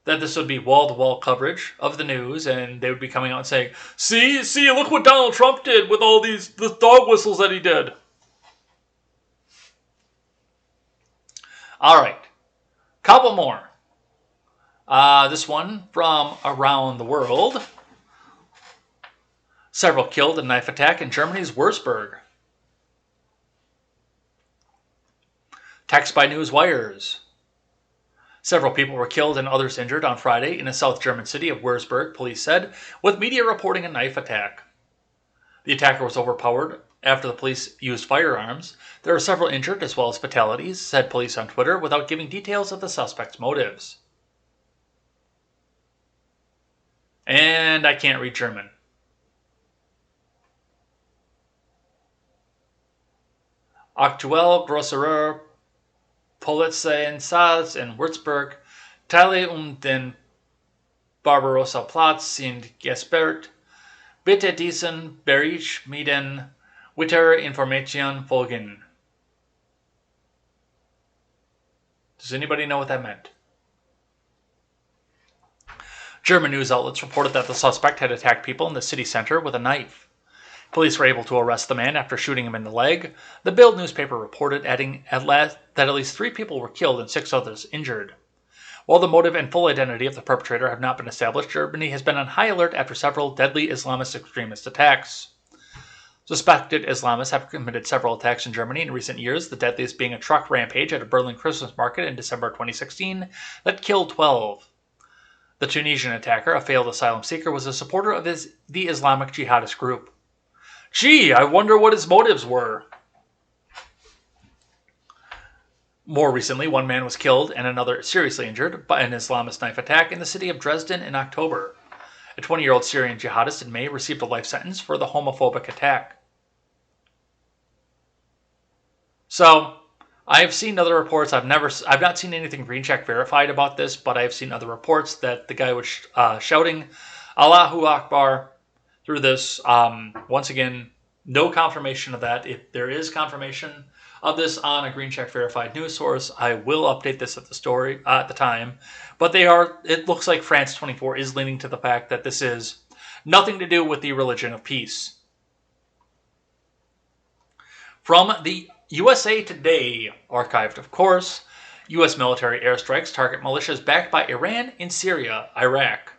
[SPEAKER 1] that this would be wall-to-wall coverage of the news, and they would be coming out and saying, see, look what Donald Trump did with all the dog whistles that he did. All right. Couple more. This one from around the world. Several killed in knife attack in Germany's Würzburg. Text by news wires. Several people were killed and others injured on Friday in a South German city of Würzburg, police said, with media reporting a knife attack. The attacker was overpowered after the police used firearms. There are several injured as well as fatalities, said police on Twitter, without giving details of the suspect's motives. And I can't read German. Aktuell größere Polizeieinsatz in Würzburg. Teile den Barbarossa-Platz sind gesperrt. Bitte diesen Bericht mit den weiteren Informationen folgen. Does anybody know what that meant? German news outlets reported that the suspect had attacked people in the city center with a knife. Police were able to arrest the man after shooting him in the leg. The Bild newspaper reported, adding that at least 3 people were killed and 6 others injured. While the motive and full identity of the perpetrator have not been established, Germany has been on high alert after several deadly Islamist extremist attacks. Suspected Islamists have committed several attacks in Germany in recent years, the deadliest being a truck rampage at a Berlin Christmas market in December 2016 that killed 12. The Tunisian attacker, a failed asylum seeker, was a supporter of the Islamic jihadist group. Gee, I wonder what his motives were. More recently, one man was killed and another seriously injured by an Islamist knife attack in the city of Dresden in October. A 20-year-old Syrian jihadist in May received a life sentence for the homophobic attack. So, I've seen other reports. I've not seen anything green check verified about this, but I've seen other reports that the guy was shouting Allahu Akbar through this. Once again, no confirmation of that. If there is confirmation of this on a green check verified news source, I will update this at the time. But it looks like France 24 is leaning to the fact that this is nothing to do with the religion of peace. From the USA Today, archived of course, U.S. military airstrikes target militias backed by Iran in Syria, Iraq.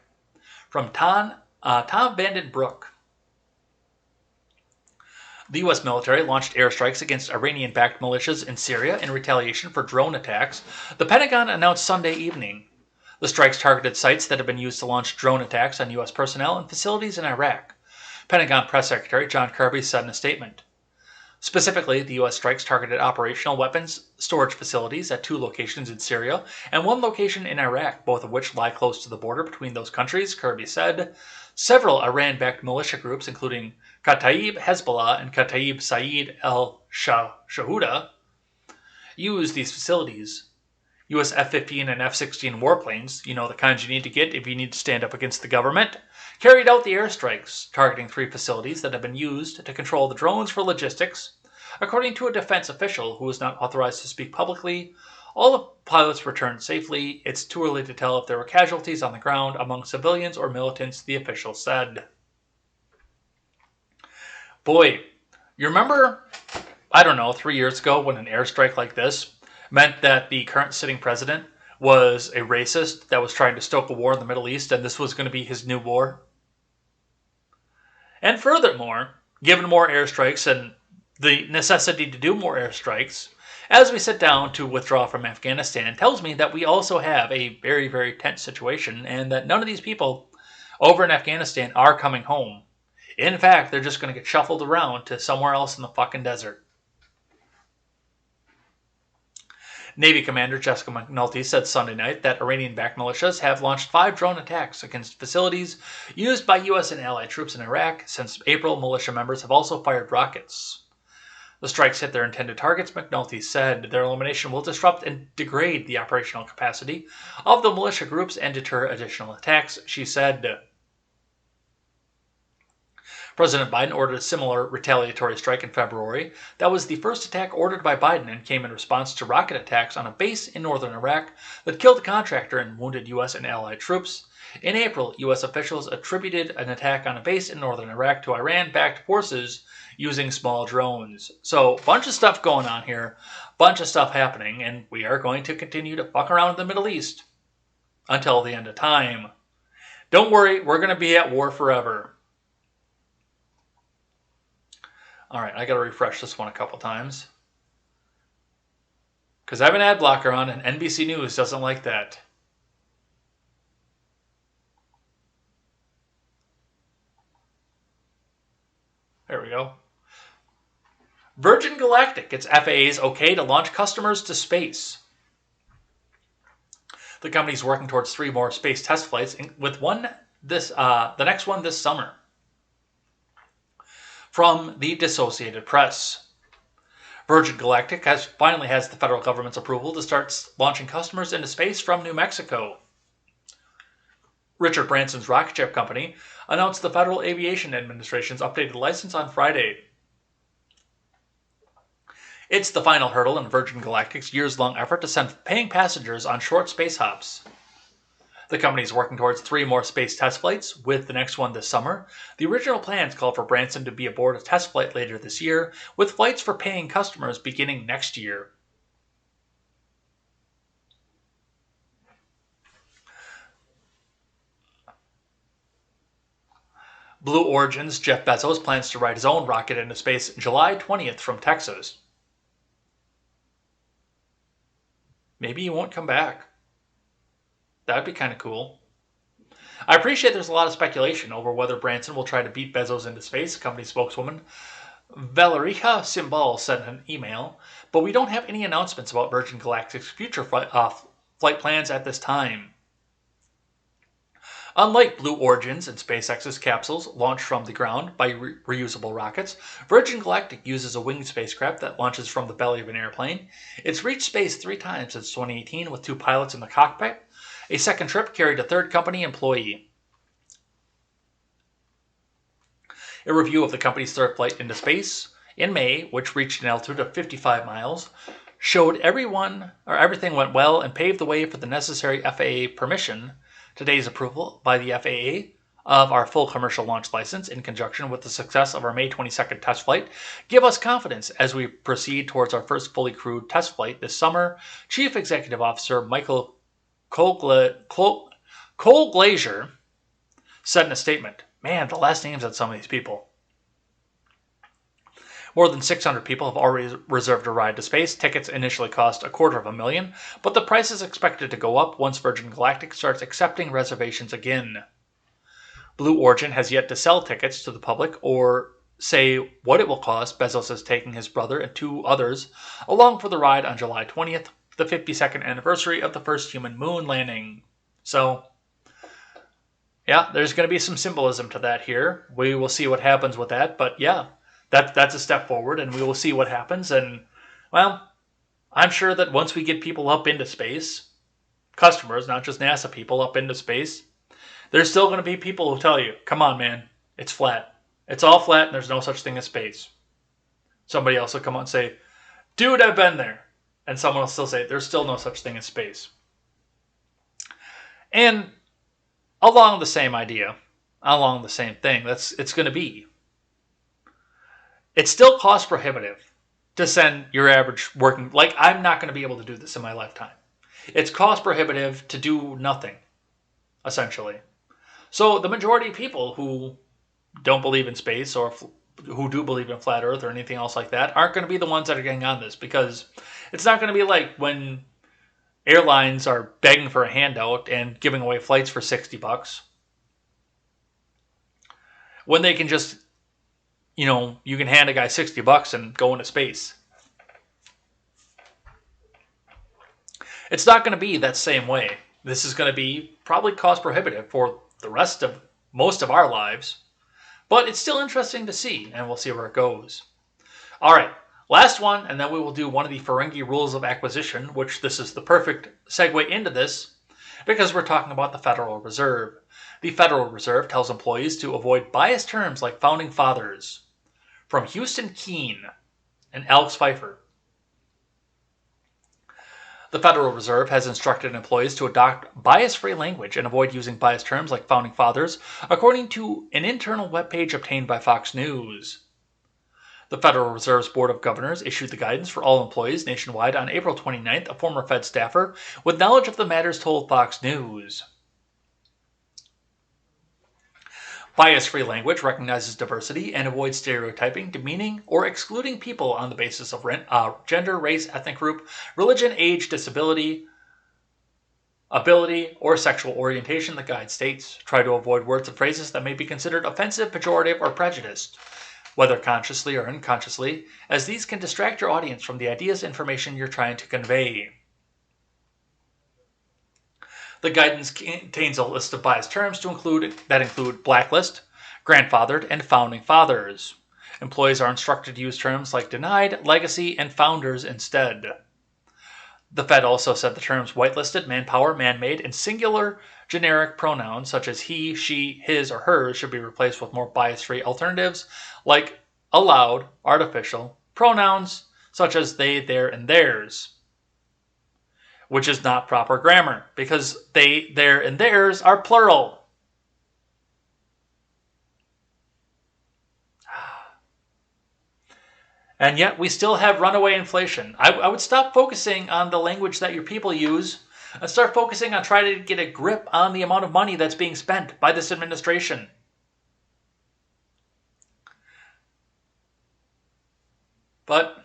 [SPEAKER 1] From Tom Vandenbroek. The U.S. military launched airstrikes against Iranian-backed militias in Syria in retaliation for drone attacks, the Pentagon announced Sunday evening. The strikes targeted sites that have been used to launch drone attacks on U.S. personnel and facilities in Iraq. Pentagon Press Secretary John Kirby said in a statement. Specifically, the U.S. strikes targeted operational weapons storage facilities at 2 locations in Syria and 1 location in Iraq, both of which lie close to the border between those countries, Kirby said. Several Iran-backed militia groups, including Kataib Hezbollah and Kataib Saeed al-Shahuda, use these facilities. U.S. F-15 and F-16 warplanes, the kinds you need to get if you need to stand up against the government, carried out the airstrikes, targeting 3 facilities that have been used to control the drones for logistics. According to a defense official who was not authorized to speak publicly, all the pilots returned safely. It's too early to tell if there were casualties on the ground among civilians or militants, the official said. Boy, you remember, 3 years ago when an airstrike like this meant that the current sitting president was a racist that was trying to stoke a war in the Middle East, and this was going to be his new war? And furthermore, given more airstrikes and the necessity to do more airstrikes, as we sit down to withdraw from Afghanistan, tells me that we also have a very, very tense situation, and that none of these people over in Afghanistan are coming home. In fact, they're just going to get shuffled around to somewhere else in the fucking desert. Navy Commander Jessica McNulty said Sunday night that Iranian-backed militias have launched 5 drone attacks against facilities used by U.S. and allied troops in Iraq. Since April, militia members have also fired rockets. The strikes hit their intended targets, McNulty said. Their elimination will disrupt and degrade the operational capacity of the militia groups and deter additional attacks, she said. President Biden ordered a similar retaliatory strike in February. That was the first attack ordered by Biden and came in response to rocket attacks on a base in northern Iraq that killed a contractor and wounded U.S. and allied troops. In April, U.S. officials attributed an attack on a base in northern Iraq to Iran-backed forces using small drones. So, bunch of stuff going on here, bunch of stuff happening, and we are going to continue to fuck around in the Middle East until the end of time. Don't worry, we're going to be at war forever. All right, I got to refresh this one a couple times. Because I have an ad blocker on, and NBC News doesn't like that. There we go. Virgin Galactic gets FAA's okay to launch customers to space. The company's working towards 3 more space test flights, with the next one this summer. From the Associated Press. Virgin Galactic finally has the federal government's approval to start launching customers into space from New Mexico. Richard Branson's rocket ship company announced the Federal Aviation Administration's updated license on Friday. It's the final hurdle in Virgin Galactic's years-long effort to send paying passengers on short space hops. The company is working towards 3 more space test flights, with the next one this summer. The original plans call for Branson to be aboard a test flight later this year, with flights for paying customers beginning next year. Blue Origin's Jeff Bezos plans to ride his own rocket into space July 20th from Texas. Maybe he won't come back. That'd be kind of cool. I appreciate there's a lot of speculation over whether Branson will try to beat Bezos into space, company spokeswoman Valeriha Simbal said in an email, but we don't have any announcements about Virgin Galactic's future flight plans at this time. Unlike Blue Origin's and SpaceX's capsules launched from the ground by reusable rockets, Virgin Galactic uses a winged spacecraft that launches from the belly of an airplane. It's reached space 3 times since 2018 with 2 pilots in the cockpit. A second trip carried a 3rd company employee. A review of the company's 3rd flight into space in May, which reached an altitude of 55 miles, showed everything went well and paved the way for the necessary FAA permission. Today's approval by the FAA of our full commercial launch license, in conjunction with the success of our May 22nd test flight, give us confidence as we proceed towards our first fully crewed test flight this summer, Chief Executive Officer Michael Cole Glazier said in a statement. Man, the last names on some of these people. More than 600 people have already reserved a ride to space. Tickets initially cost $250,000, but the price is expected to go up once Virgin Galactic starts accepting reservations again. Blue Origin has yet to sell tickets to the public or say what it will cost. Bezos is taking his brother and 2 others along for the ride on July 20th, the 52nd anniversary of the first human moon landing. So, yeah, there's going to be some symbolism to that here. We will see what happens with that, but yeah, that's a step forward, and we will see what happens. And, well, I'm sure that once we get people up into space, customers, not just NASA people, up into space, there's still going to be people who tell you, come on, man, it's flat. It's all flat, and there's no such thing as space. Somebody else will come on and say, dude, I've been there. And someone will still say, there's still no such thing as space. And along the same idea, along the same thing, it's going to be. It's still cost prohibitive to send your average working, like I'm not going to be able to do this in my lifetime. It's cost prohibitive to do nothing, essentially. So the majority of people who don't believe in space or who do believe in flat earth or anything else like that aren't going to be the ones that are getting on this, because it's not going to be like when airlines are begging for a handout and giving away flights for $60 when they can just you can hand a guy $60 and go into space. It's not going to be that same way. This is going to be probably cost prohibitive for the rest of most of our lives. But it's still interesting to see, and we'll see where it goes. All right, last one, and then we will do one of the Ferengi rules of acquisition, which this is the perfect segue into this, because we're talking about the Federal Reserve. The Federal Reserve tells employees to avoid biased terms like founding fathers. From Houston Keene and Alex Pfeiffer. The Federal Reserve has instructed employees to adopt bias-free language and avoid using biased terms like founding fathers, according to an internal webpage obtained by Fox News. The Federal Reserve's Board of Governors issued the guidance for all employees nationwide on April 29th, a former Fed staffer with knowledge of the matters told Fox News. Bias-free language recognizes diversity and avoids stereotyping, demeaning, or excluding people on the basis of gender, race, ethnic group, religion, age, disability, ability, or sexual orientation, the guide states. Try to avoid words and phrases that may be considered offensive, pejorative, or prejudiced, whether consciously or unconsciously, as these can distract your audience from the ideas and information you're trying to convey. The guidance contains a list of biased terms that include blacklist, grandfathered, and founding fathers. Employees are instructed to use terms like denied, legacy, and founders instead. The Fed also said the terms whitelisted, manpower, man-made, and singular generic pronouns such as he, she, his, or hers should be replaced with more bias-free alternatives like allowed, artificial, pronouns such as they, their, and theirs. Which is not proper grammar, because they, their, and theirs are plural. And yet we still have runaway inflation. I would stop focusing on the language that your people use and start focusing on trying to get a grip on the amount of money that's being spent by this administration. But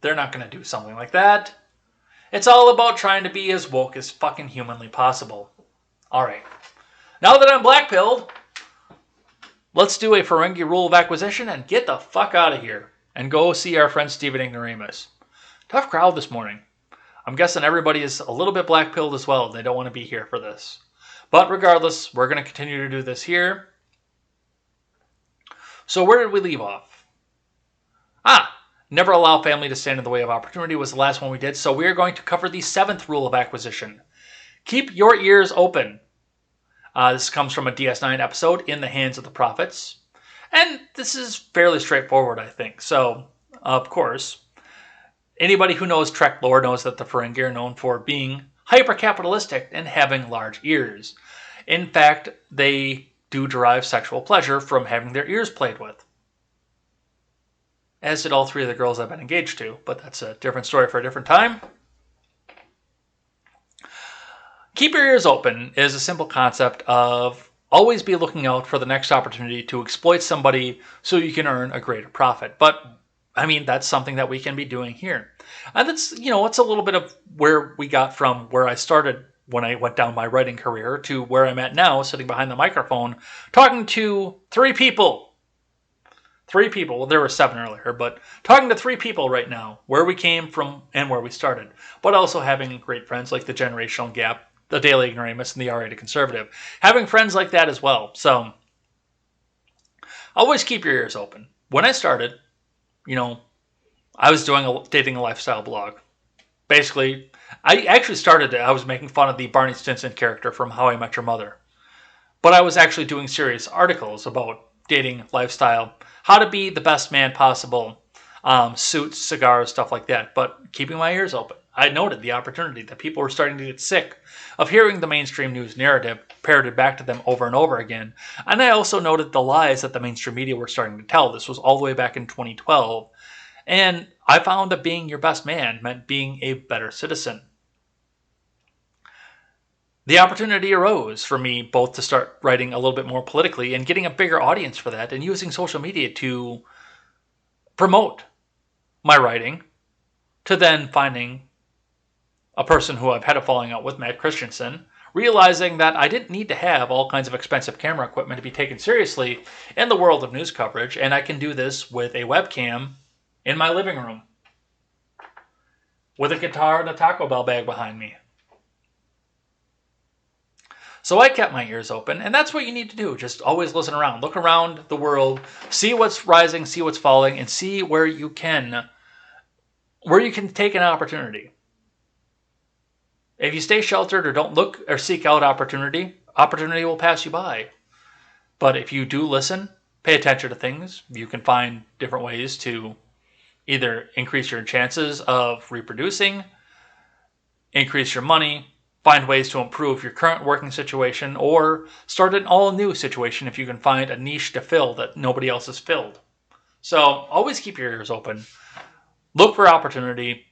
[SPEAKER 1] they're not going to do something like that. It's all about trying to be as woke as fucking humanly possible. Alright. Now that I'm black-pilled, let's do a Ferengi rule of acquisition and get the fuck out of here. And go see our friend Stephen Ignoramus. Tough crowd this morning. I'm guessing everybody is a little bit black-pilled as well. They don't want to be here for this. But regardless, we're going to continue to do this here. So where did we leave off? Never allow family to stand in the way of opportunity was the last one we did, so we are going to cover the 7th rule of acquisition. Keep your ears open. This comes from a DS9 episode, In the Hands of the Prophets. And this is fairly straightforward, I think. So, of course, anybody who knows Trek lore knows that the Ferengi are known for being hyper-capitalistic and having large ears. In fact, they do derive sexual pleasure from having their ears played with. As did all 3 of the girls I've been engaged to, but that's a different story for a different time. Keep your ears open is a simple concept of always be looking out for the next opportunity to exploit somebody so you can earn a greater profit. But, I mean, that's something that we can be doing here. And that's, it's a little bit of where we got from where I started when I went down my writing career to where I'm at now, sitting behind the microphone, talking to 3 people. 3 people. Well, there were 7 earlier, but talking to 3 people right now, where we came from and where we started. But also having great friends like the Generational Gap, the Daily Ignoramus, and the R-Rated Conservative. Having friends like that as well. So, always keep your ears open. When I started, I was doing dating a lifestyle blog. Basically, I actually started it. I was making fun of the Barney Stinson character from How I Met Your Mother. But I was actually doing serious articles about dating, lifestyle, how to be the best man possible, suits, cigars, stuff like that, but keeping my ears open. I noted the opportunity that people were starting to get sick of hearing the mainstream news narrative parroted back to them over and over again, and I also noted the lies that the mainstream media were starting to tell. This was all the way back in 2012, and I found that being your best man meant being a better citizen. The opportunity arose for me both to start writing a little bit more politically and getting a bigger audience for that and using social media to promote my writing, to then finding a person who I've had a falling out with, Matt Christensen, realizing that I didn't need to have all kinds of expensive camera equipment to be taken seriously in the world of news coverage, and I can do this with a webcam in my living room with a guitar and a Taco Bell bag behind me. So I kept my ears open, and that's what you need to do. Just always listen around. Look around the world, see what's rising, see what's falling, and see where you can take an opportunity. If you stay sheltered or don't look or seek out opportunity, opportunity will pass you by. But if you do listen, pay attention to things, you can find different ways to either increase your chances of reproducing, increase your money, find ways to improve your current working situation, or start an all-new situation if you can find a niche to fill that nobody else has filled. So always keep your ears open. Look for opportunity.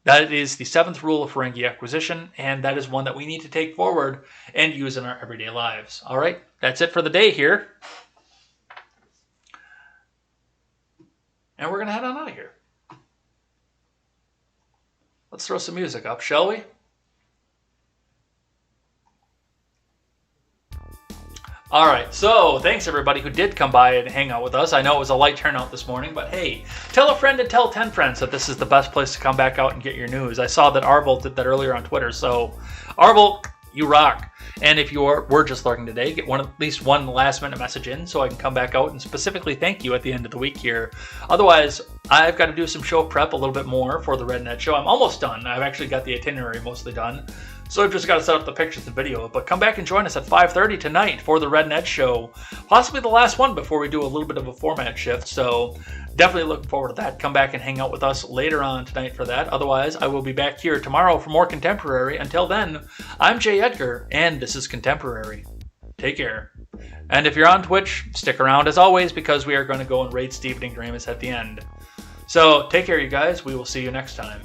[SPEAKER 1] That is the 7th rule of Ferengi acquisition, and that is one that we need to take forward and use in our everyday lives. All right, that's it for the day here. And we're going to head on out of here. Let's throw some music up, shall we? All right, so thanks everybody who did come by and hang out with us. I know it was a light turnout this morning, but hey, tell a friend and tell 10 friends that this is the best place to come back out and get your news. I saw that Arvolt did that earlier on Twitter, so Arvolt, you rock. And if you were just lurking today, get at least one last minute message in so I can come back out and specifically thank you at the end of the week here. Otherwise, I've got to do some show prep a little bit more for the RedNet show. I'm almost done. I've actually got the itinerary mostly done. So I've just got to set up the pictures and video. But come back and join us at 5:30 tonight for the RedNet show. Possibly the last one before we do a little bit of a format shift. So definitely looking forward to that. Come back and hang out with us later on tonight for that. Otherwise, I will be back here tomorrow for more Contemporary. Until then, I'm Jay Edgar, and this is Contemporary. Take care. And if you're on Twitch, stick around as always because we are going to go and raid Stephen Ignoramus at the end. So take care, you guys. We will see you next time.